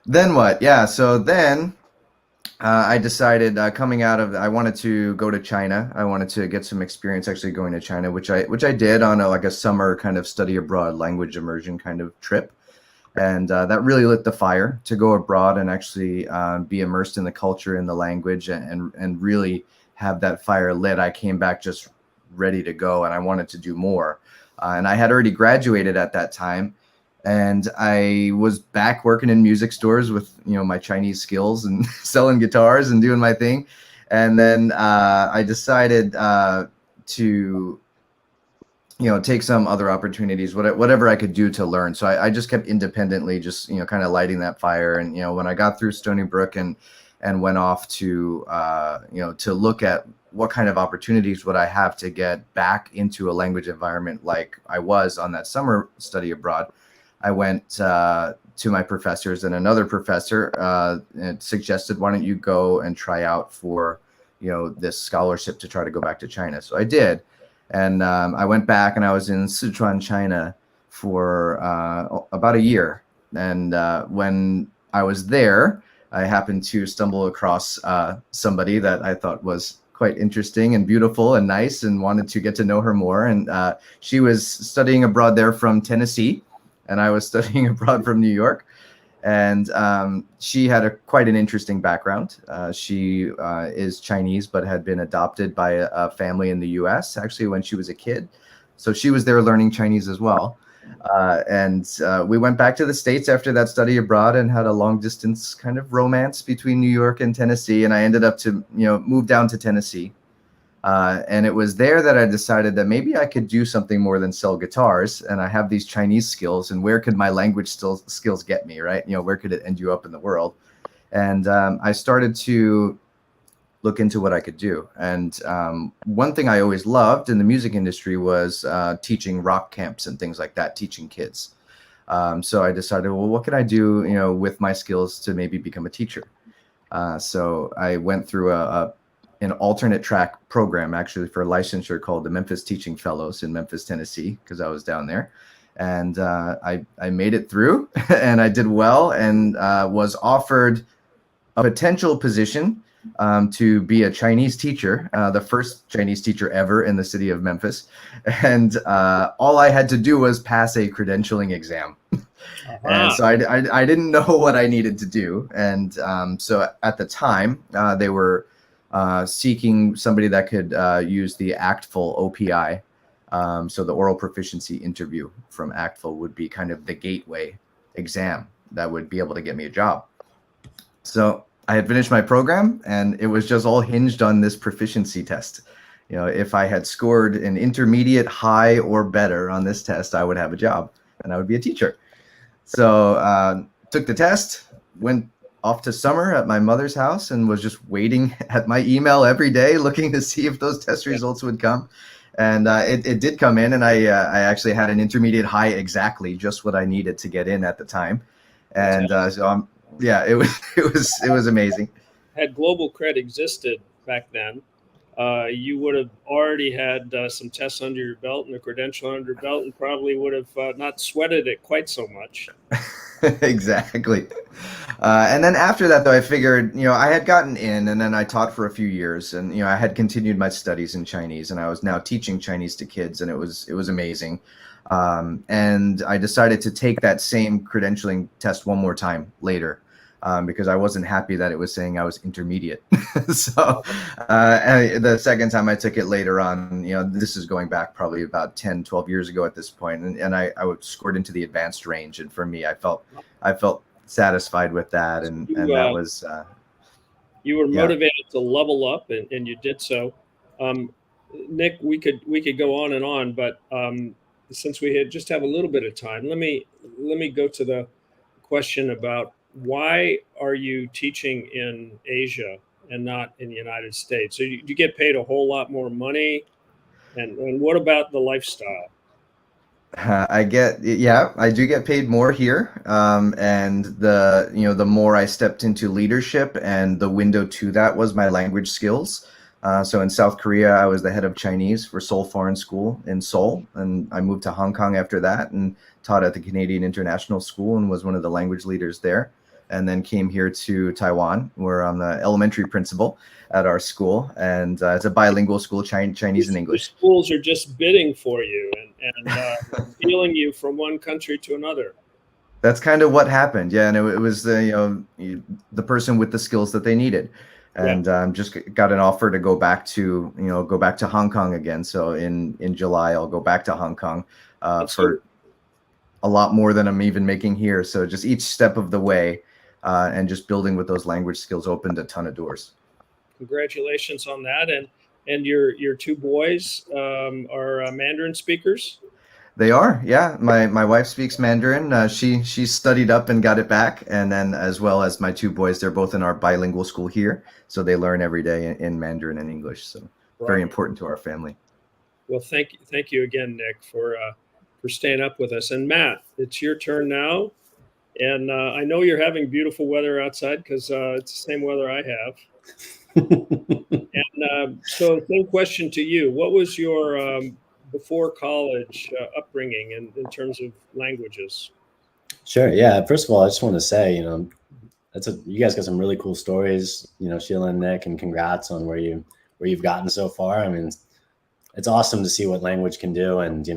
Then what? Yeah. So then I decided I wanted to go to China. I wanted to get some experience actually going to China, which I did on a summer kind of study abroad language immersion kind of trip. And that really lit the fire to go abroad and actually be immersed in the culture and the language and really have that fire lit. I came back just ready to go, and I wanted to do more. And I had already graduated at that time, and I was back working in music stores with my Chinese skills and selling guitars and doing my thing. And then I decided to take some other opportunities, whatever I could do to learn. So I just kept independently just kind of lighting that fire. And when I got through Stony Brook and went off to to look at what kind of opportunities would I have to get back into a language environment like I was on that summer study abroad, I went to my professors, and another professor suggested, why don't you go and try out for this scholarship to try to go back to China. So I did. And I went back, and I was in Sichuan, China for about a year. And when I was there, I happened to stumble across somebody that I thought was quite interesting and beautiful and nice, and wanted to get to know her more. And she was studying abroad there from Tennessee, and I was studying abroad from New York. And she had quite an interesting background. She is Chinese, but had been adopted by a family in the US, actually, when she was a kid. So she was there learning Chinese as well. And we went back to the States after that study abroad and had a long distance kind of romance between New York and Tennessee. And I ended up to move down to Tennessee. And it was there that I decided that maybe I could do something more than sell guitars. And I have these Chinese skills, and where could my language skills get me, right? Where could it end you up in the world? And I started to look into what I could do. And one thing I always loved in the music industry was teaching rock camps and things like that, teaching kids. So I decided, well, what can I do, with my skills to maybe become a teacher? So I went through an alternate track program, actually, for licensure called the Memphis Teaching Fellows in Memphis, Tennessee, because I was down there. And I made it through and I did well, and was offered a potential position to be a Chinese teacher, the first Chinese teacher ever in the city of Memphis. And all I had to do was pass a credentialing exam. And so I didn't know what I needed to do. And so at the time, they were seeking somebody that could use the ACTFL OPI. So the oral proficiency interview from ACTFL would be kind of the gateway exam that would be able to get me a job. So I had finished my program, and it was just all hinged on this proficiency test. If I had scored an intermediate, high, or better on this test, I would have a job and I would be a teacher. So took the test, went off to summer at my mother's house, and was just waiting at my email every day, looking to see if those test results would come. And it did come in, and I actually had an intermediate high, exactly just what I needed to get in at the time. And so yeah, it was amazing. Had Global C.R.E.D existed back then, you would have already had some tests under your belt and a credential under your belt, and probably would have not sweated it quite so much. Exactly. And then after that, though, I figured, I had gotten in, and then I taught for a few years, and I had continued my studies in Chinese, and I was now teaching Chinese to kids, and it was amazing. And I decided to take that same credentialing test one more time later. Because I wasn't happy that it was saying I was intermediate. So the second time I took it later on, this is going back probably about 10, 12 years ago at this point, and I scored into the advanced range. And for me, I felt satisfied with that, and that was you were motivated to level up, and you did so. Nick, we could go on and on, but since we just have a little bit of time, let me go to the question about why are you teaching in Asia and not in the United States? So you get paid a whole lot more money, and what about the lifestyle? I do get paid more here, and the more I stepped into leadership, and the window to that was my language skills. So in South Korea, I was the head of Chinese for Seoul Foreign School in Seoul, and I moved to Hong Kong after that and taught at the Canadian International School and was one of the language leaders there. And then came here to Taiwan, where I'm the elementary principal at our school, and it's a bilingual school, Chinese and English. Schools are just bidding for you and stealing you from one country to another. That's kind of what happened, yeah. And it was the person with the skills that they needed, and just got an offer to go back to Hong Kong again. So in July, I'll go back to Hong Kong for a lot more than I'm even making here. So just each step of the way, and just building with those language skills opened a ton of doors. Congratulations on that. And your two boys are Mandarin speakers? They are, yeah. My wife speaks Mandarin. She studied up and got it back, and then as well as my two boys, they're both in our bilingual school here, so they learn every day in Mandarin and English. So very important to our family. Well, thank you again, Nick, for staying up with us. And Matt, it's your turn now. And I know you're having beautiful weather outside because it's the same weather I have. And so, same question to you: what was your before college upbringing in terms of languages? Sure. Yeah. First of all, I just want to say, you guys got some really cool stories, Sheila and Nick, and congrats on where you've gotten so far. I mean, it's awesome to see what language can do, and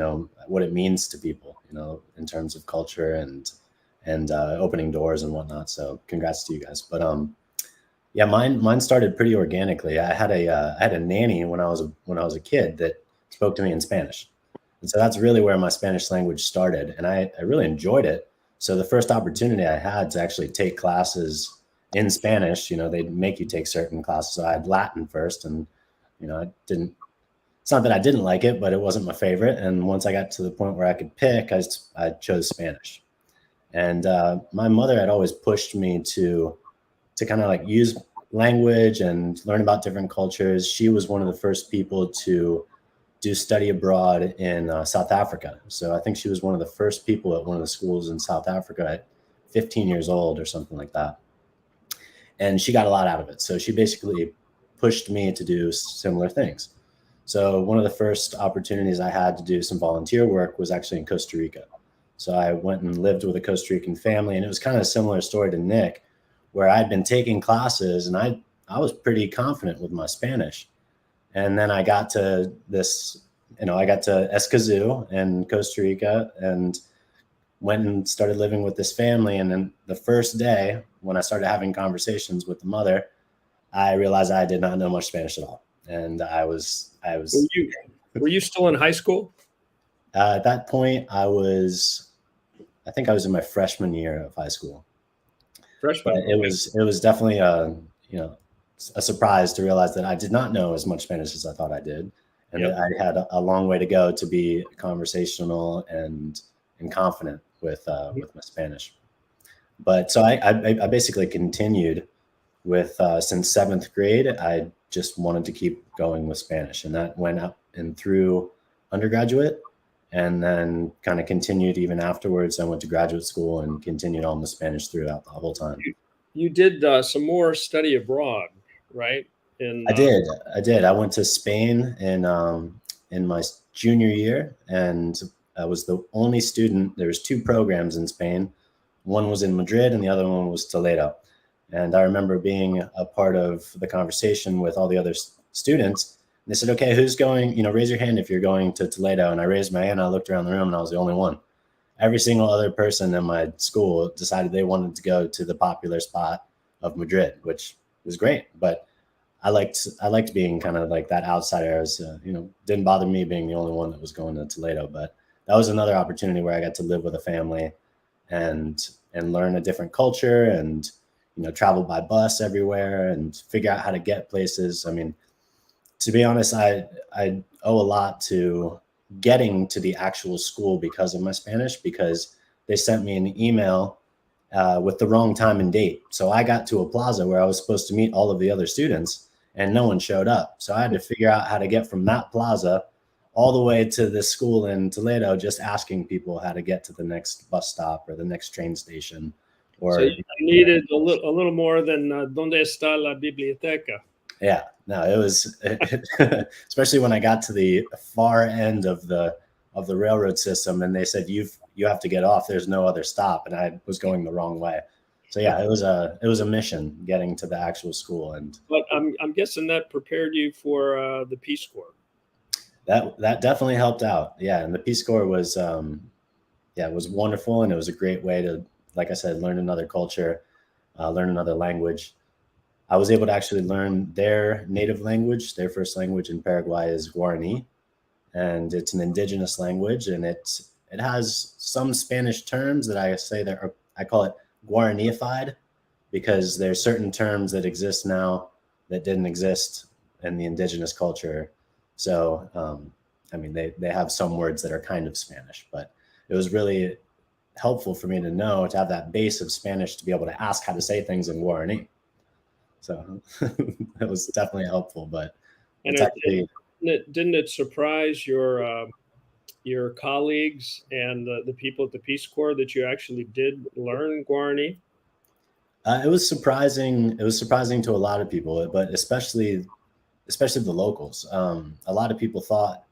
what it means to people, in terms of culture and opening doors and whatnot. So congrats to you guys. But yeah, mine started pretty organically. I had a nanny when I was a kid that spoke to me in Spanish, and so that's really where my Spanish language started, and I really enjoyed it. So the first opportunity I had to actually take classes in Spanish, they'd make you take certain classes. So I had Latin first, and it's not that I didn't like it, but it wasn't my favorite. And once I got to the point where I could pick, I chose Spanish. And my mother had always pushed me to kind of like use language and learn about different cultures. She was one of the first people to do study abroad in South Africa. So I think she was one of the first people at one of the schools in South Africa at 15 years old or something like that. And she got a lot out of it. So she basically pushed me to do similar things. So one of the first opportunities I had to do some volunteer work was actually in Costa Rica. So I went and lived with a Costa Rican family, and it was kind of a similar story to Nick, where I'd been taking classes and I was pretty confident with my Spanish. And then I got to I got to Escazú in Costa Rica and went and started living with this family. And then the first day when I started having conversations with the mother, I realized I did not know much Spanish at all. And I was. Were you still in high school? At that point, I think I was in my freshman year of high school. Freshman. But it was definitely a surprise to realize that I did not know as much Spanish as I thought I did, and that I had a long way to go to be conversational and confident with my Spanish. But so I basically continued with since 7th grade. I just wanted to keep going with Spanish, and that went up and through undergraduate, and then kind of continued even afterwards. I went to graduate school and continued on the Spanish throughout the whole time. You did some more study abroad, right? I did. I went to Spain in my junior year, and I was the only student. There was 2 programs in Spain. One was in Madrid and the other one was Toledo. And I remember being a part of the conversation with all the other students. And they said, okay, who's going, raise your hand if you're going to Toledo. And I raised my hand, I looked around the room, and I was the only one. Every single other person in my school decided they wanted to go to the popular spot of Madrid, which was great. But I liked being kind of like that outsider. I was, didn't bother me being the only one that was going to Toledo. But that was another opportunity where I got to live with a family and learn a different culture and, travel by bus everywhere and figure out how to get places. I mean, to be honest, I owe a lot to getting to the actual school because of my Spanish, because they sent me an email with the wrong time and date. So I got to a plaza where I was supposed to meet all of the other students and no one showed up. So I had to figure out how to get from that plaza all the way to this school in Toledo, just asking people how to get to the next bus stop or the next train station. So you needed a little more than ¿Dónde está la biblioteca? Yeah, no, it was, especially when I got to the far end of the railroad system, and they said you have to get off. There's no other stop, and I was going the wrong way. So yeah, it was a mission getting to the actual school. But I'm guessing that prepared you for the Peace Corps. That definitely helped out. Yeah, and the Peace Corps was it was wonderful, and it was a great way to, like I said, learn another culture, learn another language. I was able to actually learn their native language. Their first language in Paraguay is Guarani, and it's an indigenous language, and it has some Spanish terms that I call it Guaraniified, because there's certain terms that exist now that didn't exist in the indigenous culture. So, I mean, they have some words that are kind of Spanish, but it was really helpful for me to have that base of Spanish to be able to ask how to say things in Guarani. So it was definitely helpful, but didn't it surprise your colleagues and the people at the Peace Corps that you actually did learn Guarani? It was surprising. It was surprising to a lot of people, but especially the locals. A lot of people thought,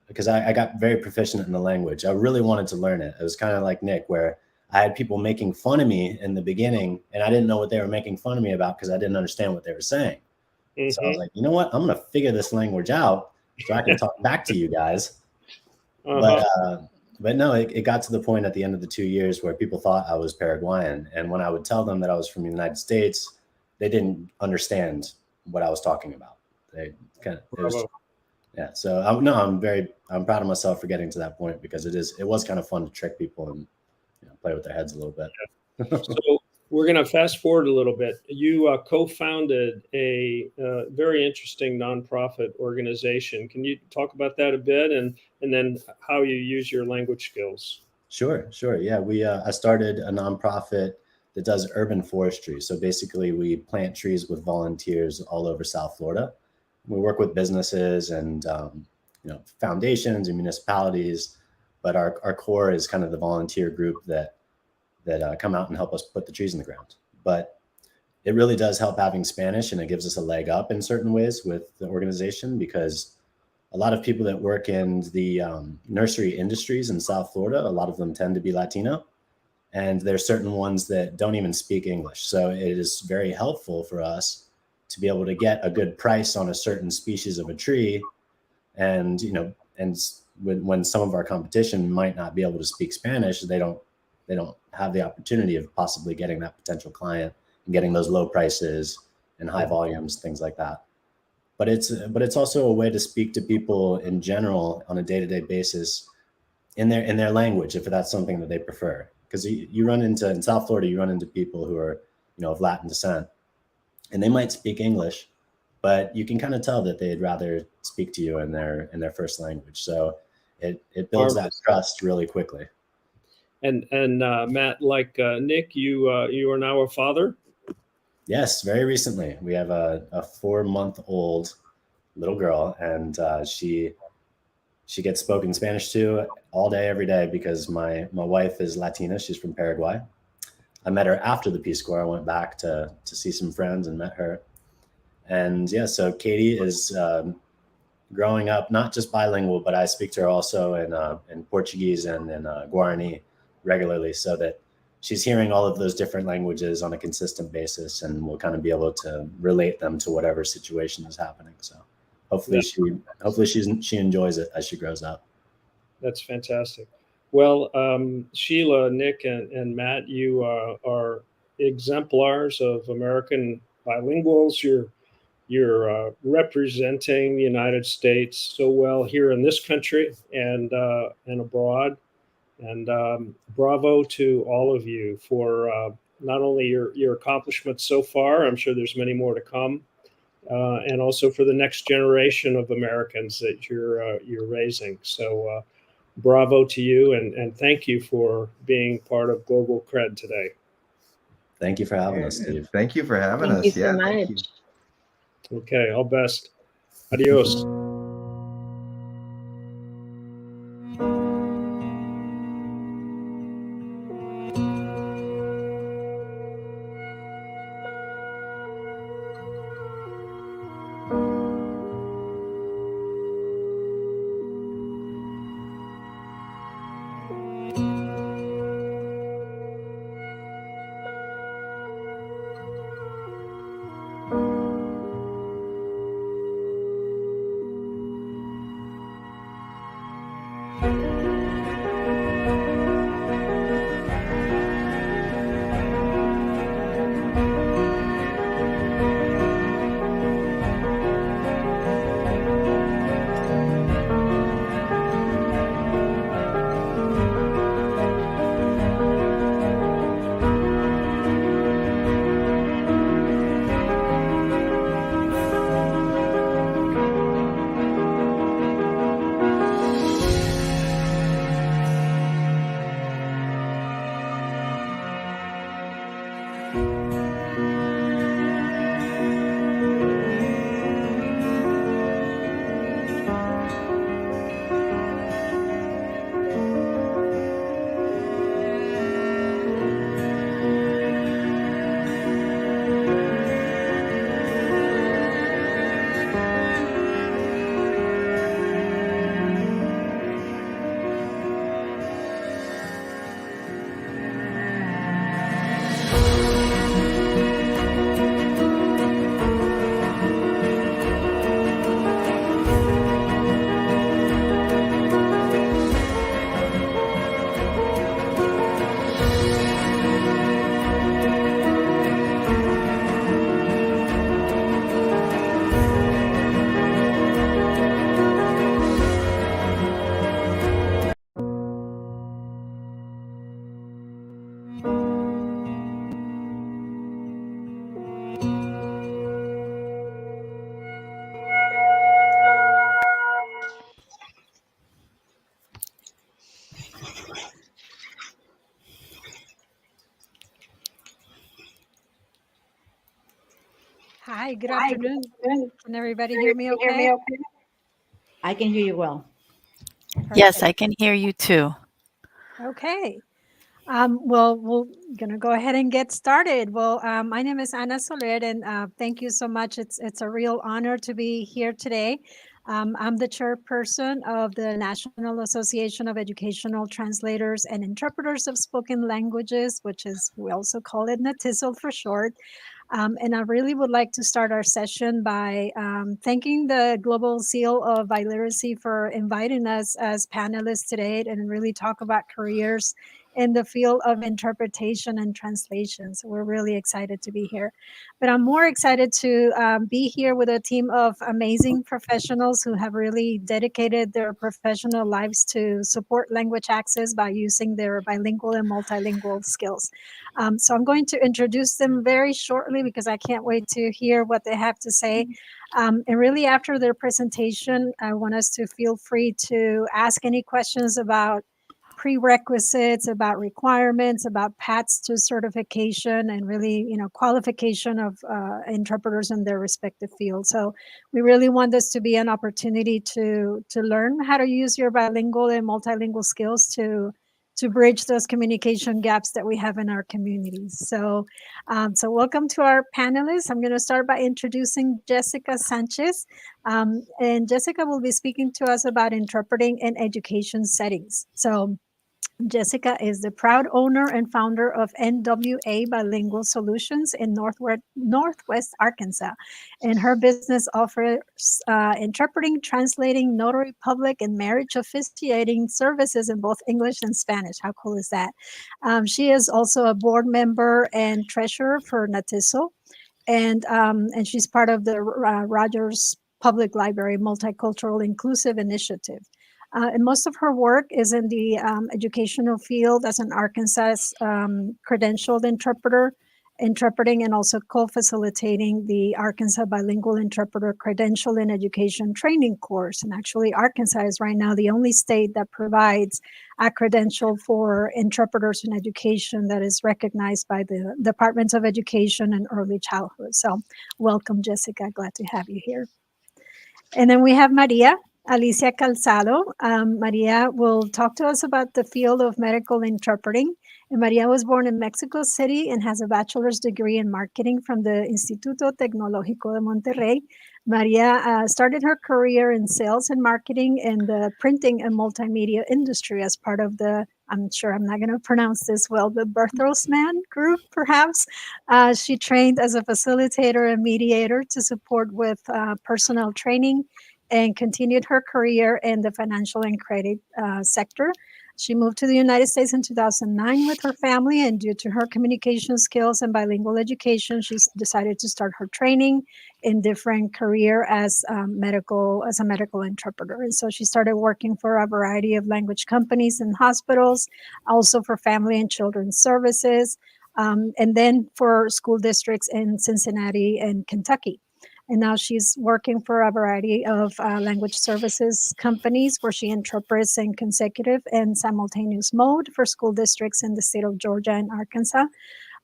because I got very proficient in the language, I really wanted to learn it. It was kind of like Nick, where I had people making fun of me in the beginning, and I didn't know what they were making fun of me about because I didn't understand what they were saying. Mm-hmm. So I was like, you know what? I'm going to figure this language out so I can talk back to you guys. But no, it got to the point at the end of the 2 years where people thought I was Paraguayan. And when I would tell them that I was from the United States, they didn't understand what I was talking about. So I'm proud of myself for getting to that point, because it was kind of fun to trick people and play with their heads a little bit. So we're going to fast forward a little bit. You co-founded a very interesting nonprofit organization. Can you talk about that a bit, and then how you use your language skills? Sure. Yeah, I started a nonprofit that does urban forestry. So basically, we plant trees with volunteers all over South Florida. We work with businesses and foundations and municipalities, but our core is kind of the volunteer group that come out and help us put the trees in the ground. But it really does help having Spanish, and it gives us a leg up in certain ways with the organization, because a lot of people that work in the nursery industries in South Florida, a lot of them tend to be Latino, and there's certain ones that don't even speak English. So it is very helpful for us to be able to get a good price on a certain species of a tree. And, when some of our competition might not be able to speak Spanish, they don't have the opportunity of possibly getting that potential client and getting those low prices and high volumes, things like that. But it's also a way to speak to people in general on a day-to-day basis in their language, if that's something that they prefer. Because in South Florida, you run into people who are, of Latin descent, and they might speak English, but you can kind of tell that they'd rather speak to you in their first language. So it builds that trust really quickly. And Matt, like Nick, you are now a father? Yes, very recently. We have a 4-month-old little girl, and she she gets spoken Spanish to all day, every day, because my wife is Latina. She's from Paraguay. I met her after the Peace Corps. I went back to see some friends and met her. And yeah, so Katie is growing up not just bilingual, but I speak to her also in Portuguese and in Guarani regularly, so that she's hearing all of those different languages on a consistent basis, and will kind of be able to relate them to whatever situation is happening. So hopefully she enjoys it as she grows up. That's fantastic. Well, Sheila, Nick, and Matt, you are exemplars of American bilinguals. You're representing the United States so well here in this country and abroad. And bravo to all of you for not only your accomplishments so far. I'm sure there's many more to come, and also for the next generation of Americans that you're raising. So bravo to you, and thank you for being part of Global CRED today. Thank you for having us, Steve. Thank you for having Thank us. you so Thank you. much. Okay, all best. Adios. Hi, good afternoon. Can everybody hear me okay? I can hear you well. Yes, I Perfect. can hear you too. Okay. Well, we're gonna go ahead and get started. Well, my name is Ana Soler, and thank you so much. It's a real honor to be here today. I'm the chairperson of the National Association of Educational Translators and Interpreters of Spoken Languages, which is, we also call it NATISL for short. And I really would like to start our session by thanking the Global Seal of Biliteracy for inviting us as panelists today and really talk about careers in the field of interpretation and translation. So we're really excited to be here. But I'm more excited to be here with a team of amazing professionals who have really dedicated their professional lives to support language access by using their bilingual and multilingual skills. So I'm going to introduce them very shortly because I can't wait to hear what they have to say. And really after their presentation, I want us to feel free to ask any questions about prerequisites, about requirements, about paths to certification, and really, qualification of interpreters in their respective fields. So we really want this to be an opportunity to learn how to use your bilingual and multilingual skills to bridge those communication gaps that we have in our communities. So welcome to our panelists. I'm going to start by introducing Jessica Sanchez. And Jessica will be speaking to us about interpreting in education settings. So Jessica is the proud owner and founder of NWA Bilingual Solutions in Northwest Arkansas. And her business offers interpreting, translating, notary public, and marriage officiating services in both English and Spanish. How cool is that? She is also a board member and treasurer for NATISO. And she's part of the Rogers Public Library Multicultural Inclusive Initiative. And most of her work is in the educational field as an Arkansas credentialed interpreter, interpreting and also co-facilitating the Arkansas Bilingual Interpreter Credential in Education Training course. And actually, Arkansas is right now the only state that provides a credential for interpreters in education that is recognized by the Departments of Education and Early Childhood. So welcome, Jessica. Glad to have you here. And then we have Maria Alicia Calzado. Maria will talk to us about the field of medical interpreting. And Maria was born in Mexico City and has a bachelor's degree in marketing from the Instituto Tecnológico de Monterrey. Maria started her career in sales and marketing in the printing and multimedia industry as part of the, I'm sure I'm not going to pronounce this well, the Bertelsmann Group, perhaps. She trained as a facilitator and mediator to support with personnel training and continued her career in the financial and credit sector. She moved to the United States in 2009 with her family, and due to her communication skills and bilingual education, she decided to start her training in different career as a medical interpreter. And so she started working for a variety of language companies and hospitals, also for family and children's services, and then for school districts in Cincinnati and Kentucky. And now she's working for a variety of language services companies where she interprets in consecutive and simultaneous mode for school districts in the state of Georgia and Arkansas.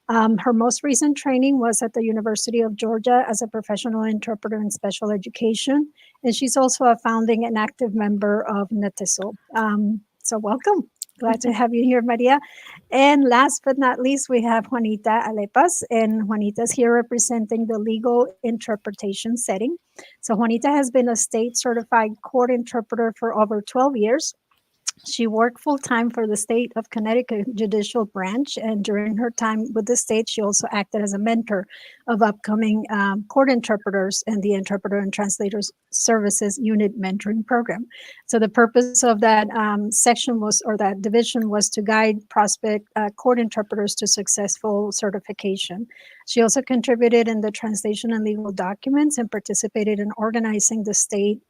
Her most recent training was at the University of Georgia as a professional interpreter in special education. And she's also a founding and active member of NATISO. So welcome. Glad to have you here, Maria. And last but not least, we have Juanita Alepas, and Juanita's here representing the legal interpretation setting. So Juanita has been a state certified court interpreter for over 12 years. She worked full-time for the state of Connecticut Judicial Branch, and during her time with the state, she also acted as a mentor of upcoming court interpreters and the Interpreter and Translators Services Unit Mentoring Program. So the purpose of that section was, or that division was, to guide prospect court interpreters to successful certification. She also contributed in the translation and legal documents and participated in organizing the state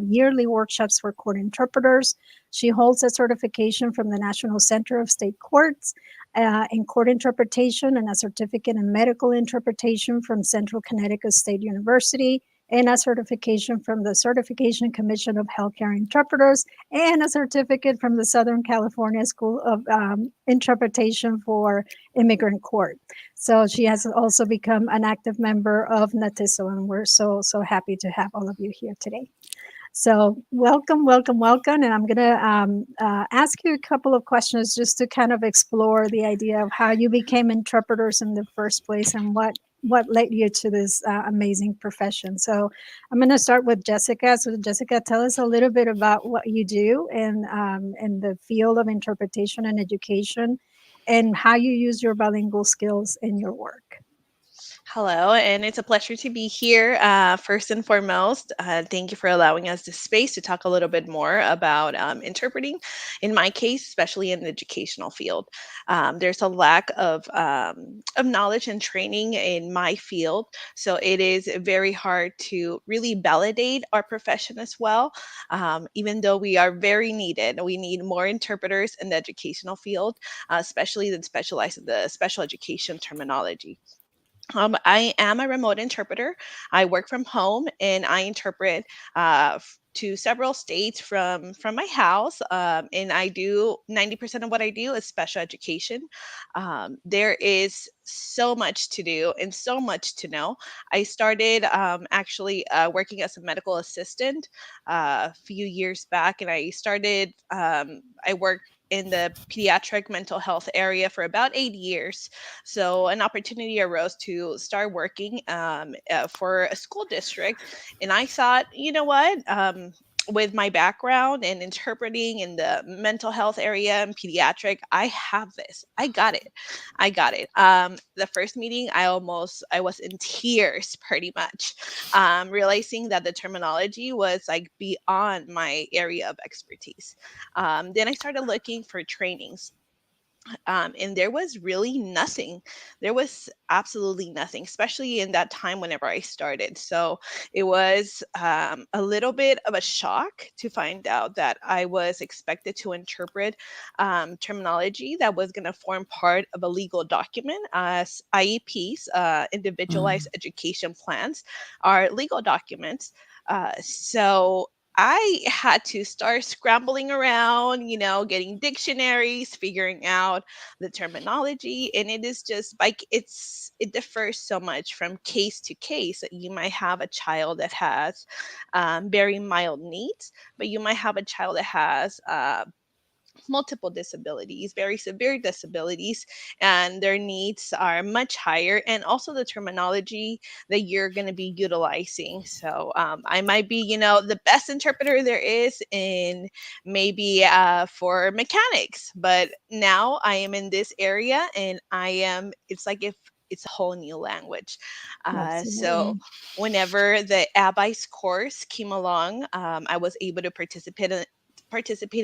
yearly workshops for court interpreters. She holds a certification from the National Center of State Courts in court interpretation and a certificate in medical interpretation from Central Connecticut State University, and a certification from the Certification Commission of Healthcare Interpreters, and a certificate from the Southern California School of Interpretation for Immigrant Court. So she has also become an active member of NATISO, and we're so happy to have all of you here today. So welcome, welcome, welcome. And I'm going to ask you a couple of questions just to kind of explore the idea of how you became interpreters in the first place and what led you to this amazing profession. So I'm going to start with Jessica. So Jessica, tell us a little bit about what you do in the field of interpretation and education, and how you use your bilingual skills in your work. Hello, and it's a pleasure to be here. First and foremost, thank you for allowing us this space to talk a little bit more about interpreting. In my case, especially in the educational field, there's a lack of knowledge and training in my field, so it is very hard to really validate our profession as well. Even though we are very needed, we need more interpreters in the educational field, especially that specialize in the special education terminology. I am a remote interpreter. I work from home and I interpret to several states from my house, and I do 90% of what I do is special education. There is so much to do and so much to know. I started actually working as a medical assistant a few years back, and I worked in the pediatric mental health area for about 8 years. So an opportunity arose to start working for a school district, and I thought, you know what? With my background in interpreting in the mental health area and pediatric, I have this. I got it. I got it. The first meeting, I was in tears pretty much, realizing that the terminology was like beyond my area of expertise. Then I started looking for trainings, and there was really nothing. There was absolutely nothing, especially in that time whenever I started. So it was a little bit of a shock to find out that I was expected to interpret terminology that was going to form part of a legal document, as IEPs, individualized education plans, are legal documents. So I had to start scrambling around, getting dictionaries, figuring out the terminology, and it is just like it differs so much from case to case. You might have a child that has very mild needs, but you might have a child that has multiple disabilities, very severe disabilities, and their needs are much higher, and also the terminology that you're going to be utilizing. So I might be, the best interpreter there is in maybe for mechanics, but now I am in this area, and it's like if it's a whole new language. So Absolutely. whenever the ABICE course came along, I was able to participate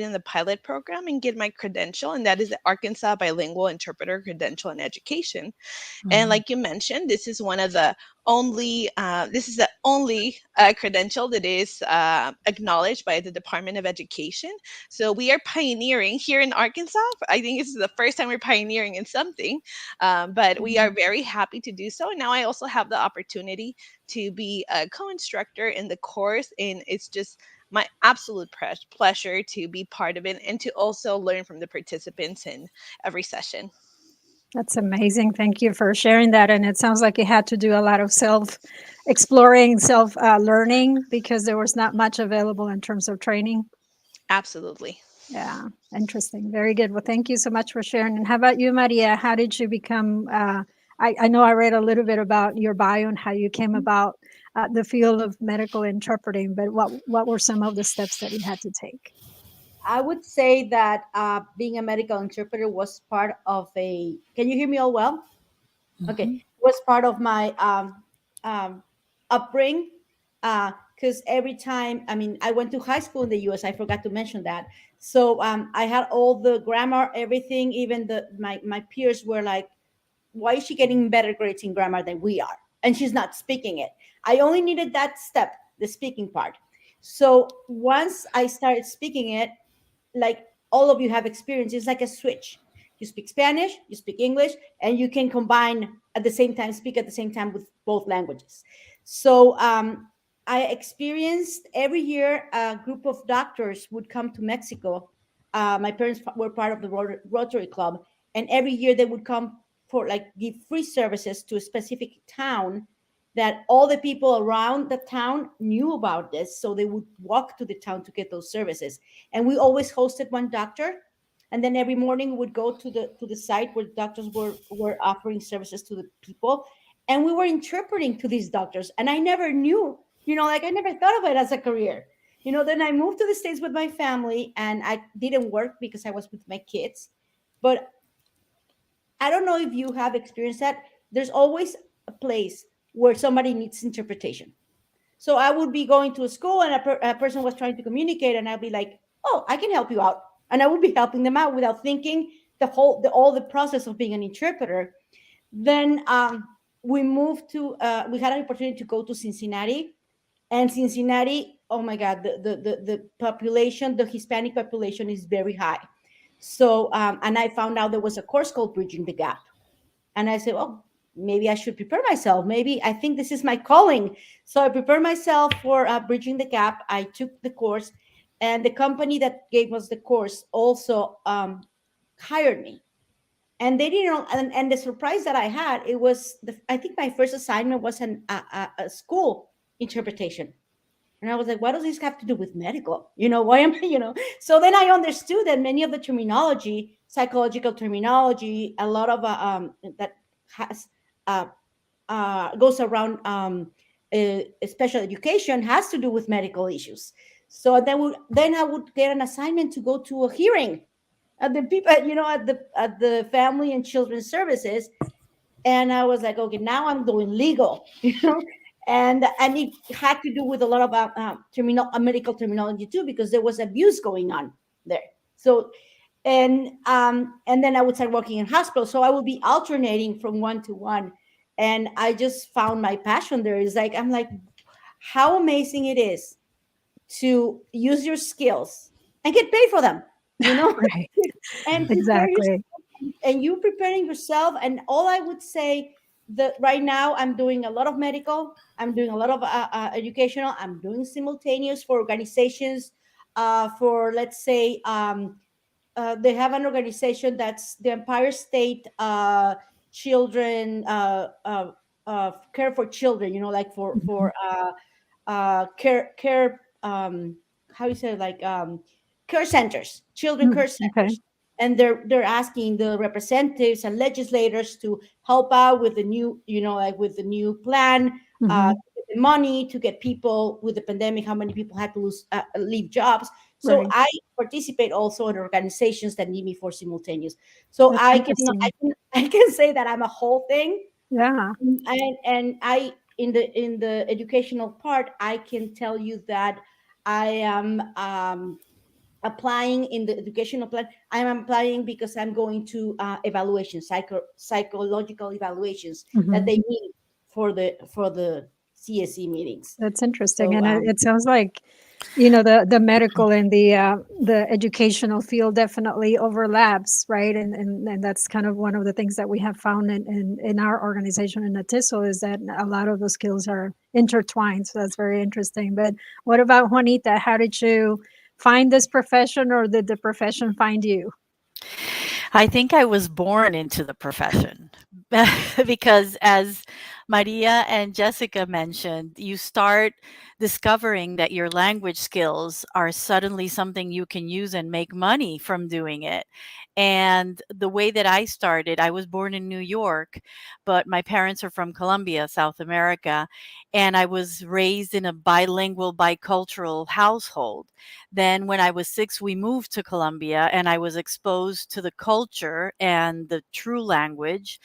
in the pilot program and get my credential, and that is the Arkansas Bilingual Interpreter Credential in Education. And like you mentioned, this is the only credential that is acknowledged by the Department of Education. So we are pioneering here in Arkansas. I think this is the first time we're pioneering in something, but we are very happy to do so. And now I also have the opportunity to be a co-instructor in the course, and it's just my absolute pleasure to be part of it and to also learn from the participants in every session. That's amazing. Thank you for sharing that. And it sounds like you had to do a lot of self exploring, self learning, because there was not much available in terms of training. Absolutely. Yeah, interesting. Very good. Well, thank you so much for sharing. And how about you, Maria? How did you become? I know I read a little bit about your bio and how you came about the field of medical interpreting, but what were some of the steps that you had to take? I would say that being a medical interpreter was part of a. Can you hear me all well? Okay, was part of my um, upbringing. Because every time, I mean, I went to high school in the U.S. I forgot to mention that. So I had all the grammar, everything. Even my peers were like, "Why is she getting better grades in grammar than we are?" And she's not speaking it. I only needed that step, the speaking part. So once I started speaking it, like all of you have experienced, it's like a switch. You speak Spanish, you speak English, and you can combine at the same time, speak at the same time with both languages. So I experienced every year a group of doctors would come to Mexico. My parents were part of the Rotary Club, and every year they would come for like give free services to a specific town that all the people around the town knew about this, so they would walk to the town to get those services. And we always hosted one doctor, and then every morning we would go to the site where doctors were offering services to the people, and we were interpreting to these doctors. And I never knew, like I never thought of it as a career. Then I moved to the States with my family, and I didn't work because I was with my kids. But I don't know if you have experienced that. There's always a place where somebody needs interpretation. So I would be going to a school, and a person was trying to communicate, and I'd be like, "Oh, I can help you out," and I would be helping them out without thinking all the process of being an interpreter. Then we moved to we had an opportunity to go to Cincinnati, and Cincinnati, oh my God, the population, the Hispanic population is very high. So and I found out there was a course called Bridging the Gap, and I said, "Oh." maybe I should prepare myself. Maybe I think this is my calling. So I prepared myself for Bridging the Gap. I took the course, and the company that gave us the course also hired me. And they didn't know, and the surprise that I had, it was, I think my first assignment was a school interpretation. And I was like, what does this have to do with medical? Why am I? So then I understood that many of the terminology, psychological terminology, a lot of that has uh, goes around special education has to do with medical issues. So then I would get an assignment to go to a hearing at the people, at the Family and Children's Services. And I was like, okay, now I'm doing legal, and it had to do with a lot of medical terminology too, because there was abuse going on there. So, and then I would start working in hospitals. So I would be alternating from one to one, and I just found my passion there. Is like, I'm like, how amazing it is to use your skills and get paid for them, Right. and prepare yourself, Exactly. and you preparing yourself. And all I would say, that right now I'm doing a lot of medical, I'm doing a lot of educational, I'm doing simultaneous for organizations, for, let's say, they have an organization that's the Empire State Children Care for Children, like for care, how you say, like, care centers, children care Okay. centers. And they're asking the representatives and legislators to help out with the new, like with the new plan, Mhm. to get the money, to get people with the pandemic, how many people had to leave jobs. So Right. I participate also in organizations that need me for simultaneous. So That's I can I interesting. can I can say that I'm a whole thing. Yeah. And I, in the educational part, I can tell you that I am applying in the educational plan. I'm applying because I'm going to evaluations, psychological evaluations that Mhm. they need for the CSE meetings. That's interesting. So And it sounds like, the medical and the educational field definitely overlaps, right? And that's kind of one of the things that we have found in our organization in Atiso, is that a lot of the skills are intertwined. So that's very interesting. But what about Juanita? How did you find this profession, or did the profession find you? I think I was born into the profession because, as Maria and Jessica mentioned, you start discovering that your language skills are suddenly something you can use and make money from doing it. And the way that I started, I was born in New York, but my parents are from Colombia, South America, and I was raised in a bilingual, bicultural household. Then, when I was 6, we moved to Colombia, and I was exposed to the culture and the true language.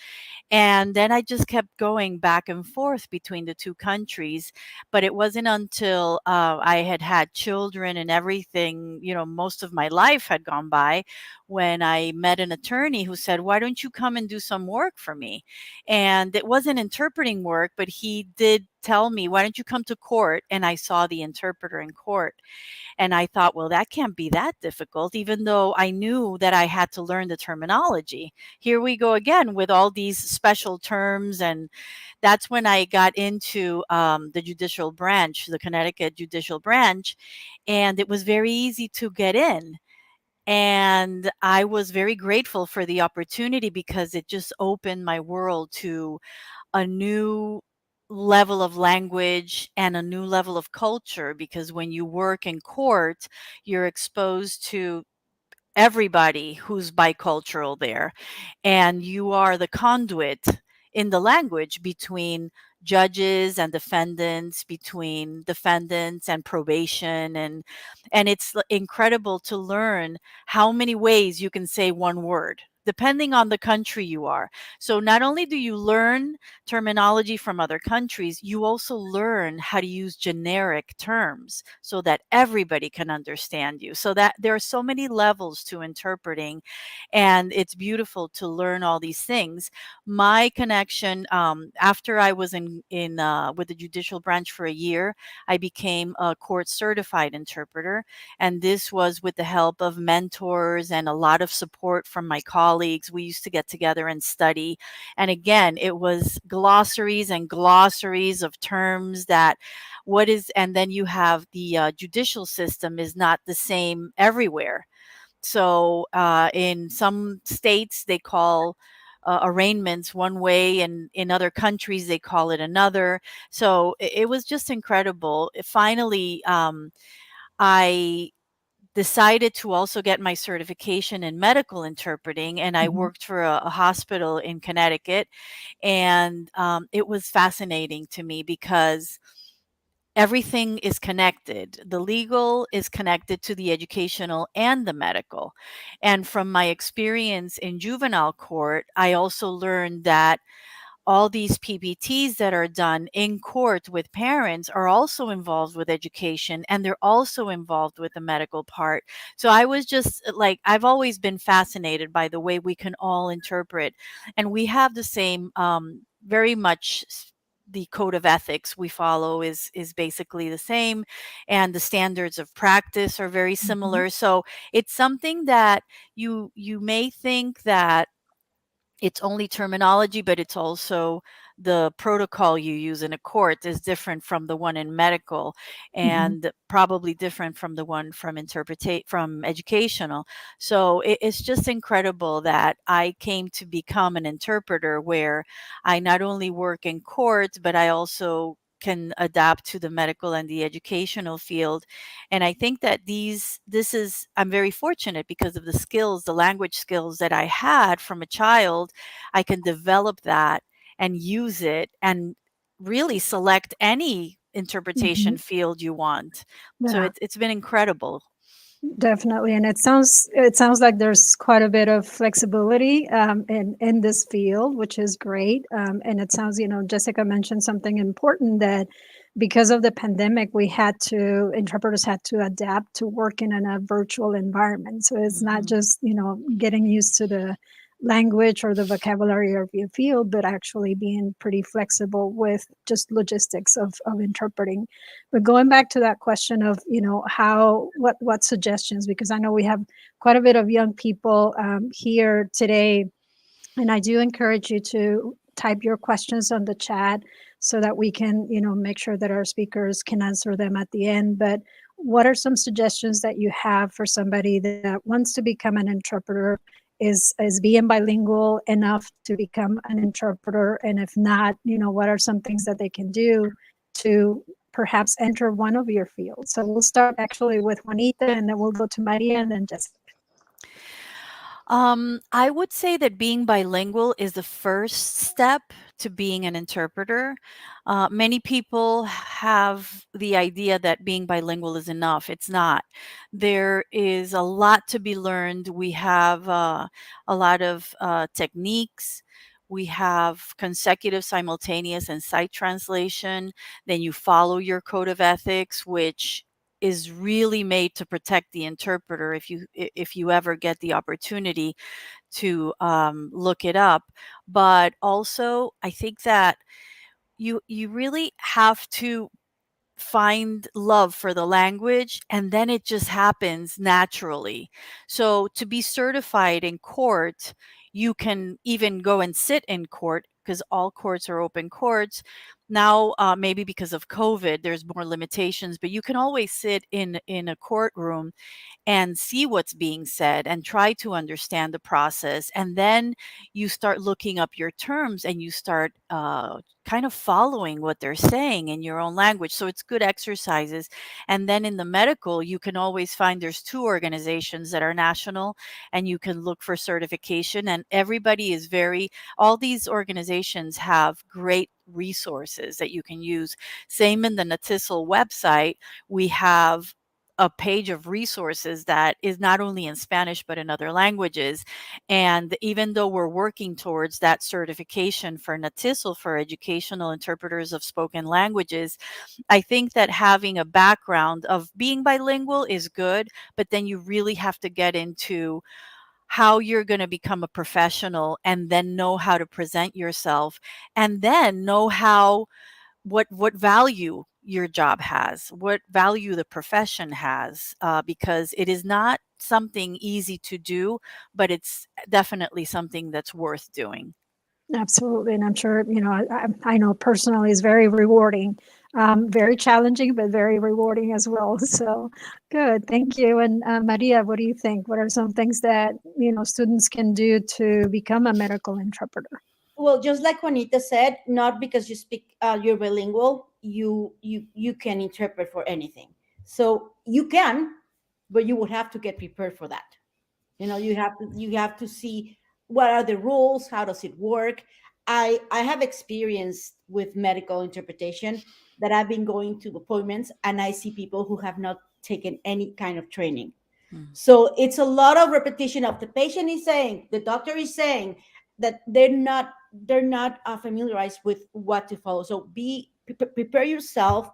And then I just kept going back and forth between the two countries. But it wasn't until I had had children and everything, most of my life had gone by, when I met an attorney who said, "Why don't you come and do some work for me?" And it wasn't interpreting work, but he did tell me, "Why don't you come to court?" And I saw the interpreter in court. And I thought, well, that can't be that difficult, even though I knew that I had to learn the terminology. Here we go again with all these special terms. And that's when I got into the judicial branch, the Connecticut judicial branch. And it was very easy to get in. And I was very grateful for the opportunity, because it just opened my world to a new level of language and a new level of culture. Because when you work in court, you're exposed to everybody who's bicultural there, and you are the conduit in the language between judges and defendants, between defendants and probation. And it's incredible to learn how many ways you can say one word depending on the country you are. So not only do you learn terminology from other countries, you also learn how to use generic terms so that everybody can understand you. So that there are so many levels to interpreting, and it's beautiful to learn all these things. My connection, after I was in with the judicial branch for a year, I became a court certified interpreter, and this was with the help of mentors and a lot of support from my colleagues colleagues, we used to get together and study. And again, it was glossaries and glossaries of terms that and then you have the judicial system is not the same everywhere. So in some states, they call arraignments one way, and in other countries, they call it another. So it was just incredible. Finally, I decided to also get my certification in medical interpreting, and I worked for a hospital in Connecticut. And it was fascinating to me because everything is connected. The legal is connected to the educational and the medical. And from my experience in juvenile court, I also learned that all these PBTs that are done in court with parents are also involved with education, and they're also involved with the medical part. So I was just like, I've always been fascinated by the way we can all interpret. And we have the same, very much the code of ethics we follow is basically the same, and the standards of practice are very similar. So it's something that you may think that it's only terminology, but it's also the protocol you use in a court is different from the one in medical, and probably different from the one from from educational. So it's just incredible that I came to become an interpreter where I not only work in court, but I also can adapt to the medical and the educational field. And I think that I'm very fortunate because of the skills, the language skills that I had from a child. I can develop that and use it and really select any interpretation field you want. So Yeah. it's been incredible. Definitely, and it sounds like there's quite a bit of flexibility in this field, which is great. And it sounds, Jessica mentioned something important, that because of the pandemic, interpreters had to adapt to working in a virtual environment. So it's not just getting used to the language or the vocabulary of your field, but actually being pretty flexible with just logistics of interpreting. But going back to that question of, what suggestions, because I know we have quite a bit of young people here today, and I do encourage you to type your questions on the chat so that we can, make sure that our speakers can answer them at the end. But what are some suggestions that you have for somebody that wants to become an interpreter? Is being bilingual enough to become an interpreter? And if not, what are some things that they can do to perhaps enter one of your fields? So we'll start actually with Juanita, and then we'll go to Maria, and then Jessica. I would say that being bilingual is the first step to being an interpreter. Many people have the idea that being bilingual is enough. It's not. There is a lot to be learned. We have a lot of techniques. We have consecutive, simultaneous, and sight translation. Then you follow your code of ethics, which is really made to protect the interpreter if you ever get the opportunity to look it up. But also, I think that you really have to find love for the language, and then it just happens naturally. So to be certified in court, you can even go and sit in court, because all courts are open courts now. Maybe because of COVID there's more limitations, but you can always sit in a courtroom and see what's being said and try to understand the process. And then you start looking up your terms, and you start kind of following what they're saying in your own language. So it's good exercises. And then in the medical, you can always find, there's two organizations that are national, and you can look for certification. And everybody is all these organizations have great resources that you can use. Same in the NATISL website, we have a page of resources that is not only in Spanish but in other languages. And even though we're working towards that certification for NATISL, for educational interpreters of spoken languages, I think that having a background of being bilingual is good, but then you really have to get into how you're going to become a professional, and then know how to present yourself, and then know what value your job has, what value the profession has, because it is not something easy to do, but it's definitely something that's worth doing. Absolutely. And I'm sure, I know personally is very rewarding, very challenging, but very rewarding as well. So good. Thank you. And Maria, what do you think? What are some things that, students can do to become a medical interpreter? Well, just like Juanita said, not because you speak, you're bilingual, you can interpret for anything. So you can, but you would have to get prepared for that. You have to see what are the rules, how does it work. I have experience with medical interpretation, that I've been going to appointments and I see people who have not taken any kind of training. So it's a lot of repetition of the patient is saying, the doctor is saying, that they're not familiarized with what to follow. So prepare yourself,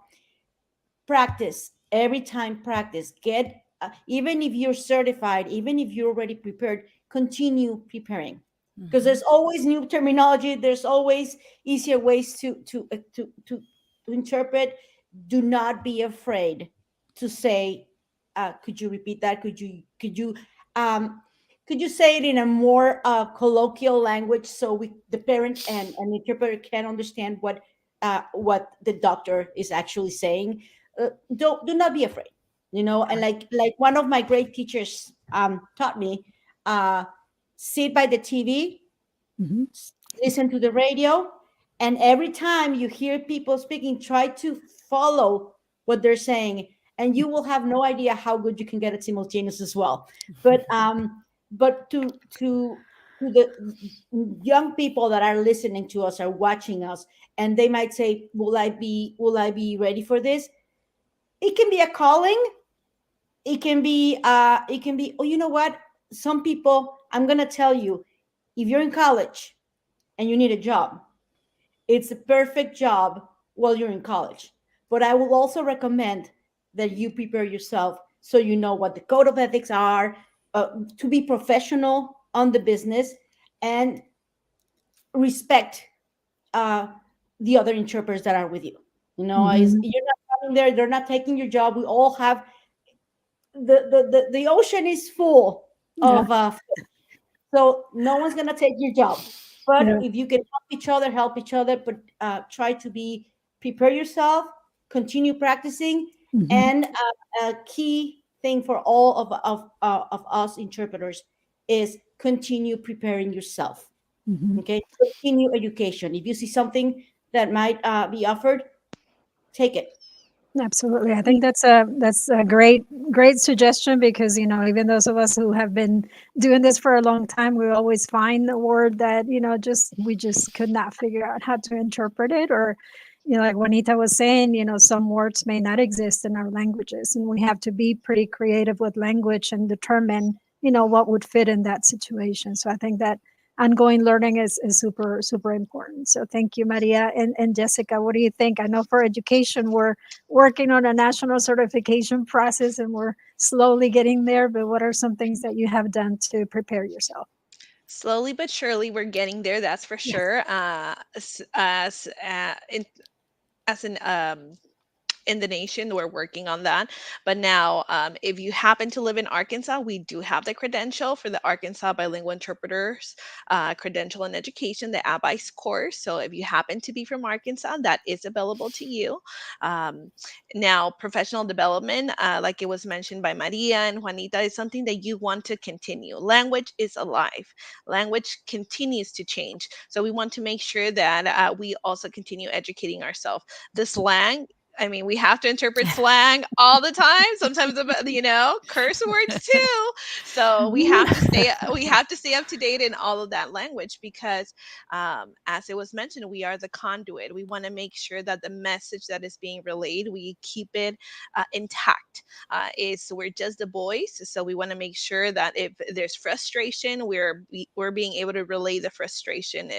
practice every time, practice, get even if you're certified, even if you're already prepared, continue preparing, because there's always new terminology, there's always easier ways to interpret. Do not be afraid to say, could you repeat that, um could you say it in a more colloquial language, so the parent and interpreter can understand what the doctor is actually saying. Do not be afraid, and like one of my great teachers taught me, uh sit by the TV, Mhm. listen to the radio, and every time you hear people speaking, try to follow what they're saying, and you will have no idea how good you can get it simultaneous as well. But to the young people that are listening to us, are watching us, and they might say, will I be ready for this? It can be a calling. It can be, oh, you know what, some people, I'm going to tell you, if you're in college and you need a job, it's a perfect job while you're in college. But I will also recommend that you prepare yourself, so you know what the code of ethics are, to be professional on the business, and respect uh, the other interpreters that are with you. Mhm. You're not coming there, they're not taking your job. We all have the ocean is full Yeah. of so no one's gonna take your job. But Yeah. if you can help each other. But try to prepare yourself, continue practicing, Mhm. and a key thing for all of us interpreters is continue preparing yourself. Mhm. Okay, continue education. If you see something that might be offered, take it. Absolutely. I think that's a great suggestion, because even those of us who have been doing this for a long time, we always find the word that just we just could not figure out how to interpret it. Or like Juanita was saying, some words may not exist in our languages, and we have to be pretty creative with language and determine what would fit in that situation. So I think that ongoing learning is super super important. So thank you, Maria. And Jessica, what do you think? I know for education, we're working on a national certification process, and we're slowly getting there, but what are some things that you have done to prepare yourself? Slowly but surely, we're getting there. That's for Yes. sure. As an in the nation, we're working on that. But now, if you happen to live in Arkansas, we do have the credential for the Arkansas Bilingual Interpreters Credential in Education, the ABICE course. So if you happen to be from Arkansas, that is available to you. Um, Now, professional development, like it was mentioned by Maria and Juanita, is something that you want to continue. Language is alive. Language continues to change. So we want to make sure that we also continue educating ourselves. The slang, I mean, we have to interpret slang all the time. Sometimes, curse words too. So we have to stay up to date in all of that language, because, as it was mentioned, we are the conduit. We want to make sure that the message that is being relayed, we keep it intact. We're just the voice, so we want to make sure that if there's frustration, we're being able to relay the frustration.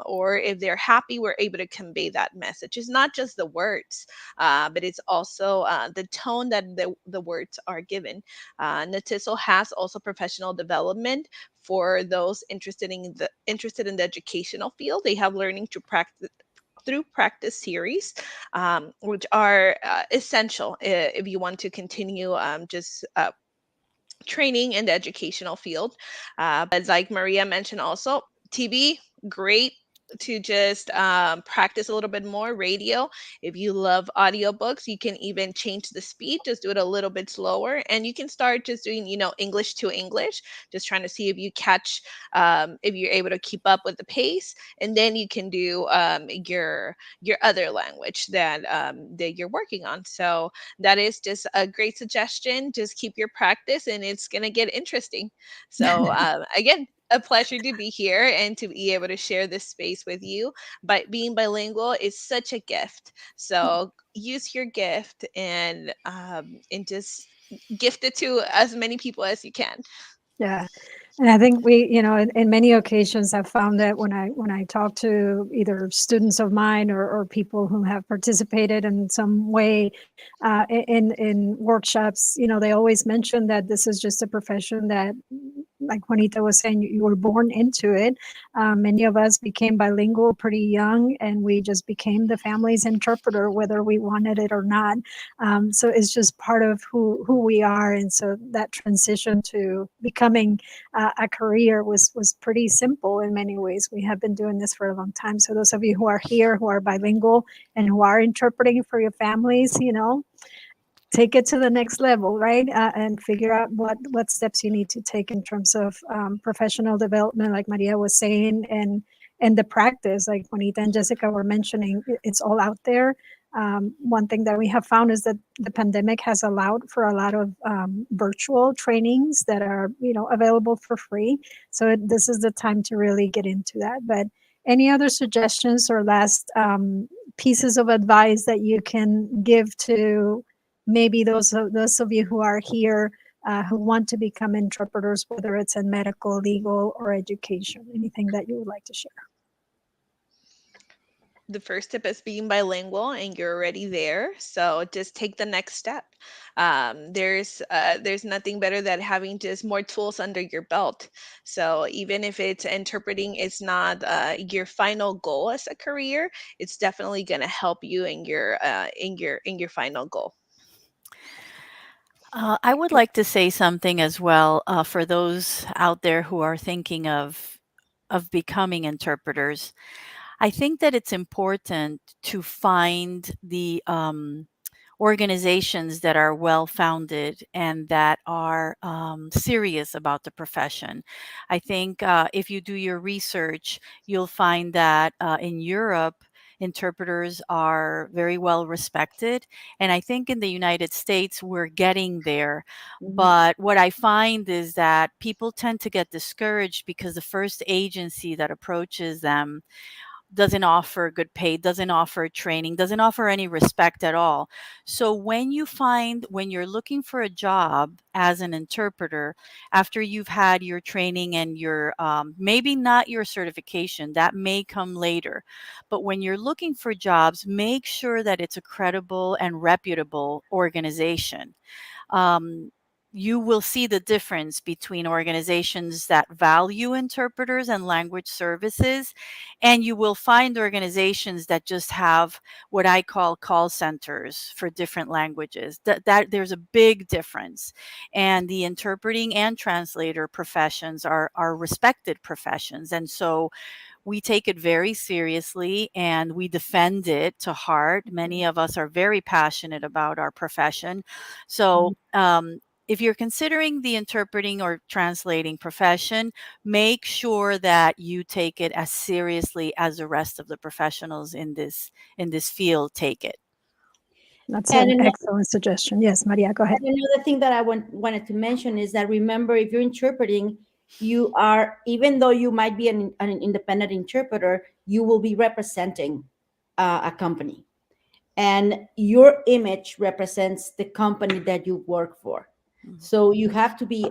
Or if they're happy, we're able to convey that message. It's not just the words, but it's also the tone that the words are given. Natiso has also professional development for those interested in the educational field. They have learning to through practice series, which are essential if you want to continue just training in the educational field. But like Maria mentioned, also TV, great to just practice a little bit more. Radio, if you love audiobooks, you can even change the speed, just do it a little bit slower, and you can start just doing, English to English, just trying to see if you catch, if you're able to keep up with the pace, and then you can do your other language that you're working on. So that is just a great suggestion. Just keep your practice, and it's gonna get interesting. So again, a pleasure to be here and to be able to share this space with you. But being bilingual is such a gift. So use your gift and just gift it to as many people as you can. Yeah. And I think we, in many occasions I've found that when I talk to either students of mine or people who have participated in some way in workshops, they always mention that this is just a profession that, like Juanita was saying, you were born into it. Many of us became bilingual pretty young, and we just became the family's interpreter, whether we wanted it or not. So it's just part of who we are. And so that transition to becoming a career was pretty simple in many ways. We have been doing this for a long time. So those of you who are here, who are bilingual and who are interpreting for your families, take it to the next level, right? And figure out what steps you need to take in terms of professional development, like Maria was saying, and the practice, like Juanita and Jessica were mentioning. It's all out there. One thing that we have found is that the pandemic has allowed for a lot of virtual trainings that are, available for free. So this is the time to really get into that. But any other suggestions or last pieces of advice that you can give to maybe those of you who are here who want to become interpreters, whether it's in medical, legal, or education? Anything that you would like to share? The first tip is being bilingual, and you're already there. So just take the next step. There's nothing better than having just more tools under your belt. So even if it's interpreting, it's not your final goal as a career, it's definitely going to help you in your final goal. I would like to say something as well for those out there who are thinking of becoming interpreters. I think that it's important to find the organizations that are well founded and that are serious about the profession. I think if you do your research, you'll find that in Europe, interpreters are very well respected. And I think in the United States, we're getting there. But what I find is that people tend to get discouraged because the first agency that approaches them doesn't offer good pay, doesn't offer training, doesn't offer any respect at all. So when you're looking for a job as an interpreter, after you've had your training and your maybe not your certification, that may come later. But when you're looking for jobs, make sure that it's a credible and reputable organization. um, you will see the difference between organizations that value interpreters and language services, and you will find organizations that just have what I call centers for different languages. That there's a big difference, and the interpreting and translator professions are respected professions, and so we take it very seriously and we defend it to heart. Many of us are very passionate about our profession. So, if you're considering the interpreting or translating profession, make sure that you take it as seriously as the rest of the professionals in this field take it. That's And an another, excellent suggestion. Yes, Maria, go ahead. and another thing that I wanted to mention is that, remember, if you're interpreting, you are, even though you might be an independent interpreter, you will be representing a company, and your image represents the company that you work for. So you have to be,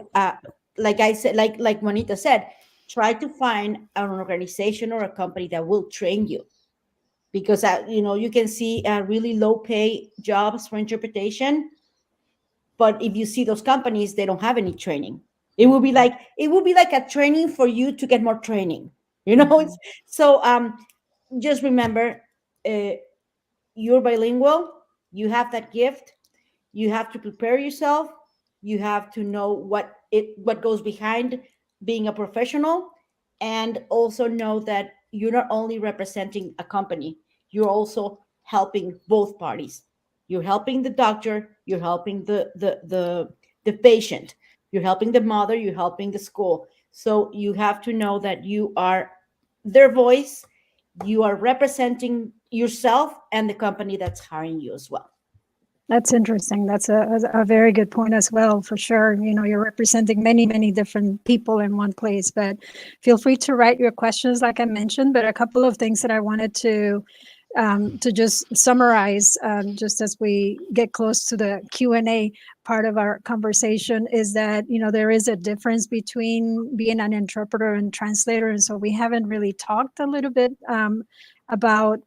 like I said, like Juanita said, try to find an organization or a company that will train you, because you can see really low pay jobs for interpretation, but if you see those companies, they don't have any training. It will be like a training for you to get more training. It's so just remember, you're bilingual, you have that gift, you have to prepare yourself, you have to know what goes behind being a professional, and also know that you're not only representing a company, you're also helping both parties. You're helping the doctor, you're helping the patient, you're helping the mother, you're helping the school. So you have to know that you are their voice, you are representing yourself and the company that's hiring you as well. That's interesting. That's a very good point as well, for sure. You're representing many, many different people in one place, but feel free to write your questions, like I mentioned. But a couple of things that I wanted to just summarize, just as we get close to the Q&A part of our conversation, is that, there is a difference between being an interpreter and translator. And so we haven't really talked a little bit about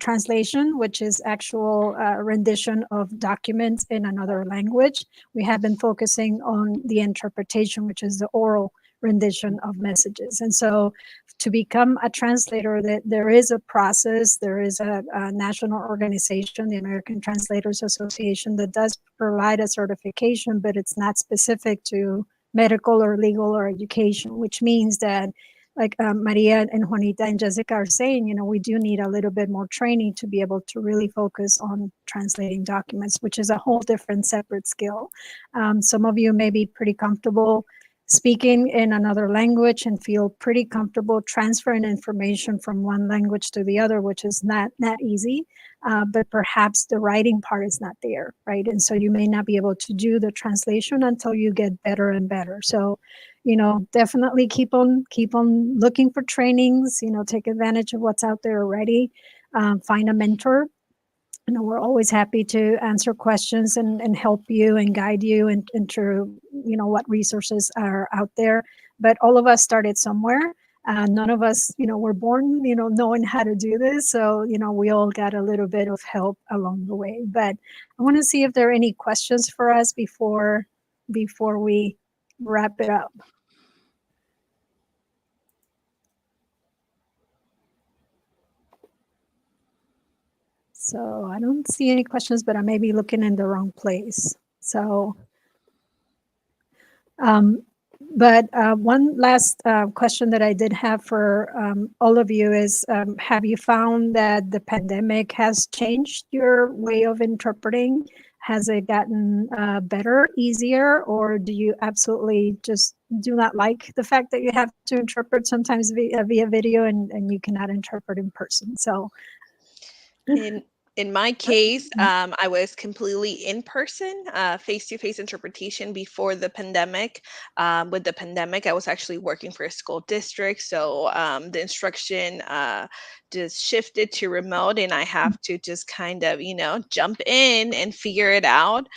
translation, which is actual rendition of documents in another language. We have been focusing on the interpretation, which is the oral rendition of messages. And so to become a translator, that there is a process, there is a national organization, the American Translators Association, that does provide a certification, but it's not specific to medical or legal or education, which means that, like Maria and Juanita and Jessica are saying, we do need a little bit more training to be able to really focus on translating documents, which is a whole different separate skill. Some of you may be pretty comfortable speaking in another language and feel pretty comfortable transferring information from one language to the other, which is not easy, but perhaps the writing part is not there, right? And so you may not be able to do the translation until you get better and better. So, definitely keep on looking for trainings, take advantage of what's out there already, find a mentor. We're always happy to answer questions and help you and guide you into, what resources are out there. But all of us started somewhere. None of us, were born, knowing how to do this. So, we all got a little bit of help along the way. But I want to see if there are any questions for us before we wrap it up. So I don't see any questions, but I may be looking in the wrong place. So, but one last question that I did have for all of you is, have you found that the pandemic has changed your way of interpreting? Has it gotten better, easier, or do you absolutely just do not like the fact that you have to interpret sometimes via video and you cannot interpret in person? So In my case, I was completely in person, face-to-face interpretation before the pandemic. With the pandemic, I was actually working for a school district, so the instruction just shifted to remote, and I have to just kind of, jump in and figure it out.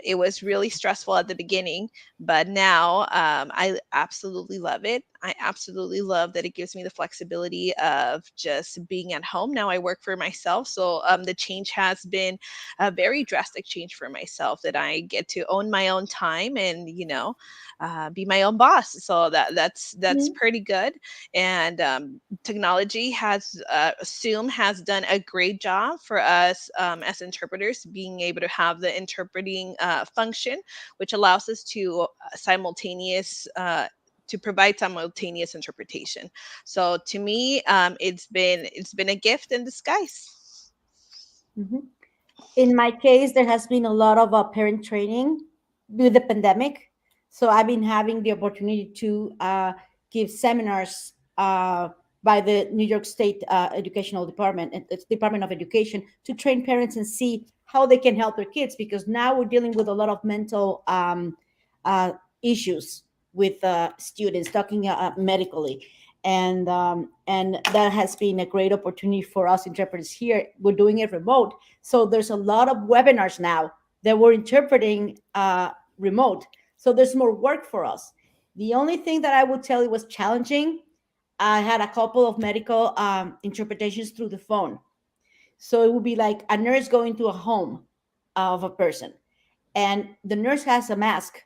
It was really stressful at the beginning, but now I absolutely love it. I absolutely love that it gives me the flexibility of just being at home. Now I work for myself, so the change has been a very drastic change for myself, that I get to own my own time and be my own boss. So that's pretty good. And technology has Zoom has done a great job for us as interpreters, being able to have the interpreting function, which allows us to provide simultaneous interpretation. So to me, it's been a gift in disguise. Mm-hmm. In my case, there has been a lot of parent training with the pandemic. So I've been having the opportunity to give seminars by the New York State Educational Department, and it's Department of Education, to train parents and see how they can help their kids, because now we're dealing with a lot of mental issues with students, talking medically. And that has been a great opportunity for us interpreters here. We're doing it remote, so there's a lot of webinars now that we're interpreting remote. So there's more work for us. The only thing that I would tell you was challenging. I had a couple of medical interpretations through the phone. So it would be like a nurse going to a home of a person, and the nurse has a mask,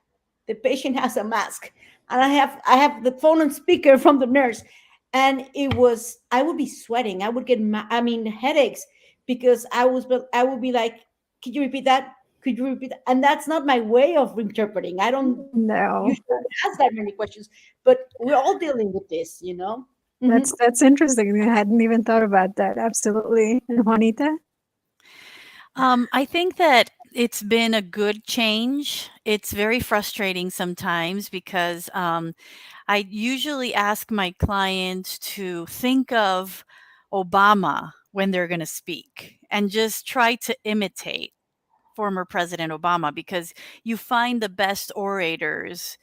the patient has a mask, and I have the phone on speaker from the nurse, and I would be sweating. I would get headaches, because I would be like, could you repeat that? Could you repeat that? And that's not my way of interpreting. I don't No, usually ask that many questions, but we're all dealing with this, you know. Mhm. that's interesting. I hadn't even thought about that. Absolutely. And Juanita? I think that it's been a good change. It's very frustrating sometimes because I usually ask my clients to think of Obama when they're going to speak and just try to imitate former President Obama, because you find the best orators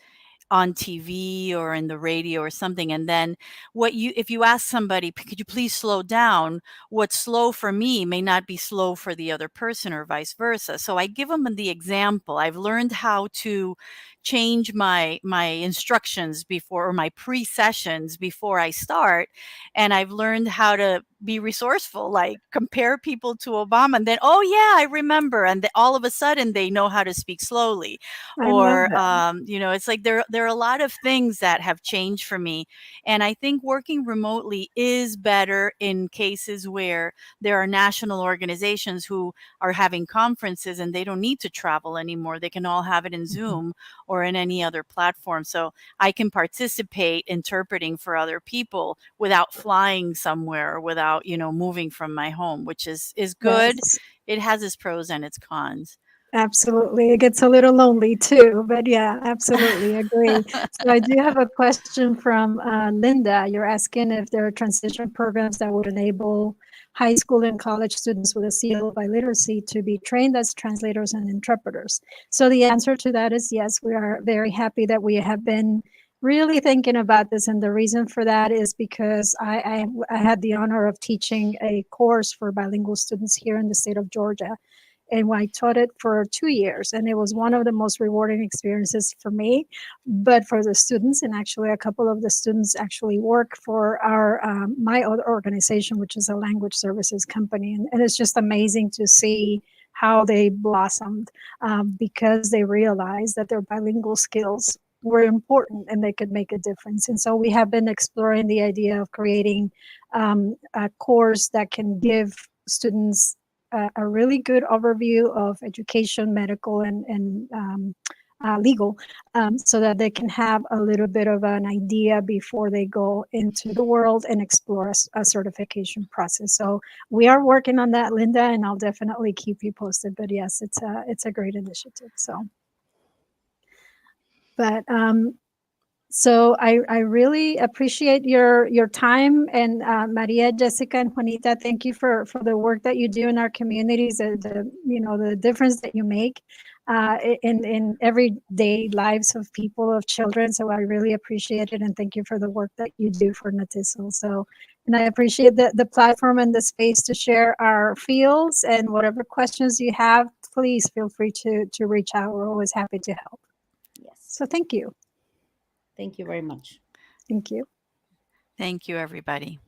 on TV or in the radio or something. And then if you ask somebody, could you please slow down? What's slow for me may not be slow for the other person, or vice versa. So I give them the example. I've learned how to change my instructions before, or my pre-sessions before I start. And I've learned how to be resourceful, like compare people to Obama, and then, oh yeah, I remember. And all of a sudden they know how to speak slowly. I love Or that. it's like there are a lot of things that have changed for me. And I think working remotely is better in cases where there are national organizations who are having conferences and they don't need to travel anymore. They can all have it in Zoom or in any other platform, so I can participate interpreting for other people without flying somewhere, or without moving from my home, which is good. Yes. It has its pros and its cons. Absolutely. It gets a little lonely too, but yeah, absolutely agree. So I do have a question from Linda. You're asking if there are transition programs that would enable high school and college students with a seal of biliteracy to be trained as translators and interpreters. So the answer to that is yes. We are very happy that we have been really thinking about this. And the reason for that is because I had the honor of teaching a course for bilingual students here in the state of Georgia, and I taught it for 2 years, and it was one of the most rewarding experiences for me, but for the students. And actually a couple of the students actually work for our my other organization, which is a language services company, and it's just amazing to see how they blossomed, because they realized that their bilingual skills were important and they could make a difference. And so we have been exploring the idea of creating a course that can give students a really good overview of education, medical, and legal, so that they can have a little bit of an idea before they go into the world and explore a certification process. So we are working on that, Linda, and I'll definitely keep you posted. But yes, it's a great initiative. So, but so I really appreciate your time, and Maria, Jessica, and Juanita, thank you for the work that you do in our communities, and the difference that you make in everyday lives of people, of children. So I really appreciate it, and thank you for the work that you do for NATISL. So, and I appreciate the platform and the space to share our fields, and whatever questions you have, please feel free to reach out. We're always happy to help. Yes. So thank you. Thank you very much. Thank you. Thank you, everybody.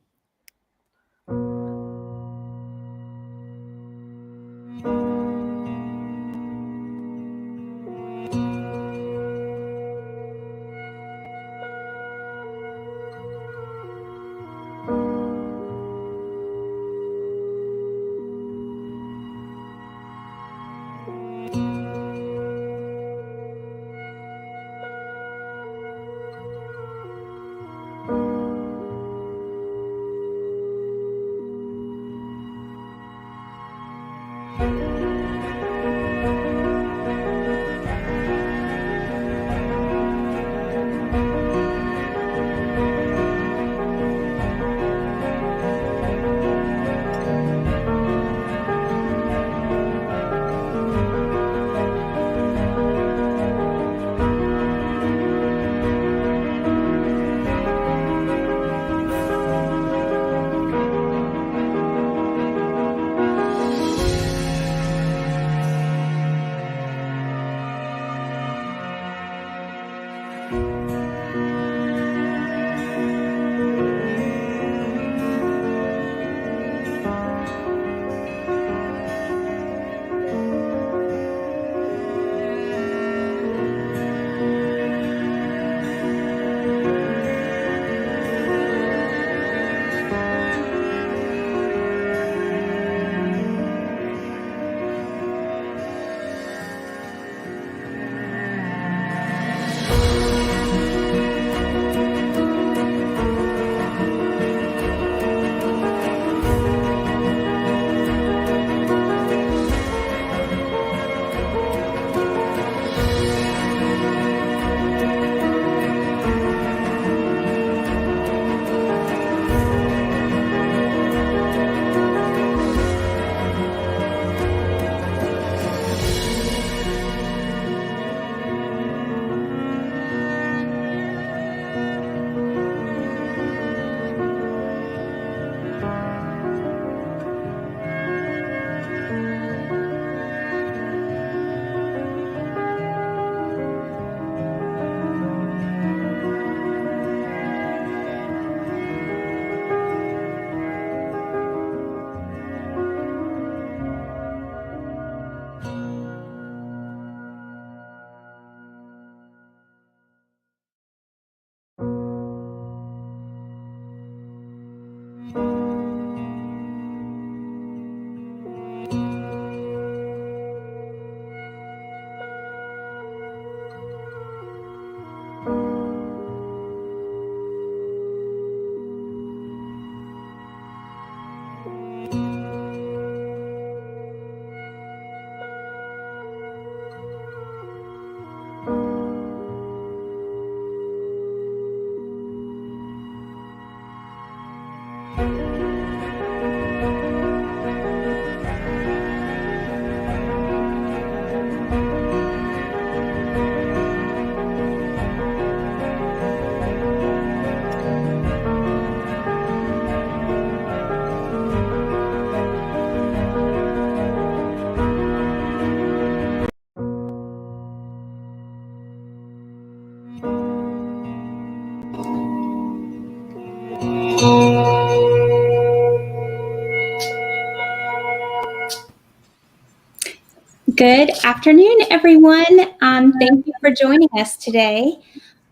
Good afternoon, everyone. Thank you for joining us today.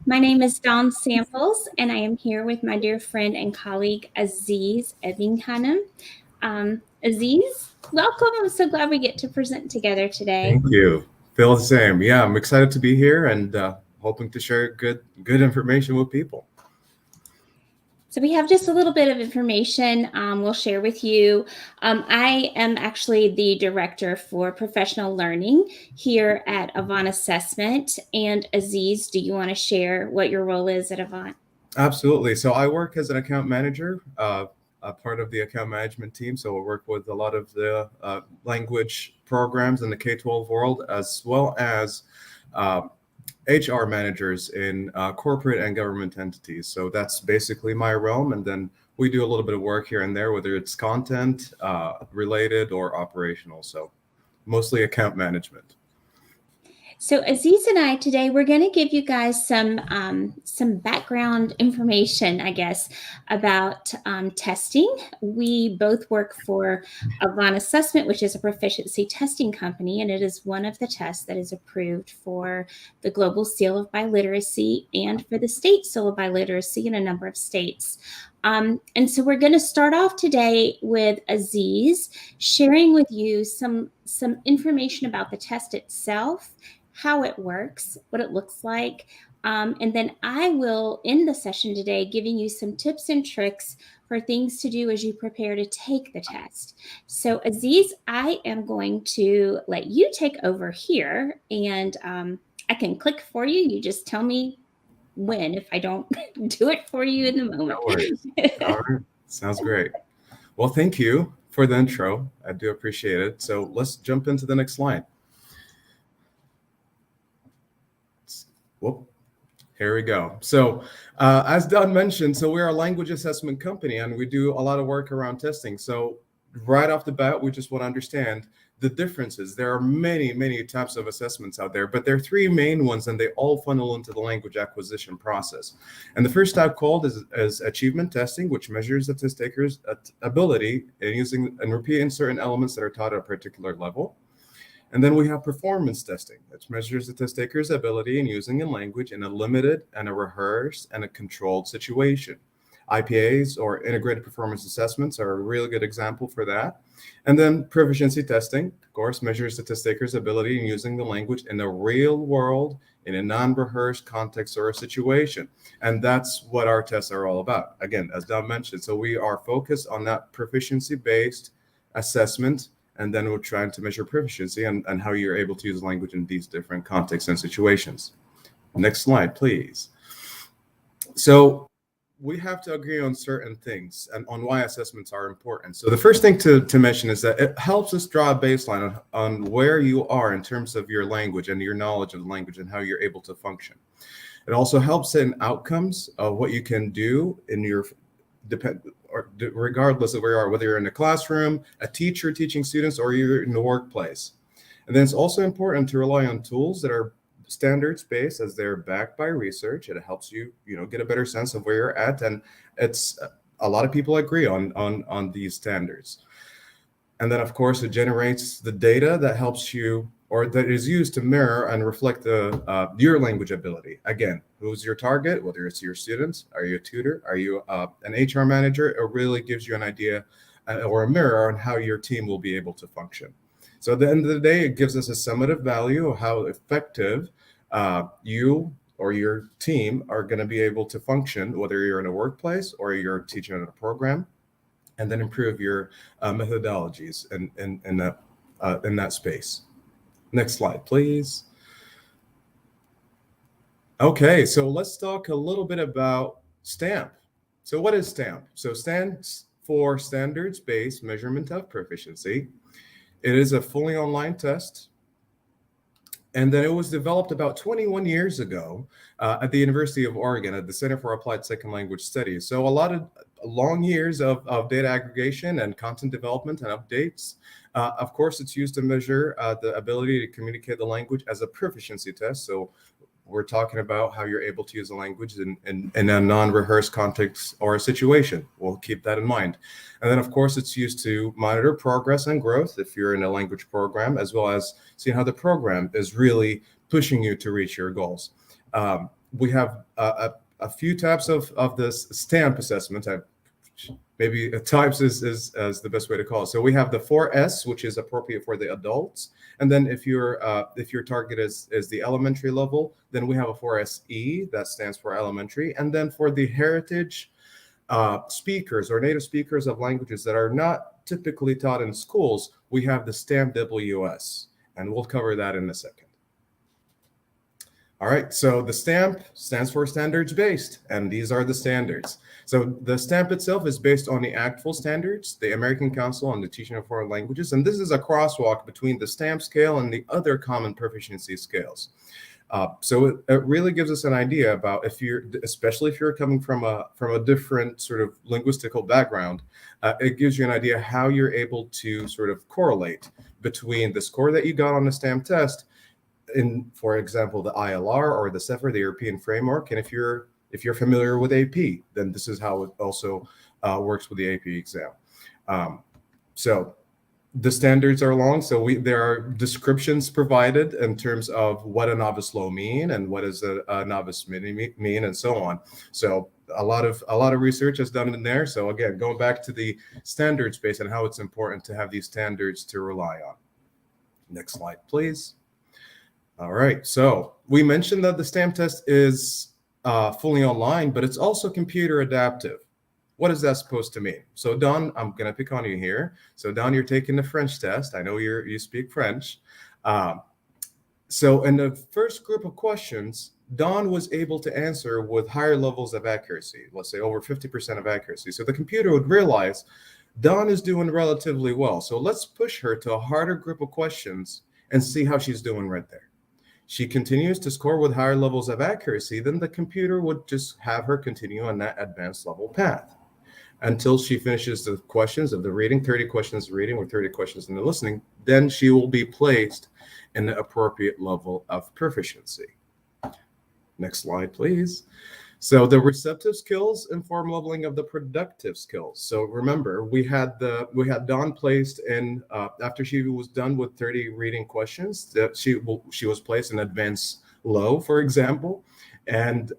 My name is Dawn Samples, and I am here with my dear friend and colleague, Aziz Evinghanım. Aziz, welcome. I'm so glad we get to present together today. Thank you. Feel the same. Yeah, I'm excited to be here and hoping to share good information with people. So we have just a little bit of information we'll share with you. I am actually the director for professional learning here at Avant Assessment. And Aziz, do you want to share what your role is at Avant? Absolutely. So I work as an account manager, a part of the account management team. So I work with a lot of the language programs in the K-12 world, as well as HR managers in corporate and government entities. So that's basically my realm. And then we do a little bit of work here and there, whether it's content related or operational. So mostly account management. So Aziz and I today, we're going to give you guys some background information, I guess, about testing. We both work for Avant Assessment, which is a proficiency testing company, and it is one of the tests that is approved for the Global Seal of Biliteracy and for the State Seal of Biliteracy in a number of states. And so we're going to start off today with Aziz sharing with you some information about the test itself, how it works, what it looks like. And then I will end the session today giving you some tips and tricks for things to do as you prepare to take the test. So Aziz, I am going to let you take over here, and I can click for you. You just tell me when if I don't do it for you in the moment. No worries. All right. Sounds great. Well, thank you for the intro. I do appreciate it. So let's jump into the next slide. Whoop. Here we go. So as Don mentioned, so we're a language assessment company and we do a lot of work around testing. So right off the bat, we just want to understand the differences. There are many types of assessments out there, but there are three main ones and they all funnel into the language acquisition process. And the first type called is achievement testing, which measures the test taker's ability in using and repeating certain elements that are taught at a particular level. And then we have performance testing, which measures the test taker's ability in using a language in a limited and a rehearsed and a controlled situation. IPAs, or integrated performance assessments, are a really good example for that. And then proficiency testing, of course, measures the test taker's ability in using the language in a real world, in a non-rehearsed context or a situation. And that's what our tests are all about. Again, as Don mentioned, so we are focused on that proficiency-based assessment. And then we're trying to measure proficiency and how you're able to use language in these different contexts and situations. Next slide, please. So we have to agree on certain things and on why assessments are important. So the first thing to mention is that it helps us draw a baseline on where you are in terms of your language and your knowledge of the language and how you're able to function. It also helps in outcomes of what you can do in your regardless of where you are, whether you're in a classroom, a teacher teaching students, or you're in the workplace. And then it's also important to rely on tools that are standards-based, as they're backed by research. It helps you, get a better sense of where you're at. And it's a lot of people agree on these standards. And then, of course, it generates the data that helps you, or that is used to mirror and reflect your language ability. Again, who's your target, whether it's your students, are you a tutor, are you an HR manager? It really gives you an idea or a mirror on how your team will be able to function. So at the end of the day, it gives us a summative value of how effective you or your team are going to be able to function, whether you're in a workplace or you're teaching in a program, and then improve your methodologies in that space. Next slide, please. Okay, so let's talk a little bit about STAMP. So what is STAMP? So stands for Standards-Based Measurement of Proficiency. It is a fully online test. And then it was developed about 21 years ago at the University of Oregon at the Center for Applied Second Language Studies. So a lot of long years of data aggregation and content development and updates. Of course, it's used to measure the ability to communicate the language as a proficiency test. So we're talking about how you're able to use a language in a non-rehearsed context or a situation. We'll keep that in mind. And then, of course, it's used to monitor progress and growth if you're in a language program, as well as seeing how the program is really pushing you to reach your goals. We have a few types of this STAMP assessment. Maybe types is the best way to call it. So we have the 4S, which is appropriate for the adults. And then if your target is the elementary level, then we have a 4SE, that stands for elementary. And then for the heritage speakers or native speakers of languages that are not typically taught in schools, we have the STAMP WS. And we'll cover that in a second. All right, so the STAMP stands for standards-based, and these are the standards. So the STAMP itself is based on the ACTFL standards, the American Council on the Teaching of Foreign Languages, and this is a crosswalk between the STAMP scale and the other common proficiency scales. So it really gives us an idea about especially if you're coming from a different sort of linguistical background, it gives you an idea how you're able to sort of correlate between the score that you got on the STAMP test in, for example, the ILR or the CEFR, the European framework. And if you're familiar with AP, then this is how it also works with the AP exam. So the standards are long, so there are descriptions provided in terms of what a novice low mean and what is a novice mini mean and so on. So a lot of research is done in there. So again, going back to the standards base and how it's important to have these standards to rely on. Next slide, please. All right, so we mentioned that the STAMP test is fully online, but it's also computer adaptive. What is that supposed to mean? So Don, I'm going to pick on you here. So Don, you're taking the French test. I know you speak French. So in the first group of questions, Don was able to answer with higher levels of accuracy, let's say over 50% of accuracy. So the computer would realize Don is doing relatively well. So let's push her to a harder group of questions and see how she's doing right there. She continues to score with higher levels of accuracy, then the computer would just have her continue on that advanced level path until she finishes the questions of the reading, 30 questions reading or 30 questions in the listening. Then she will be placed in the appropriate level of proficiency. Next slide, please. So the receptive skills inform leveling of the productive skills. So remember, we had Dawn placed in after she was done with 30 reading questions, that she was placed in advanced low, for example, and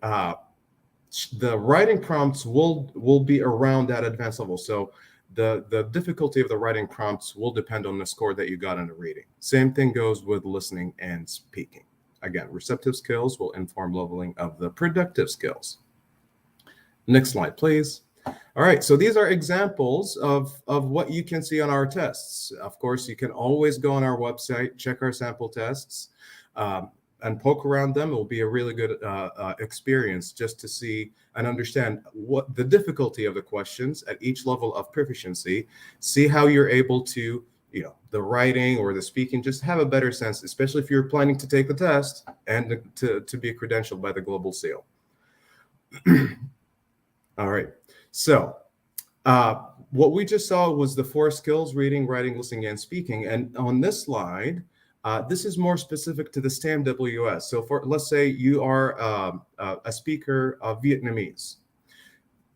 the writing prompts will be around that advanced level. So the difficulty of the writing prompts will depend on the score that you got in the reading. Same thing goes with listening and speaking. Again, receptive skills will inform leveling of the productive skills. Next slide, please. All right, so these are examples of what you can see on our tests. Of course, you can always go on our website, check our sample tests, and poke around them. It will be a really good experience just to see and understand what the difficulty of the questions at each level of proficiency, see how you're able to, the writing or the speaking, just have a better sense, especially if you're planning to take the test and to be credentialed by the Global Seal. All right, so what we just saw was the 4 skills: reading, writing, listening, and speaking. And on this slide, this is more specific to the STAMP WS. So let's say you are a speaker of Vietnamese.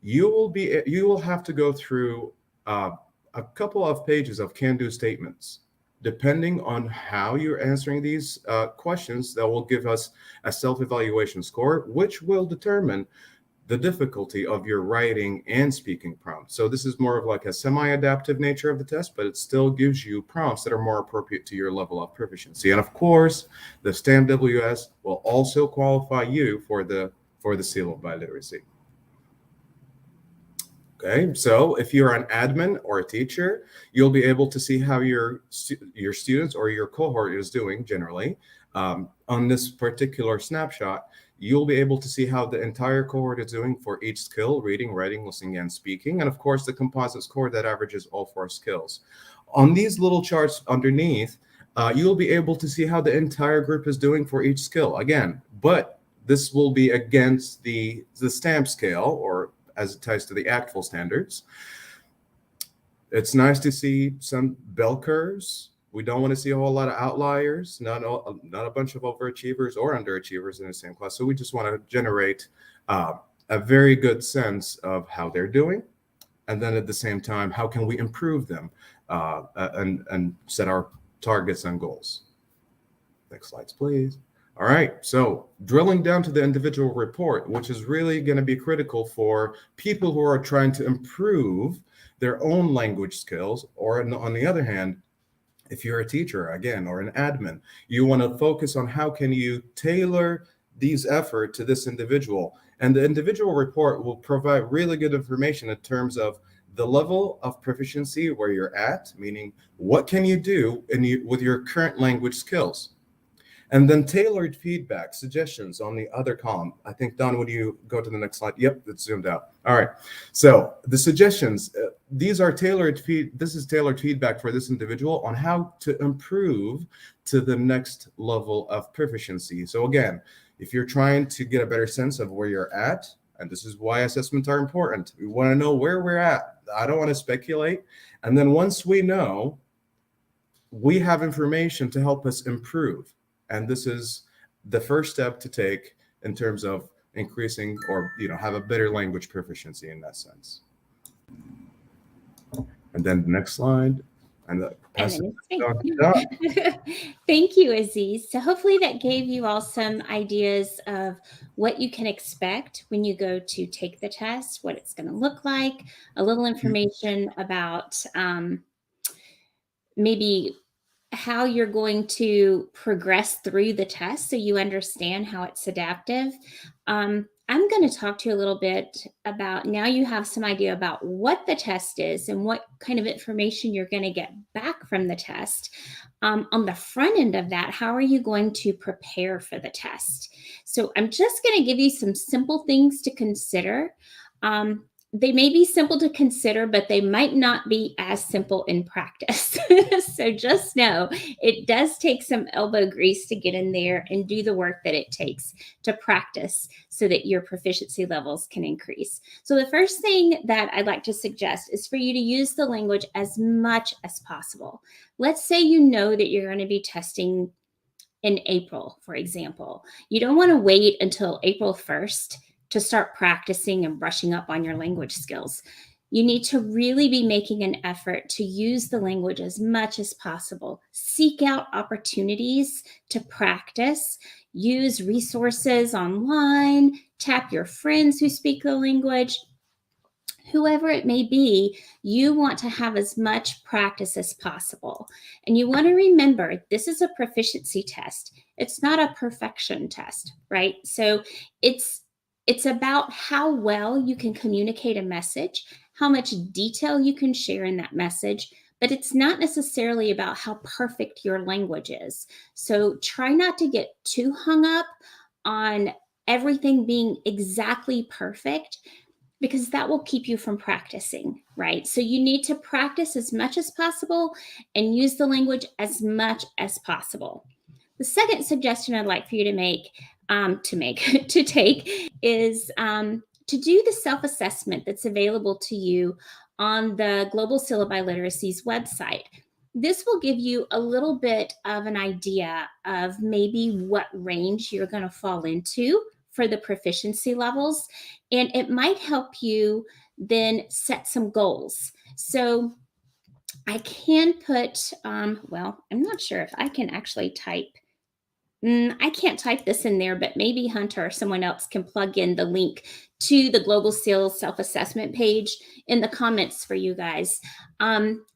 You will have to go through a couple of pages of can-do statements. Depending on how you're answering these questions, that will give us a self-evaluation score, which will determine the difficulty of your writing and speaking prompts. So this is more of like a semi-adaptive nature of the test, but it still gives you prompts that are more appropriate to your level of proficiency. And of course, the STAMP WS will also qualify you for the Seal of Biliteracy. Okay, so if you're an admin or a teacher, you'll be able to see how your students or your cohort is doing generally. On this particular snapshot, you'll be able to see how the entire cohort is doing for each skill: reading, writing, listening, and speaking. And of course, the composite score that averages all 4 skills. On these little charts underneath, you'll be able to see how the entire group is doing for each skill. Again, but this will be against the STAMP scale, or as it ties to the ACTFL standards. It's nice to see some bell curves We don't want to see a whole lot of outliers, not a bunch of overachievers or underachievers in the same class. So we just want to generate a very good sense of how they're doing. And then at the same time, how can we improve them and set our targets and goals? Next slides, please. All right, so drilling down to the individual report, which is really going to be critical for people who are trying to improve their own language skills, or on the other hand, if you're a teacher, again, or an admin, you want to focus on how can you tailor these efforts to this individual. And the individual report will provide really good information in terms of the level of proficiency where you're at, meaning what can you do with your current language skills. And then tailored feedback, suggestions on the other column. I think, Don, would you go to the next slide? Yep, it's zoomed out. All right. So the suggestions, these are tailored this is tailored feedback for this individual on how to improve to the next level of proficiency. So again, if you're trying to get a better sense of where you're at, and this is why assessments are important, we want to know where we're at. I don't want to speculate. And then once we know, we have information to help us improve. And this is the first step to take in terms of increasing or have a better language proficiency in that sense. And then the next slide. And pass it on to Don. Thank you, Aziz. So hopefully that gave you all some ideas of what you can expect when you go to take the test, what it's going to look like, a little information about maybe how you're going to progress through the test so you understand how it's adaptive. I'm going to talk to you a little bit about, now you have some idea about what the test is and what kind of information you're going to get back from the test. On the front end of that, how are you going to prepare for the test? So I'm just going to give you some simple things to consider. They may be simple to consider, but they might not be as simple in practice. So just know it does take some elbow grease to get in there and do the work that it takes to practice so that your proficiency levels can increase. So the first thing that I'd like to suggest is for you to use the language as much as possible. Let's say you know that you're going to be testing in April, for example. You don't want to wait until April 1st to start practicing and brushing up on your language skills. You need to really be making an effort to use the language as much as possible. Seek out opportunities to practice, use resources online, tap your friends who speak the language. Whoever it may be, you want to have as much practice as possible. And you want to remember, this is a proficiency test. It's not a perfection test, right? So it's about how well you can communicate a message, how much detail you can share in that message, but it's not necessarily about how perfect your language is. So try not to get too hung up on everything being exactly perfect, because that will keep you from practicing, right? So you need to practice as much as possible and use the language as much as possible. The second suggestion I'd like for you to take is to do the self-assessment that's available to you on the Global Seal of Biliteracy's website. This will give you a little bit of an idea of maybe what range you're going to fall into for the proficiency levels, and it might help you then set some goals. So I can put, well, I'm not sure if I can actually type. I can't type this in there, but maybe Hunter or someone else can plug in the link to the Global Seal self-assessment page in the comments for you guys.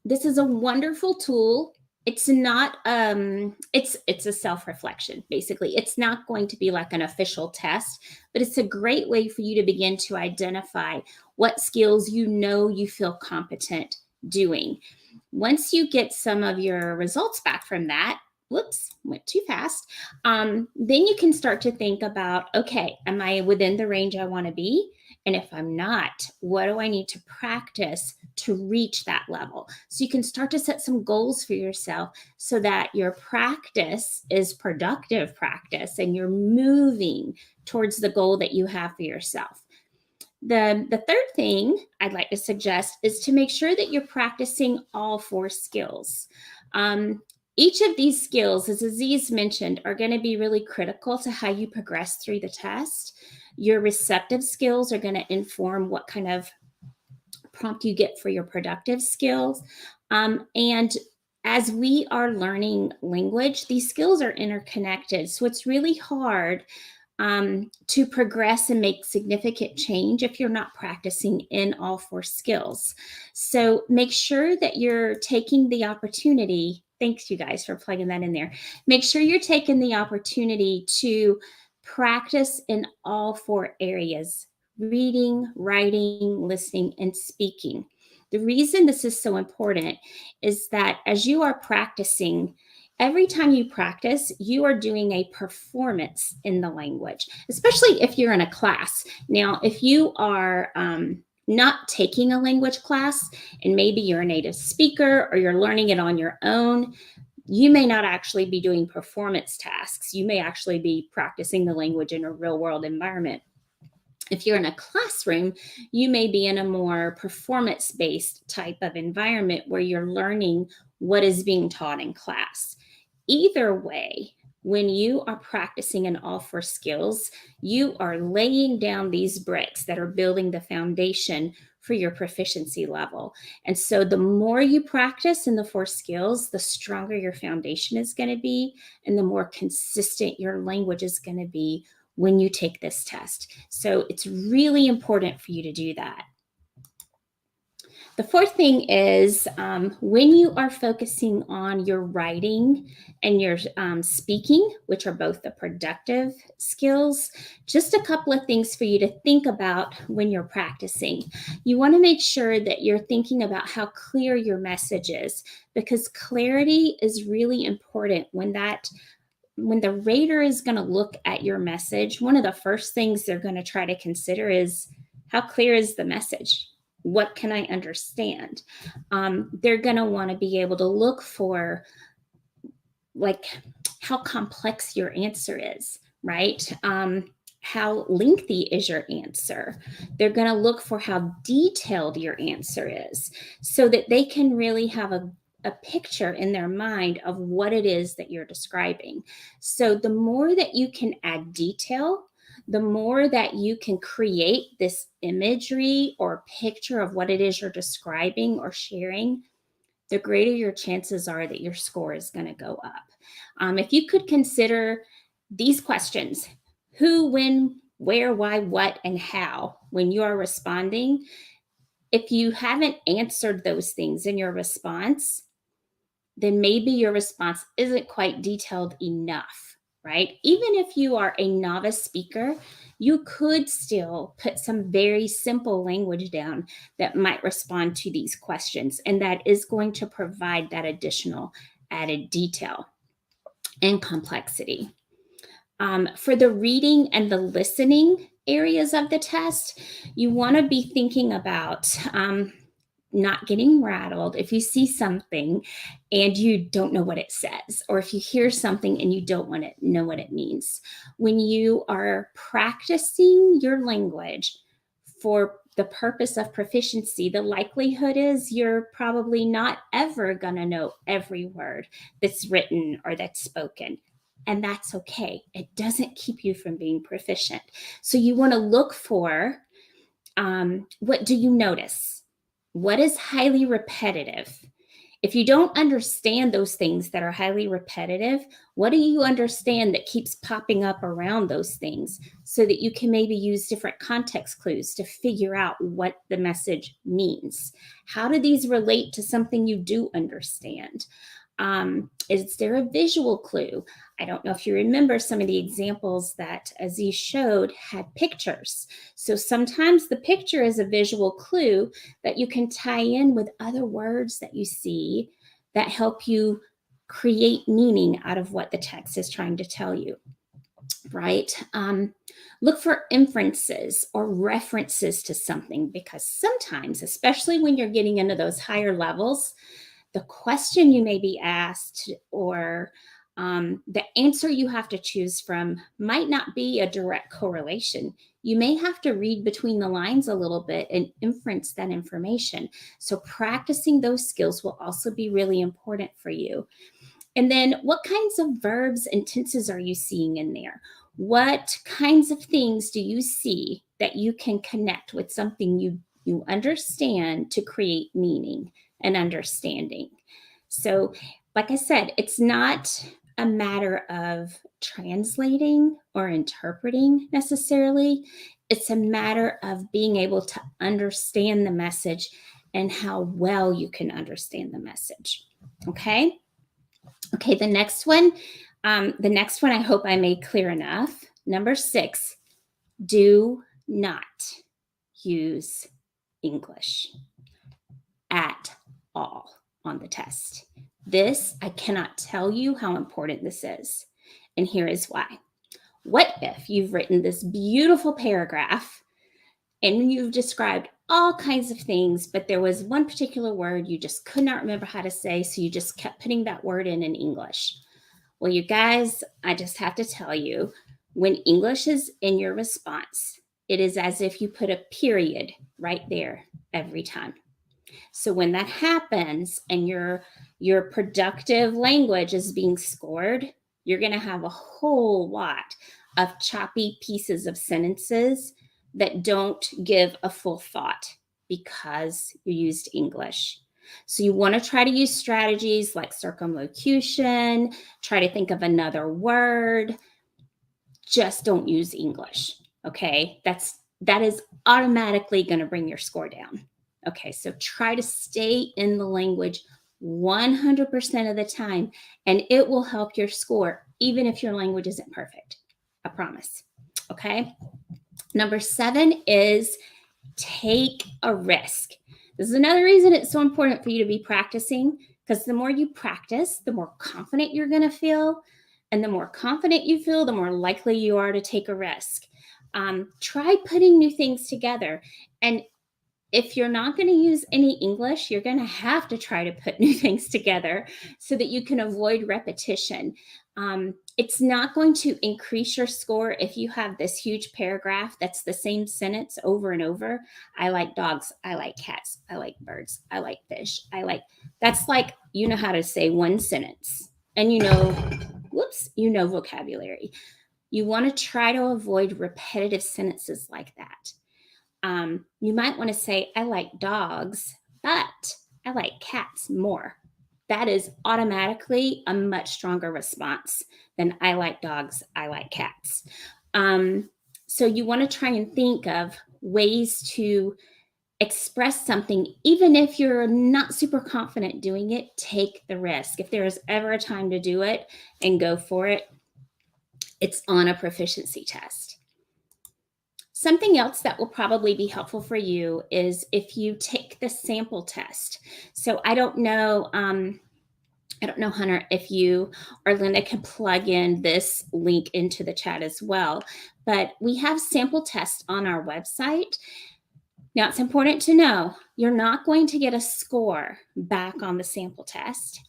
This is a wonderful tool. It's not, it's a self-reflection, basically. It's not going to be like an official test, but it's a great way for you to begin to identify what skills you feel competent doing. Once you get some of your results back from that, whoops, went too fast. Then you can start to think about, okay, am I within the range I want to be? And if I'm not, what do I need to practice to reach that level? So you can start to set some goals for yourself so that your practice is productive practice and you're moving towards the goal that you have for yourself. The third thing I'd like to suggest is to make sure that you're practicing all 4 skills. Each of these skills, as Aziz mentioned, are going to be really critical to how you progress through the test. Your receptive skills are going to inform what kind of prompt you get for your productive skills. And as we are learning language, these skills are interconnected. So it's really hard to progress and make significant change if you're not practicing in all 4 skills. So make sure that you're taking the opportunity. Thanks, you guys, for plugging that in there. Make sure you're taking the opportunity to practice in all 4 areas: reading, writing, listening, and speaking. The reason this is so important is that as you are practicing, every time you practice, you are doing a performance in the language, especially if you're in a class. Now, if you are not taking a language class and maybe you're a native speaker or you're learning it on your own, you may not actually be doing performance tasks. You may actually be practicing the language in a real world environment. If you're in a classroom, you may be in a more performance-based type of environment where you're learning what is being taught in class. Either way, when you are practicing in all 4 skills, you are laying down these bricks that are building the foundation for your proficiency level. And so the more you practice in the 4 skills, the stronger your foundation is going to be, and the more consistent your language is going to be when you take this test. So it's really important for you to do that. The 4th thing is when you are focusing on your writing and your speaking, which are both the productive skills, just a couple of things for you to think about when you're practicing. You want to make sure that you're thinking about how clear your message is, because clarity is really important when the rater is going to look at your message. One of the first things they're going to try to consider is, how clear is the message? What can I understand? They're going to want to be able to look for like how complex your answer is, right? How lengthy is your answer? They're going to look for how detailed your answer is so that they can really have a picture in their mind of what it is that you're describing. So the more that you can add detail, the more that you can create this imagery or picture of what it is you're describing or sharing, the greater your chances are that your score is going to go up. If you could consider these questions: who, when, where, why, what, and how, when you are responding, if you haven't answered those things in your response, then maybe your response isn't quite detailed enough, right? Even if you are a novice speaker, you could still put some very simple language down that might respond to these questions, and that is going to provide that additional added detail and complexity. For the reading and the listening areas of the test, you want to be thinking about not getting rattled if you see something and you don't know what it says, or if you hear something and you don't want to know what it means. When you are practicing your language for the purpose of proficiency, the likelihood is you're probably not ever going to know every word that's written or that's spoken. And that's okay. It doesn't keep you from being proficient. So you want to look for, what do you notice? What is highly repetitive? If you don't understand those things that are highly repetitive, what do you understand that keeps popping up around those things, so that you can maybe use different context clues to figure out what the message means? How do these relate to something you do understand? Is there a visual clue? I don't know if you remember some of the examples that Aziz showed had pictures. So sometimes the picture is a visual clue that you can tie in with other words that you see that help you create meaning out of what the text is trying to tell you, right? Look for inferences or references to something, because sometimes, especially when you're getting into those higher levels, the question you may be asked or the answer you have to choose from might not be a direct correlation. You may have to read between the lines a little bit and inference that information. So practicing those skills will also be really important for you. And then what kinds of verbs and tenses are you seeing in there? What kinds of things do you see that you can connect with something you understand to create meaning and understanding? So, like I said, it's not a matter of translating or interpreting necessarily. It's a matter of being able to understand the message and how well you can understand the message. Okay? Okay, the next one I hope I made clear enough. Number 6, do not use English at all on the test. This, I cannot tell you how important this is. And here is why. What if you've written this beautiful paragraph and you've described all kinds of things, but there was one particular word you just could not remember how to say, so you just kept putting that word in English? Well, you guys, I just have to tell you, when English is in your response, it is as if you put a period right there every time. So when that happens and your productive language is being scored, you're going to have a whole lot of choppy pieces of sentences that don't give a full thought because you used English. So you want to try to use strategies like circumlocution, try to think of another word. Just don't use English, okay? That is automatically going to bring your score down. Okay, so try to stay in the language 100% of the time, and it will help your score, even if your language isn't perfect. I promise. Okay. Number 7 is take a risk. This is another reason it's so important for you to be practicing, because the more you practice, the more confident you're going to feel. And the more confident you feel, the more likely you are to take a risk. Try putting new things together. And if you're not going to use any English, you're going to have to try to put new things together so that you can avoid repetition. It's not going to increase your score if you have this huge paragraph that's the same sentence over and over. I like dogs. I like cats. I like birds. I like fish. That's like, you know how to say one sentence and you know vocabulary. You want to try to avoid repetitive sentences like that. You might want to say, I like dogs, but I like cats more. That is automatically a much stronger response than I like dogs, I like cats. So you want to try and think of ways to express something, even if you're not super confident doing it. Take the risk. If there is ever a time to do it and go for it, it's on a proficiency test. Something else that will probably be helpful for you is if you take the sample test. So I don't know, Hunter, if you or Linda can plug in this link into the chat as well, but we have sample tests on our website. Now, it's important to know you're not going to get a score back on the sample test,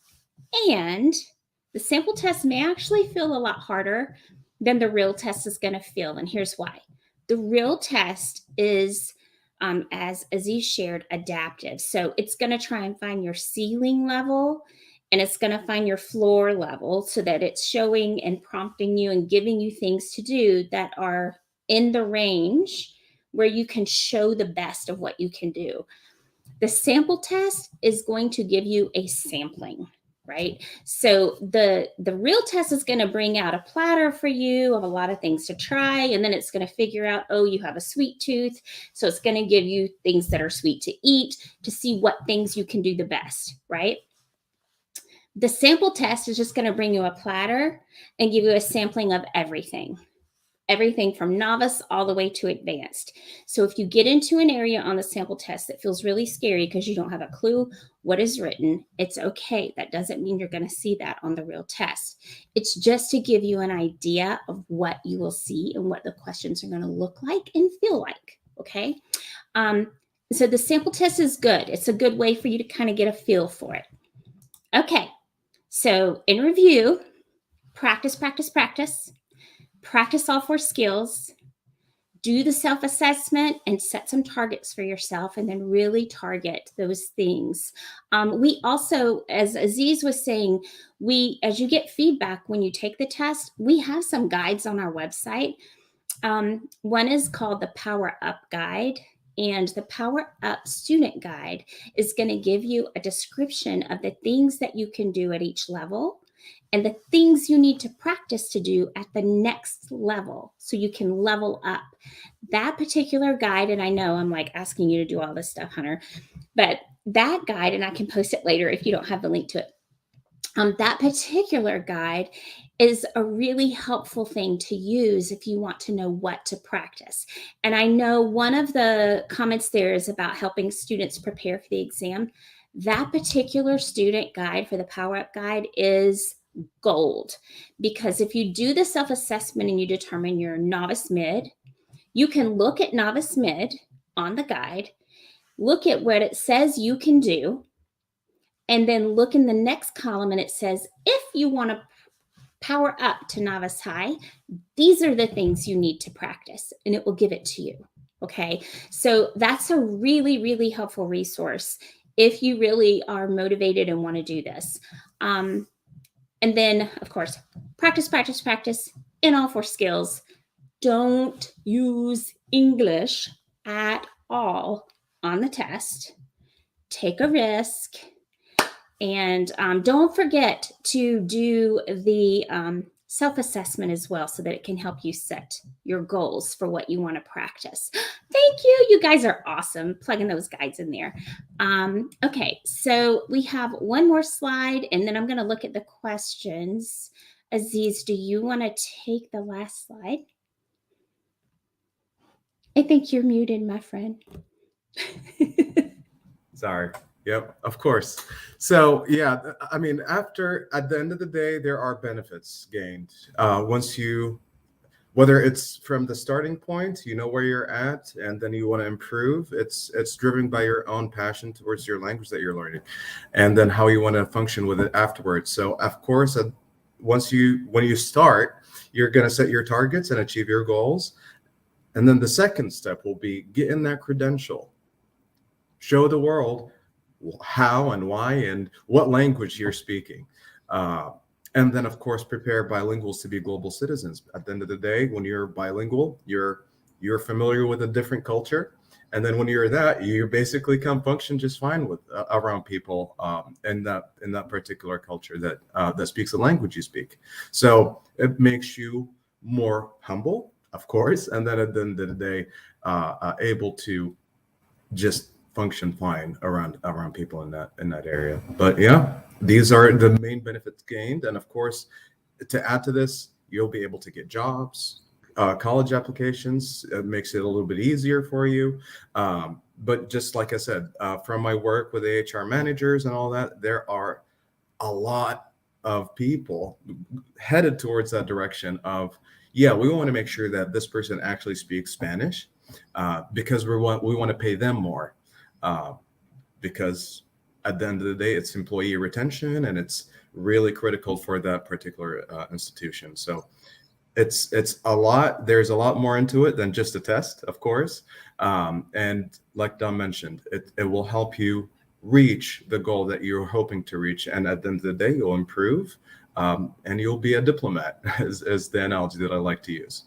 and the sample test may actually feel a lot harder than the real test is going to feel, and here's why. The real test is, as Aziz shared, adaptive. So it's going to try and find your ceiling level and it's going to find your floor level so that it's showing and prompting you and giving you things to do that are in the range where you can show the best of what you can do. The sample test is going to give you a sampling, right? So the real test is going to bring out a platter for you of a lot of things to try, and then it's going to figure out, oh, you have a sweet tooth, so it's going to give you things that are sweet to eat to see what things you can do the best, right? The sample test is just going to bring you a platter and give you a sampling of everything from novice all the way to advanced. So if you get into an area on the sample test that feels really scary because you don't have a clue what is written, it's okay. That doesn't mean you're going to see that on the real test. It's just to give you an idea of what you will see and what the questions are going to look like and feel like, okay? So the sample test is good. It's a good way for you to kind of get a feel for it. Okay, so in review, practice, practice, practice. Practice all 4 skills. do the self-assessment and set some targets for yourself, and then really target those things. We also, as Aziz was saying, as you get feedback when you take the test, we have some guides on our website. One is called the Power Up Guide, and the Power Up Student Guide is going to give you a description of the things that you can do at each level and the things you need to practice to do at the next level so you can level up. That particular guide, and I know I'm like asking you to do all this stuff, Hunter, but that guide, and I can post it later if you don't have the link to it. That particular guide is a really helpful thing to use if you want to know what to practice. And I know one of the comments there is about helping students prepare for the exam. That particular student guide for the Power Up Guide is gold, because if you do the self-assessment and you determine you're novice mid, you can look at novice mid on the guide, look at what it says you can do, and then look in the next column and it says, if you want to power up to novice high, these are the things you need to practice, and it will give it to you. Okay, so that's a really, really helpful resource if you really are motivated and want to do this. And then, of course, practice, practice, practice in all 4 skills. Don't use English at all on the test. Take a risk. And don't forget to do the self-assessment as well, so that it can help you set your goals for what you want to practice. Thank you. You guys are awesome, plugging those guides in there. Okay, so we have one more slide, and then I'm going to look at the questions. Aziz, do you want to take the last slide? I think you're muted, my friend. Sorry. Yep, of course. So yeah, I mean, at the end of the day, there are benefits gained. Once you, whether it's from the starting point, you know where you're at, and then you want to improve, it's driven by your own passion towards your language that you're learning, and then how you want to function with it afterwards. So of course, when you start, you're going to set your targets and achieve your goals. And then the second step will be getting that credential. Show the world how and why and what language you're speaking. And then, of course, prepare bilinguals to be global citizens. At the end of the day, when you're bilingual, you're familiar with a different culture. And then when you're that, you basically can function just fine with around people in that particular culture that speaks the language you speak. So it makes you more humble, of course, and then at the end of the day, able to just function fine around people in that area. But yeah, these are the main benefits gained. And of course, to add to this, you'll be able to get jobs, college applications. It makes it a little bit easier for you. But just like I said, from my work with HR managers and all that, there are a lot of people headed towards that direction of, yeah, we want to make sure that this person actually speaks Spanish, because we want to pay them more. Because at the end of the day, it's employee retention, and it's really critical for that particular institution. So it's a lot. There's a lot more into it than just a test, of course. And like Don mentioned, it will help you reach the goal that you're hoping to reach. And at the end of the day, you'll improve, and you'll be a diplomat, as the analogy that I like to use.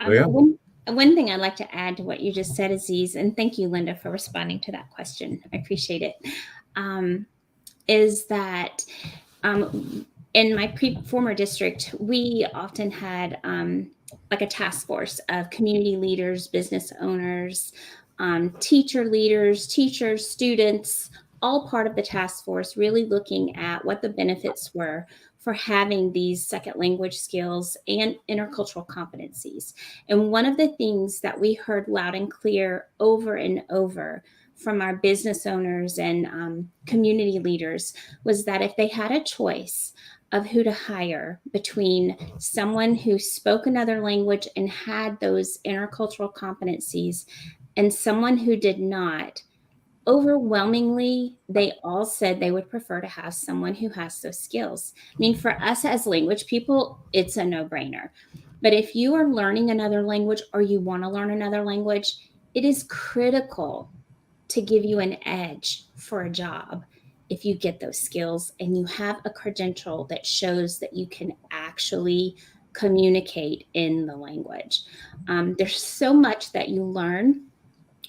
So, yeah. One thing I'd like to add to what you just said, Aziz, and thank you, Linda, for responding to that question. I appreciate it. Is that in my former district, we often had like a task force of community leaders, business owners, teacher leaders, teachers, students, all part of the task force, really looking at what the benefits were for having these second language skills and intercultural competencies. And one of the things that we heard loud and clear over and over from our business owners and community leaders was that if they had a choice of who to hire between someone who spoke another language and had those intercultural competencies and someone who did not, overwhelmingly, they all said they would prefer to have someone who has those skills. I mean, for us as language people, it's a no-brainer. But if you are learning another language or you want to learn another language, it is critical to give you an edge for a job if you get those skills and you have a credential that shows that you can actually communicate in the language. There's so much that you learn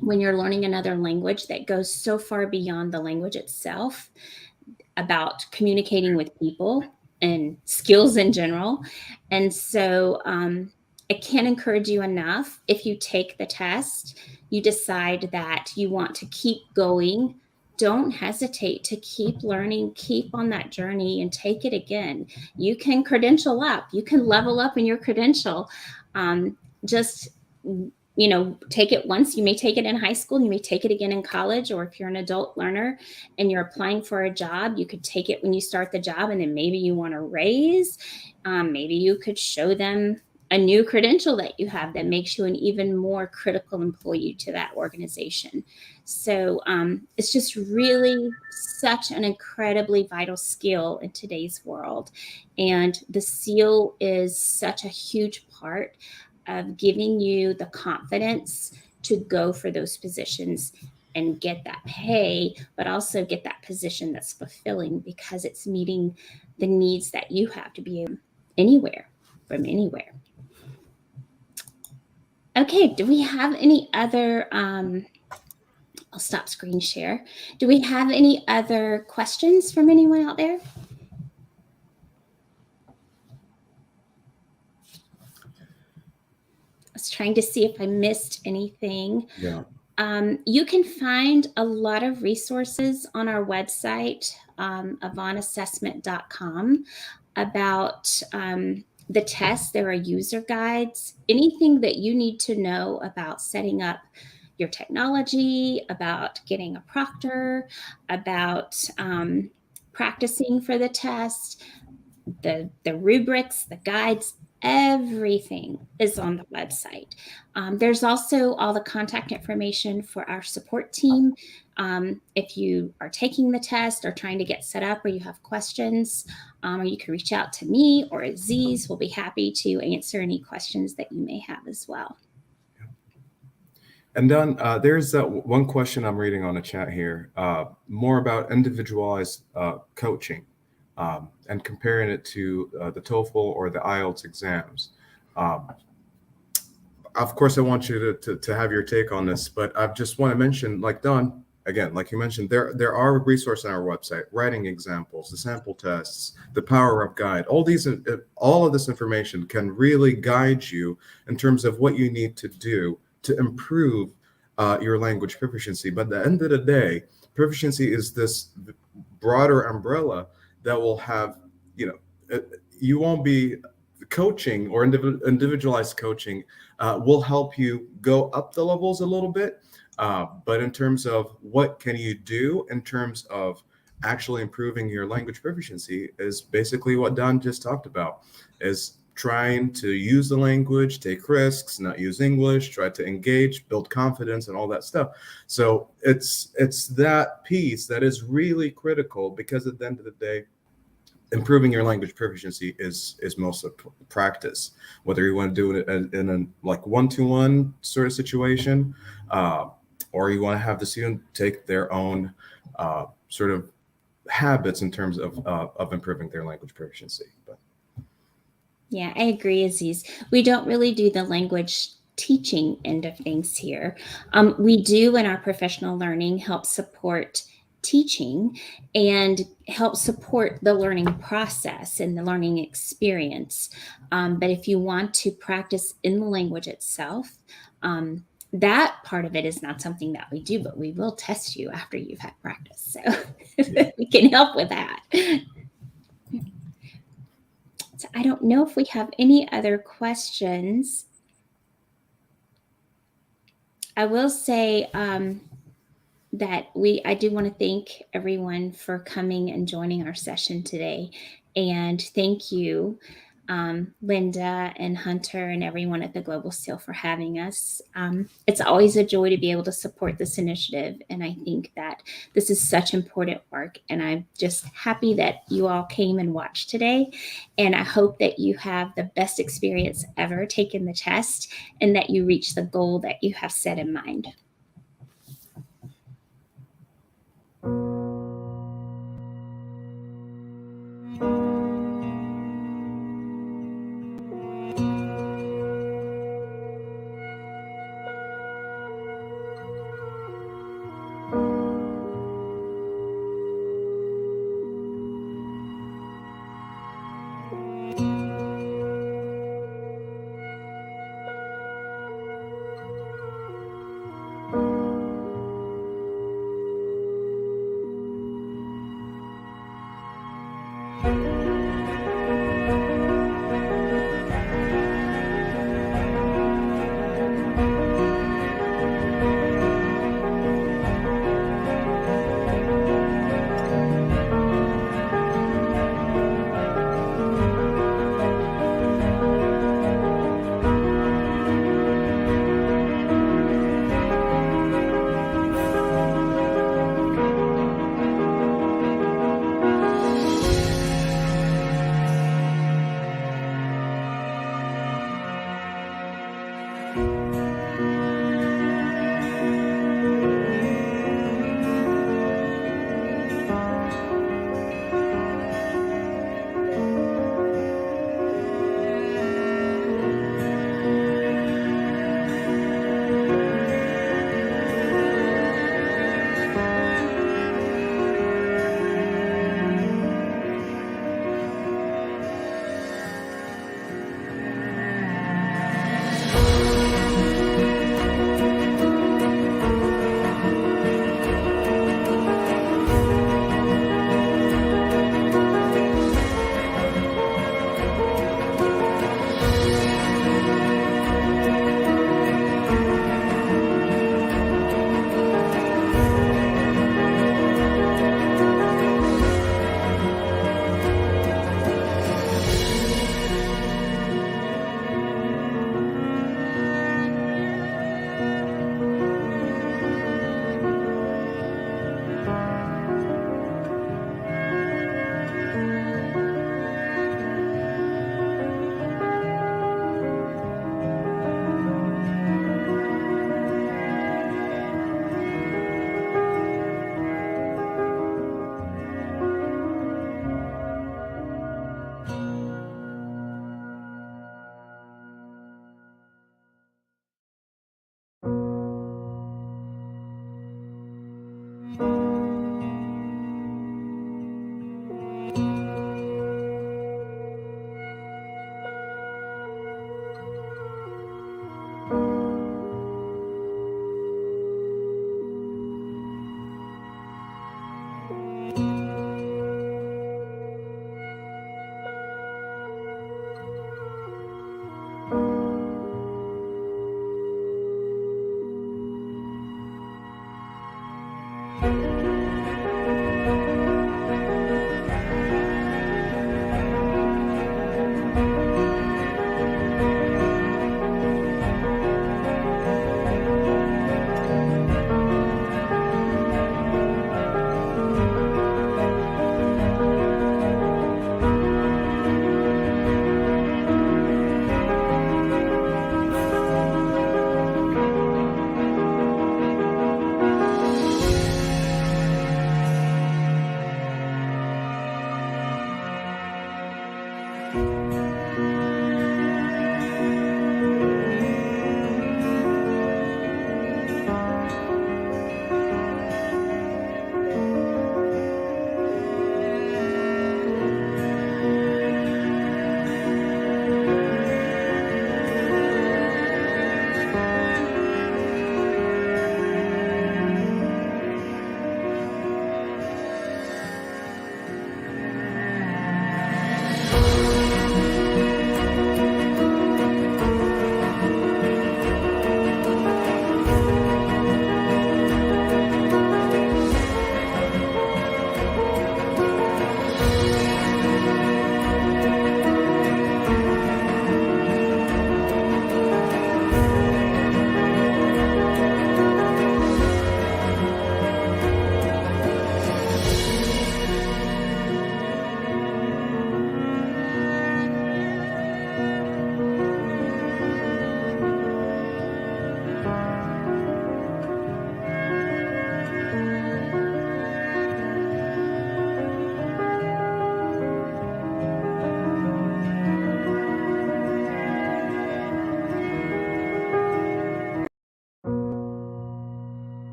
when you're learning another language that goes so far beyond the language itself, about communicating with people and skills in general. And so I can't encourage you enough. If you take the test, you decide that you want to keep going, don't hesitate to keep learning, keep on that journey and take it again. You can credential up, you can level up in your credential. Just take it once. You may take it in high school, you may take it again in college, or if you're an adult learner and you're applying for a job, you could take it when you start the job, and then maybe you want to raise. Maybe you could show them a new credential that you have that makes you an even more critical employee to that organization. So it's just really such an incredibly vital skill in today's world. And the SEAL is such a huge part of giving you the confidence to go for those positions and get that pay, but also get that position that's fulfilling because it's meeting the needs that you have to be anywhere, from anywhere. Okay, do we have any other, I'll stop screen share. Do we have any other questions from anyone out there? I was trying to see if I missed anything. Yeah. You can find a lot of resources on our website, avanassessment.com, about the tests. There are user guides, anything that you need to know about setting up your technology, about getting a proctor, about practicing for the test, the rubrics, the guides, everything is on the website. There's also all the contact information for our support team. If you are taking the test or trying to get set up, or you have questions, or you can reach out to me or Aziz. We'll be happy to answer any questions that you may have as well. And then there's one question I'm reading on the chat here, more about individualized coaching. And comparing it to the TOEFL or the IELTS exams. Of course, I want you to have your take on this, but I just want to mention, like Don, again, like you mentioned, there are resources on our website, writing examples, the sample tests, the Power Up Guide. All of this information can really guide you in terms of what you need to do to improve your language proficiency. But at the end of the day, proficiency is this broader umbrella that will have, you won't be coaching, or individualized coaching will help you go up the levels a little bit. But in terms of what can you do in terms of actually improving your language proficiency is basically what Don just talked about, is trying to use the language, take risks, not use English, try to engage, build confidence, and all that stuff. So it's that piece that is really critical, because at the end of the day, improving your language proficiency is mostly practice. Whether you want to do it in a like one-to-one sort of situation, or you want to have the student take their own sort of habits in terms of improving their language proficiency. But yeah, I agree, Aziz. We don't really do the language teaching end of things here. We do, in our professional learning, help support teaching and help support the learning process and the learning experience. But if you want to practice in the language itself, that part of it is not something that we do, but we will test you after you've had practice. So we can help with that. So I don't know if we have any other questions. I will say that I do want to thank everyone for coming and joining our session today. And thank you Linda and Hunter and everyone at the Global Seal for having us. It's always a joy to be able to support this initiative. And I think that this is such important work. And I'm just happy that you all came and watched today. And I hope that you have the best experience ever taking the test and that you reach the goal that you have set in mind.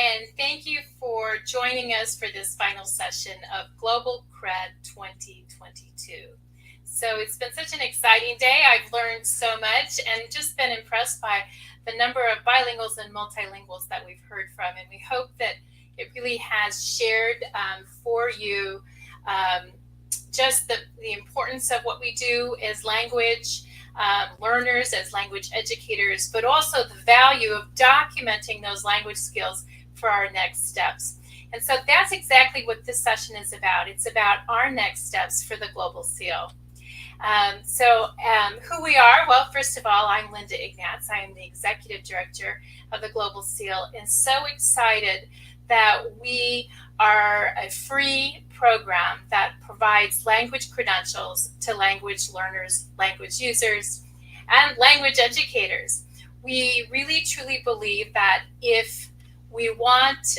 and thank you for joining us for this final session of Global C.R.E.D 2022. So it's been such an exciting day. I've learned so much and just been impressed by the number of bilinguals and multilinguals that we've heard from. And we hope that it really has shared for you just the importance of what we do as language learners, as language educators, but also the value of documenting those language skills for our next steps. And so that's exactly what this session is about. It's about our next steps for the Global Seal. Who we are, well, first of all, I'm Linda Ignatz. I am the Executive Director of the Global Seal, and so excited that we are a free program that provides language credentials to language learners, language users, and language educators. We really truly believe that if we want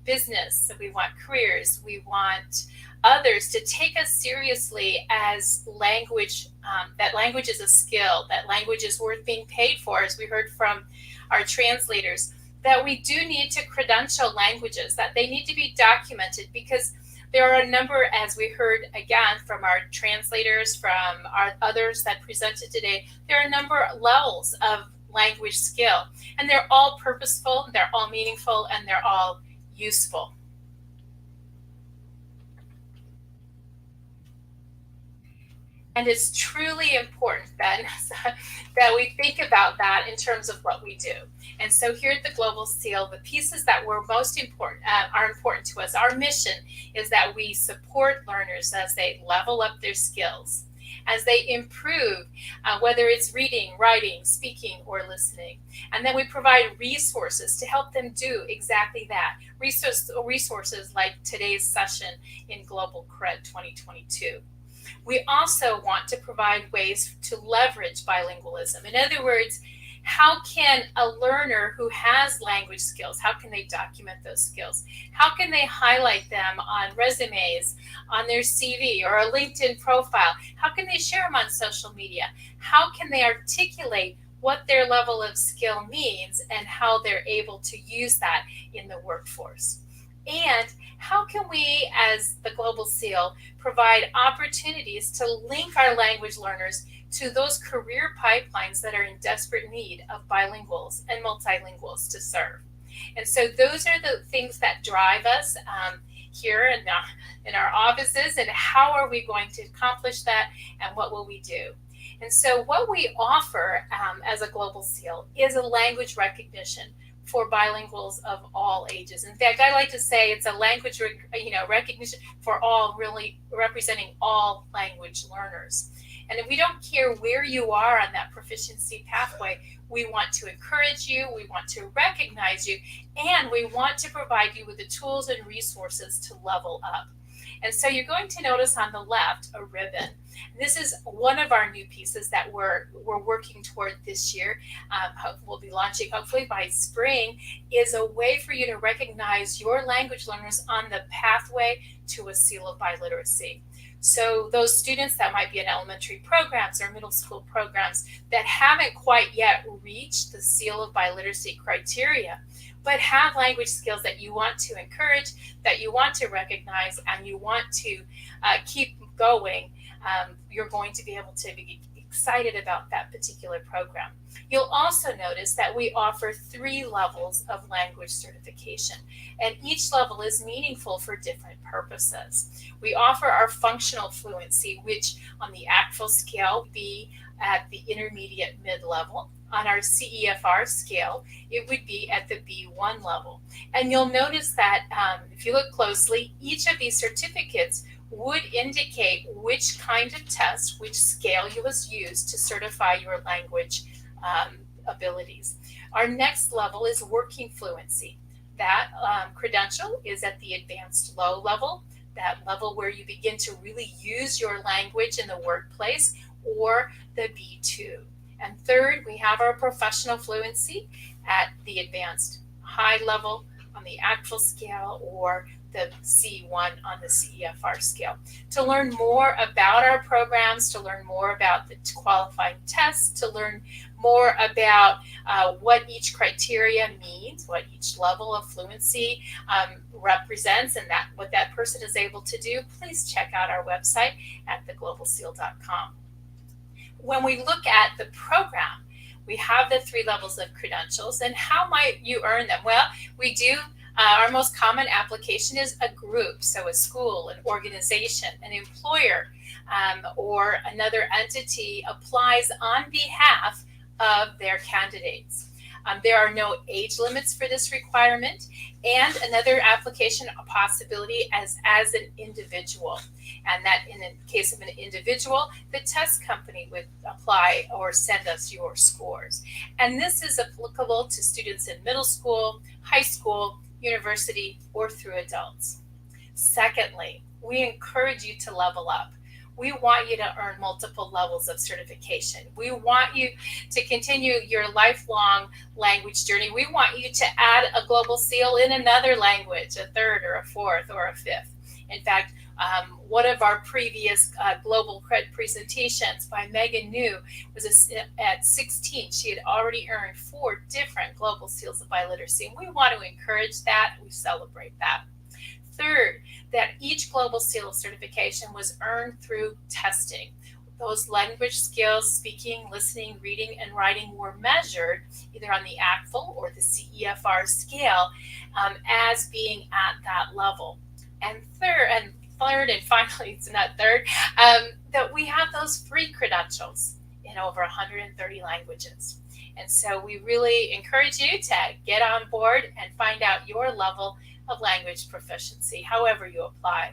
business, we want careers, we want others to take us seriously as language, that language is a skill, that language is worth being paid for, as we heard from our translators, that we do need to credential languages, that they need to be documented, because there are a number, as we heard again from our translators, from our others that presented today, there are a number of levels of language skill, and they're all purposeful, they're all meaningful, and they're all useful. And it's truly important then that we think about that in terms of what we do. And so here at the Global Seal, the pieces that were most important are important to us. Our mission is that we support learners as they level up their skills, as they improve, whether it's reading, writing, speaking, or listening. And then we provide resources to help them do exactly that. Resources like today's session in Global C.R.E.D 2022. We also want to provide ways to leverage bilingualism. In other words, how can a learner who has language skills, how can they document those skills? How can they highlight them on resumes, on their CV, or a LinkedIn profile? How can they share them on social media? How can they articulate what their level of skill means and how they're able to use that in the workforce? And how can we, as the Global Seal, provide opportunities to link our language learners to those career pipelines that are in desperate need of bilinguals and multilinguals to serve? And so those are the things that drive us here in our offices, and how are we going to accomplish that, and what will we do? And so what we offer as a Global Seal is a language recognition for bilinguals of all ages. In fact, I like to say it's a language recognition for all, really representing all language learners. And we don't care where you are on that proficiency pathway. We want to encourage you, we want to recognize you, and we want to provide you with the tools and resources to level up. And so you're going to notice on the left a ribbon. This is one of our new pieces that we're working toward this year. We'll be launching hopefully by spring, is a way for you to recognize your language learners on the pathway to a Seal of Biliteracy. So those students that might be in elementary programs or middle school programs that haven't quite yet reached the Seal of Biliteracy criteria, but have language skills that you want to encourage, that you want to recognize, and you want to keep going, you're going to be able to be excited about that particular program. You'll also notice that we offer 3 levels of language certification, and each level is meaningful for different purposes. We offer our functional fluency, which on the ACTFL scale would be at the intermediate mid-level. On our CEFR scale, it would be at the B1 level. And you'll notice that if you look closely, each of these certificates would indicate which kind of test, which scale you was used to certify your language abilities. Our next level is working fluency. That credential is at the advanced low level, that level where you begin to really use your language in the workplace, or the B2. And third, we have our professional fluency at the advanced high level on the ACTFL scale, or the C1 on the CEFR scale. To learn more about our programs, to learn more about the qualifying tests, to learn more about what each criteria means, what each level of fluency represents, and what that person is able to do, please check out our website at theglobalseal.com. When we look at the program, we have the 3 levels of credentials, and how might you earn them? Well, we do. Our most common application is a group, so a school, an organization, an employer, or another entity applies on behalf of their candidates. There are no age limits for this requirement, and another application possibility as an individual. And that in the case of an individual, the test company would apply or send us your scores. And this is applicable to students in middle school, high school, university, or through adults. Secondly, we encourage you to level up. We want you to earn multiple levels of certification. We want you to continue your lifelong language journey. We want you to add a Global Seal in another language, a third or a fourth or a fifth. In fact, one of our previous Global CRED presentations by Megan New was at 16. She had already earned 4 different Global Seals of Biliteracy, and we want to encourage that. We celebrate that. Third, that each Global Seal certification was earned through testing. Those language skills, speaking, listening, reading, and writing were measured either on the ACTFL or the CEFR scale as being at that level. And third, and finally, it's not third, that we have those free credentials in over 130 languages. And so we really encourage you to get on board and find out your level of language proficiency, however you apply.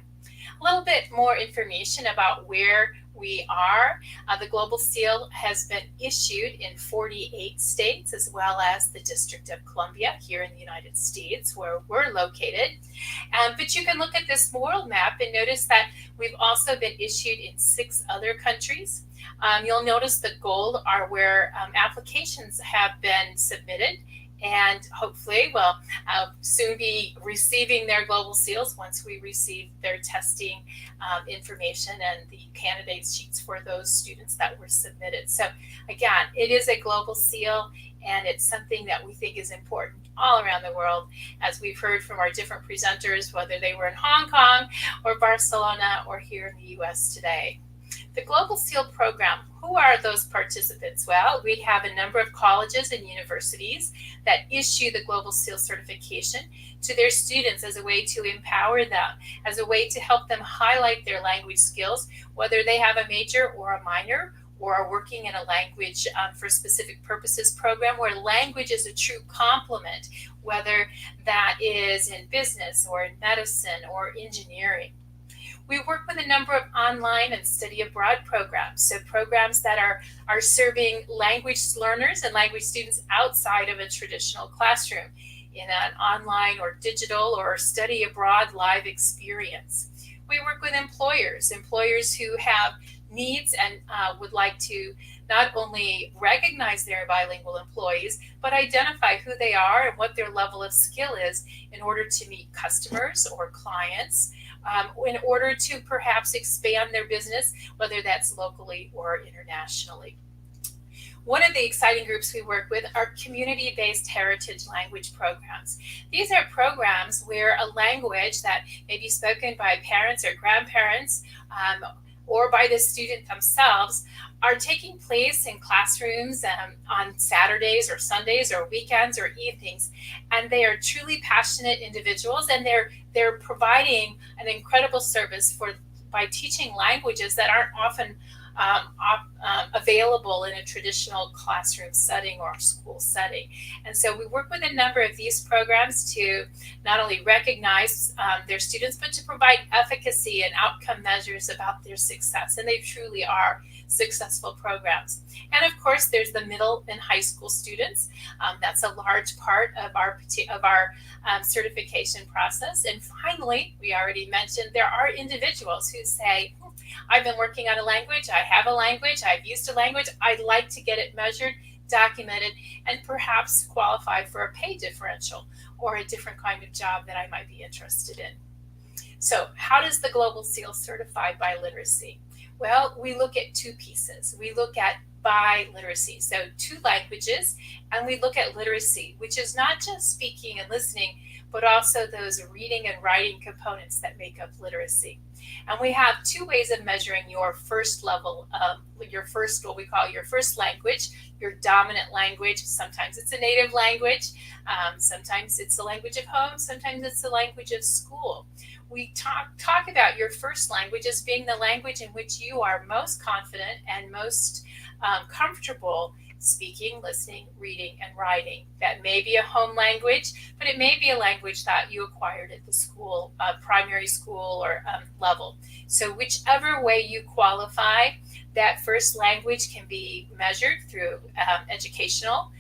A little bit more information about where we are. The Global Seal has been issued in 48 states, as well as the District of Columbia here in the United States, where we're located. But you can look at this world map and notice that we've also been issued in 6 other countries. You'll notice the gold are where applications have been submitted, and hopefully will soon be receiving their Global Seals once we receive their testing information and the candidate sheets for those students that were submitted. So again, it is a Global Seal, and it's something that we think is important all around the world, as we've heard from our different presenters, whether they were in Hong Kong or Barcelona or here in the US today. The Global Seal program, who are those participants? Well, we have a number of colleges and universities that issue the Global Seal certification to their students as a way to empower them, as a way to help them highlight their language skills, whether they have a major or a minor, or are working in a language for specific purposes program where language is a true complement, whether that is in business or in medicine or engineering. We work with a number of online and study abroad programs, so programs that are serving language learners and language students outside of a traditional classroom in an online or digital or study abroad live experience. We work with employers who have needs and would like to not only recognize their bilingual employees, but identify who they are and what their level of skill is in order to meet customers or clients, in order to perhaps expand their business, whether that's locally or internationally. One of the exciting groups we work with are community-based heritage language programs. These are programs where a language that may be spoken by parents or grandparents or by the student themselves are taking place in classrooms on Saturdays or Sundays or weekends or evenings. And they are truly passionate individuals, and they're providing an incredible service by teaching languages that aren't often available in a traditional classroom setting or school setting. And so we work with a number of these programs to not only recognize their students, but to provide efficacy and outcome measures about their success. And they truly are successful programs. And of course, there's the middle and high school students. That's a large part of our certification process. And finally, we already mentioned there are individuals who say, I've been working on a language, I have a language, I've used a language, I'd like to get it measured, documented, and perhaps qualify for a pay differential or a different kind of job that I might be interested in. So how does the Global Seal certify biliteracy? Well, we look at two pieces. We look at biliteracy, so 2 languages, and we look at literacy, which is not just speaking and listening, but also those reading and writing components that make up literacy. And we have 2 ways of measuring your first level of what we call your first language, your dominant language. Sometimes it's a native language, sometimes it's the language of home, sometimes it's the language of school. We talk about your first language as being the language in which you are most confident and most comfortable speaking, listening, reading, and writing. That may be a home language, but it may be a language that you acquired at the school, primary school or level. So whichever way you qualify, that first language can be measured through educational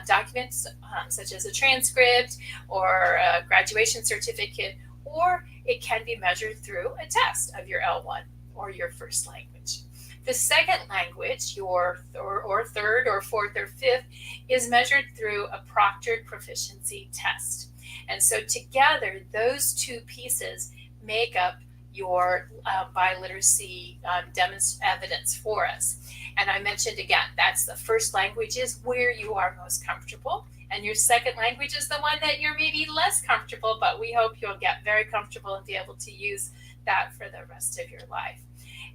documents such as a transcript or a graduation certificate, or it can be measured through a test of your L1 or your first language. The second language, your third or fourth or fifth, is measured through a proctored proficiency test. And so together, those 2 pieces make up your biliteracy evidence for us. And I mentioned again, that's the first language is where you are most comfortable. And your second language is the one that you're maybe less comfortable, but we hope you'll get very comfortable and be able to use that for the rest of your life.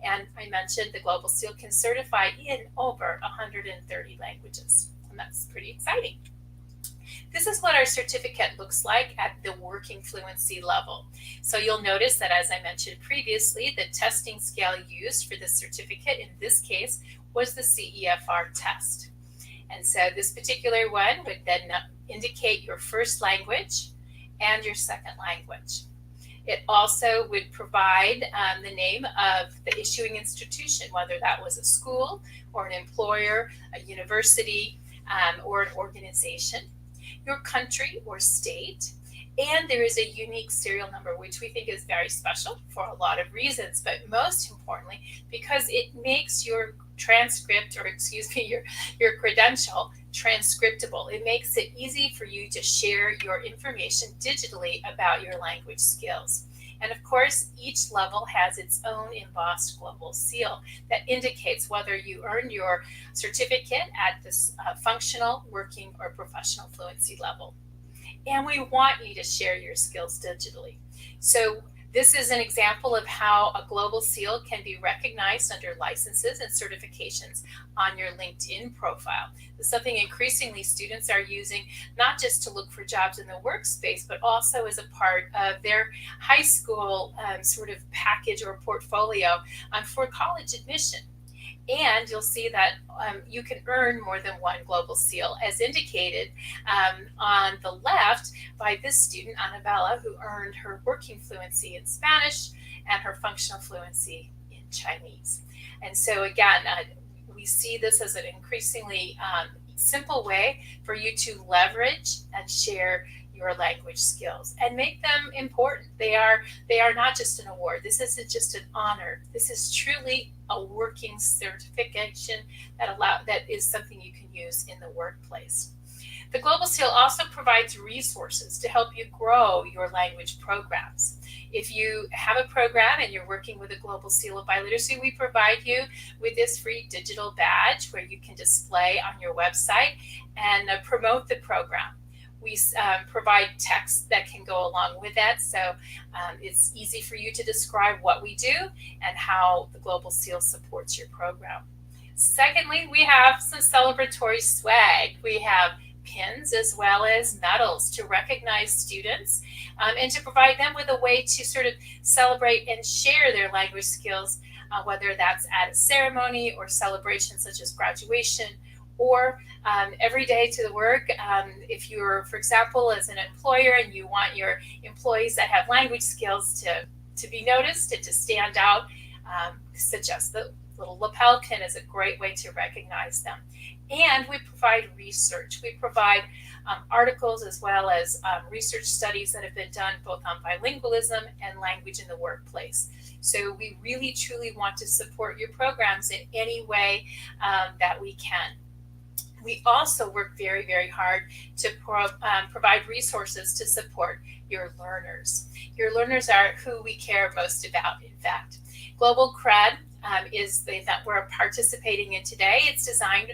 And I mentioned the Global Seal can certify in over 130 languages, and that's pretty exciting. This is what our certificate looks like at the working fluency level. So you'll notice that, as I mentioned previously, the testing scale used for this certificate in this case was the CEFR test. And so this particular one would then indicate your first language and your second language. It also would provide the name of the issuing institution, whether that was a school or an employer, a university, or an organization, your country or state, and there is a unique serial number, which we think is very special for a lot of reasons, but most importantly, because it makes your transcript, or excuse me, your credential transcriptable. It makes it easy for you to share your information digitally about your language skills. And of course, each level has its own embossed global seal that indicates whether you earned your certificate at this functional, working, or professional fluency level. And we want you to share your skills digitally. So this is an example of how a global seal can be recognized under licenses and certifications on your LinkedIn profile. This is something increasingly students are using, not just to look for jobs in the workspace, but also as a part of their high school sort of package or portfolio for college admission. And you'll see that you can earn more than one global seal, as indicated on the left by this student, Annabella, who earned her working fluency in Spanish and her functional fluency in Chinese. And so again, we see this as an increasingly simple way for you to leverage and share your language skills and make them important. They are not just an award. This isn't just an honor. This is truly a working certification that is something you can use in the workplace. The Global Seal also provides resources to help you grow your language programs. If you have a program and you're working with a Global Seal of Biliteracy, we provide you with this free digital badge where you can display on your website and promote the program. We provide text that can go along with that, so it's easy for you to describe what we do and how the Global Seal supports your program. Secondly, we have some celebratory swag. We have pins as well as medals to recognize students and to provide them with a way to sort of celebrate and share their language skills, whether that's at a ceremony or celebration such as graduation, or every day to the work. If you're, for example, as an employer and you want your employees that have language skills to be noticed and to stand out, suggest the little lapel pin is a great way to recognize them. And we provide research. We provide articles as well as research studies that have been done both on bilingualism and language in the workplace. So we really, truly want to support your programs in any way that we can. We also work very, very hard to provide resources to support your learners. Your learners are who we care most about, in fact. Global C.R.E.D. Is the event we're participating in today. It's designed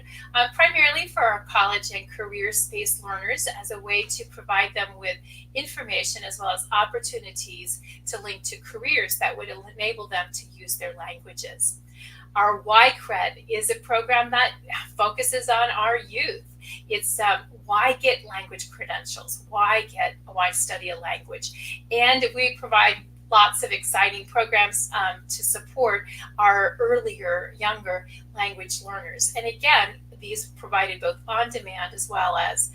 primarily for our college and career-based learners as a way to provide them with information as well as opportunities to link to careers that would enable them to use their languages. Our Y.C.R.E.D. is a program that focuses on our youth. It's why get language credentials? Why study a language? And we provide lots of exciting programs to support our younger language learners. And again, these provided both on demand as well as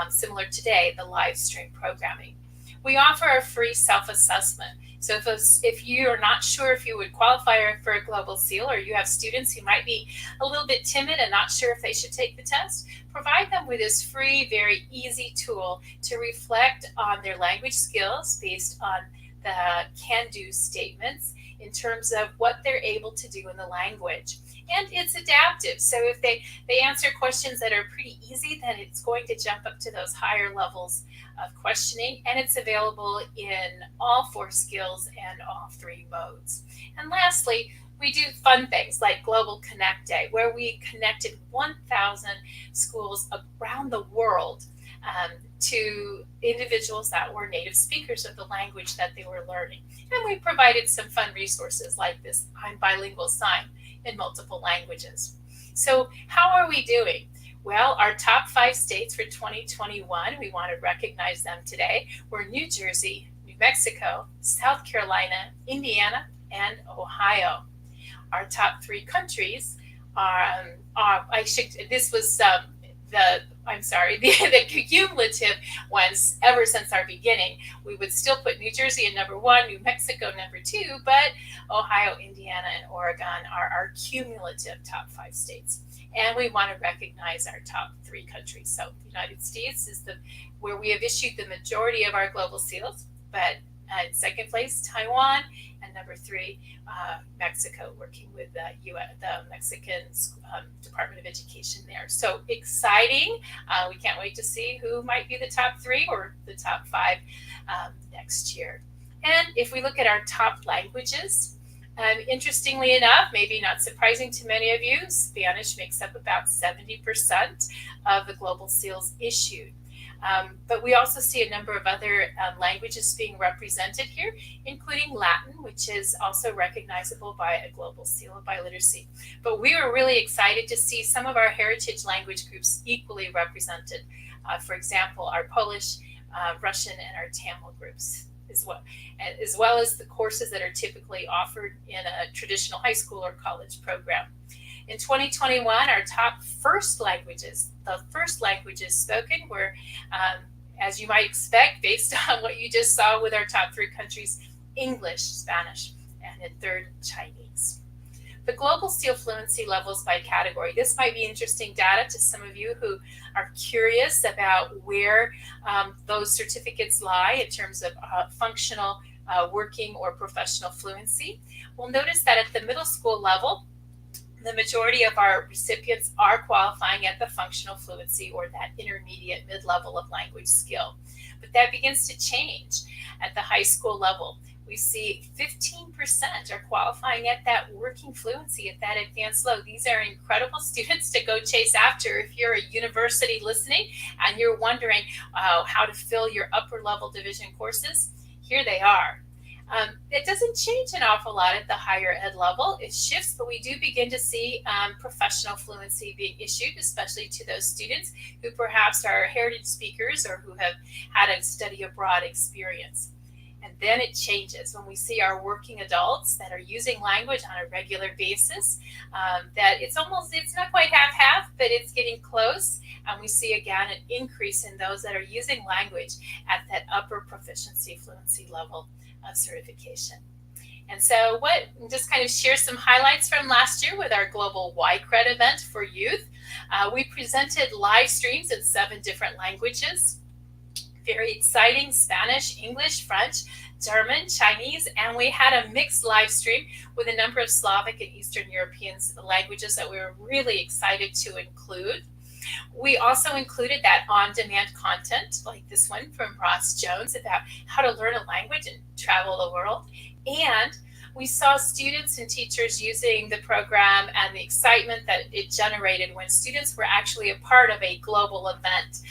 similar today, the live stream programming. We offer a free self-assessment. So if you are not sure if you would qualify for a Global Seal, or you have students who might be a little bit timid and not sure if they should take the test, provide them with this free, very easy tool to reflect on their language skills based on the can-do statements in terms of what they're able to do in the language. And it's adaptive. So if they answer questions that are pretty easy, then it's going to jump up to those higher levels of questioning. And it's available in all 4 skills and all 3 modes. And lastly, we do fun things like Global Connect Day, where we connected 1,000 schools around the world to individuals that were native speakers of the language that they were learning. And we provided some fun resources like this I'm bilingual sign in multiple languages. So how are we doing? Well, our top 5 states for 2021, we want to recognize them today, were New Jersey, New Mexico, South Carolina, Indiana, and Ohio. Our top 3 countries are, the cumulative ones ever since our beginning. We would still put New Jersey in number 1, New Mexico number 2, but Ohio, Indiana, and Oregon are our cumulative top 5 states. And we want to recognize our top 3 countries. So the United States is where we have issued the majority of our Global Seals, but in second place, Taiwan, and number 3, Mexico, working with the Mexican Department of Education there. So exciting. We can't wait to see who might be the top 3 or the top 5 next year. And if we look at our top languages, interestingly enough, maybe not surprising to many of you, Spanish makes up about 70% of the Global Seals issued. But we also see a number of other languages being represented here, including Latin, which is also recognizable by a Global Seal of Biliteracy. But we were really excited to see some of our heritage language groups equally represented. For example, our Polish, Russian, and our Tamil groups as well as the courses that are typically offered in a traditional high school or college program. In 2021, our top first languages spoken were, as you might expect, based on what you just saw with our top 3 countries, English, Spanish, and in third, Chinese. The Global Seal fluency levels by category. This might be interesting data to some of you who are curious about where those certificates lie in terms of functional, working, or professional fluency. We'll notice that at the middle school level, the majority of our recipients are qualifying at the functional fluency or that intermediate mid-level of language skill. But that begins to change at the high school level. We see 15% are qualifying at that working fluency, at that advanced low. These are incredible students to go chase after. If you're a university listening and you're wondering how to fill your upper level division courses, here they are. It doesn't change an awful lot at the higher ed level. It shifts, but we do begin to see professional fluency being issued, especially to those students who perhaps are heritage speakers or who have had a study abroad experience. And then it changes when we see our working adults that are using language on a regular basis, that it's not quite half-half, but it's getting close. And we see again an increase in those that are using language at that upper proficiency fluency level of certification. And so just kind of share some highlights from last year with our Global Y.C.R.E.D event for youth. We presented live streams in 7 different languages. Very exciting: Spanish, English, French, German, Chinese, and we had a mixed live stream with a number of Slavic and Eastern European languages that we were really excited to include. We also included that on-demand content, like this one from Ross Jones about how to learn a language and travel the world. And we saw students and teachers using the program and the excitement that it generated when students were actually a part of a global event.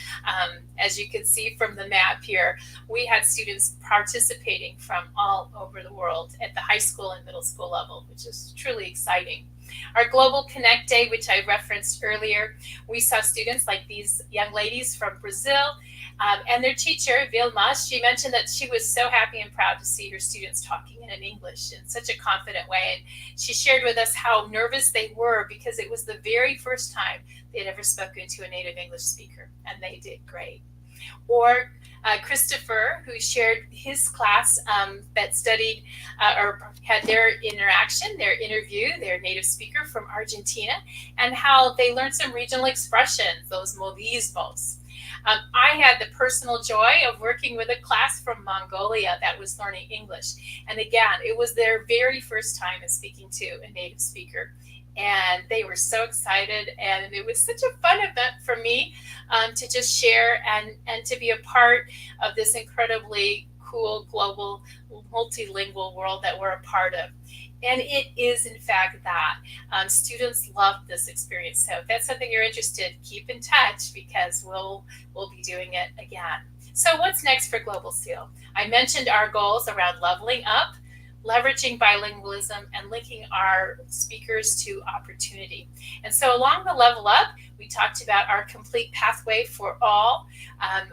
As you can see from the map here, we had students participating from all over the world at the high school and middle school level, which is truly exciting. Our Global Connect Day, which I referenced earlier, we saw students like these young ladies from Brazil, and their teacher, Vilma. She mentioned that she was so happy and proud to see her students talking in English in such a confident way. And she shared with us how nervous they were because it was the very first time they had ever spoken to a native English speaker, and they did great. Or Christopher, who shared his class that studied or had their interaction, their interview, their native speaker from Argentina, and how they learned some regional expressions, those modismos. I had the personal joy of working with a class from Mongolia that was learning English. And again, it was their very first time in speaking to a native speaker. And they were so excited, and it was such a fun event for me to just share and to be a part of this incredibly cool global multilingual world that we're a part of. And it is, in fact, that. Students love this experience. So if that's something you're interested, keep in touch because we'll be doing it again. So what's next for Global Seal? I mentioned our goals around leveling up, leveraging bilingualism, and linking our speakers to opportunity. And so along the level up, we talked about our complete pathway for all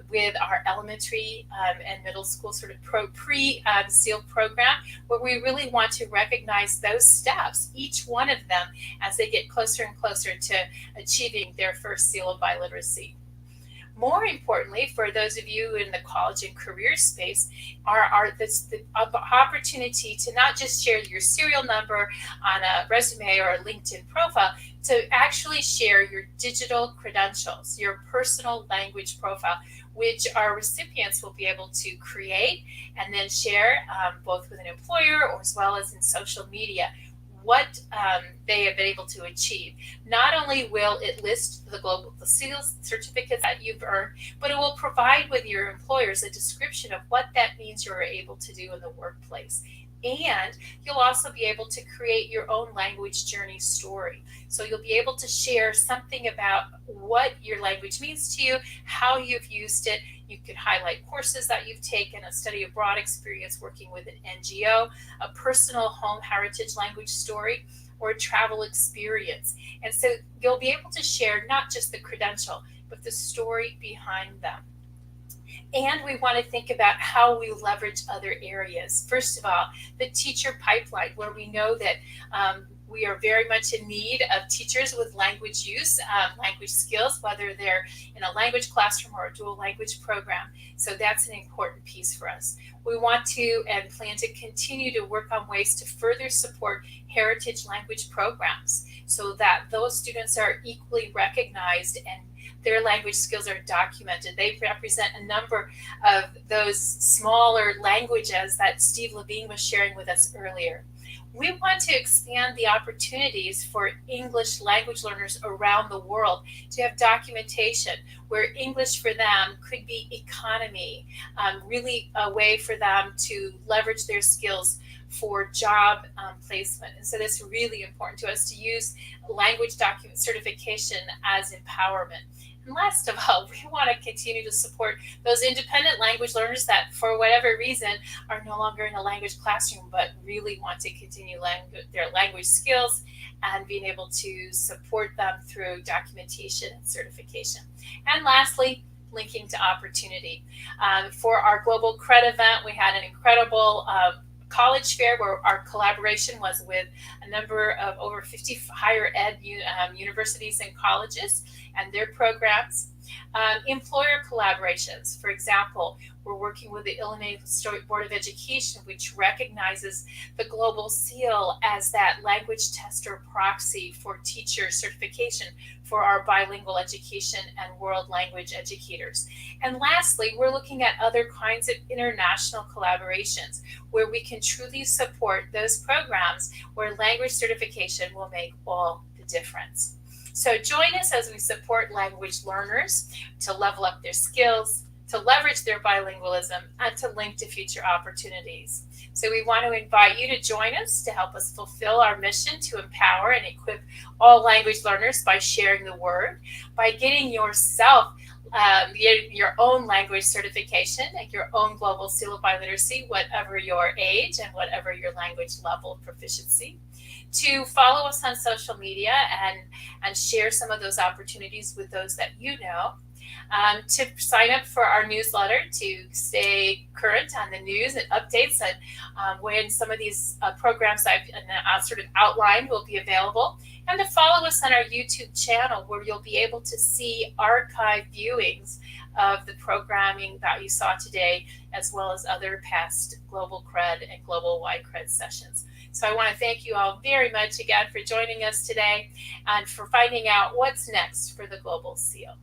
with our elementary and middle school sort of pre-SEAL program, where we really want to recognize those steps, each one of them, as they get closer and closer to achieving their first seal of biliteracy. More importantly, for those of you in the college and career space, the opportunity to not just share your serial number on a resume or a LinkedIn profile, to actually share your digital credentials, your personal language profile, which our recipients will be able to create and then share both with an employer or as well as in social media what they have been able to achieve. Not only will it list the Global Seal certificates that you've earned, but it will provide with your employers a description of what that means you're able to do in the workplace. And you'll also be able to create your own language journey story. So you'll be able to share something about what your language means to you, how you've used it. You could highlight courses that you've taken, a study abroad experience working with an NGO, a personal home heritage language story, or a travel experience. And so you'll be able to share not just the credential, but the story behind them. And we want to think about how we leverage other areas. First of all, the teacher pipeline, where we know that we are very much in need of teachers with language use, language skills, whether they're in a language classroom or a dual language program. So that's an important piece for us. We want to and plan to continue to work on ways to further support heritage language programs so that those students are equally recognized and their language skills are documented. They represent a number of those smaller languages that Steve Levine was sharing with us earlier. We want to expand the opportunities for English language learners around the world to have documentation where English for them could be economy, really a way for them to leverage their skills for job placement. And so that's really important to us to use language document certification as empowerment. And last of all, we want to continue to support those independent language learners that, for whatever reason, are no longer in a language classroom, but really want to continue their language skills and being able to support them through documentation and certification. And lastly, linking to opportunity. For our Global C.R.E.D event, we had an incredible college fair where our collaboration was with a number of over 50 higher ed universities and colleges and their programs. Employer collaborations, for example, we're working with the Illinois State Board of Education, which recognizes the Global Seal as that language test or proxy for teacher certification for our bilingual education and world language educators. And lastly, we're looking at other kinds of international collaborations where we can truly support those programs where language certification will make all the difference. So join us as we support language learners to level up their skills, to leverage their bilingualism, and to link to future opportunities. So we want to invite you to join us to help us fulfill our mission to empower and equip all language learners by sharing the word, by getting yourself your own language certification and your own Global Seal of Biliteracy, whatever your age and whatever your language level of proficiency. To follow us on social media and share some of those opportunities with those that you know. To sign up for our newsletter to stay current on the news and updates and when some of these programs I've sort of outlined will be available, and to follow us on our YouTube channel where you'll be able to see archive viewings of the programming that you saw today, as well as other past Global CRED and Global Wide CRED sessions. So I want to thank you all very much again for joining us today and for finding out what's next for the Global Seal.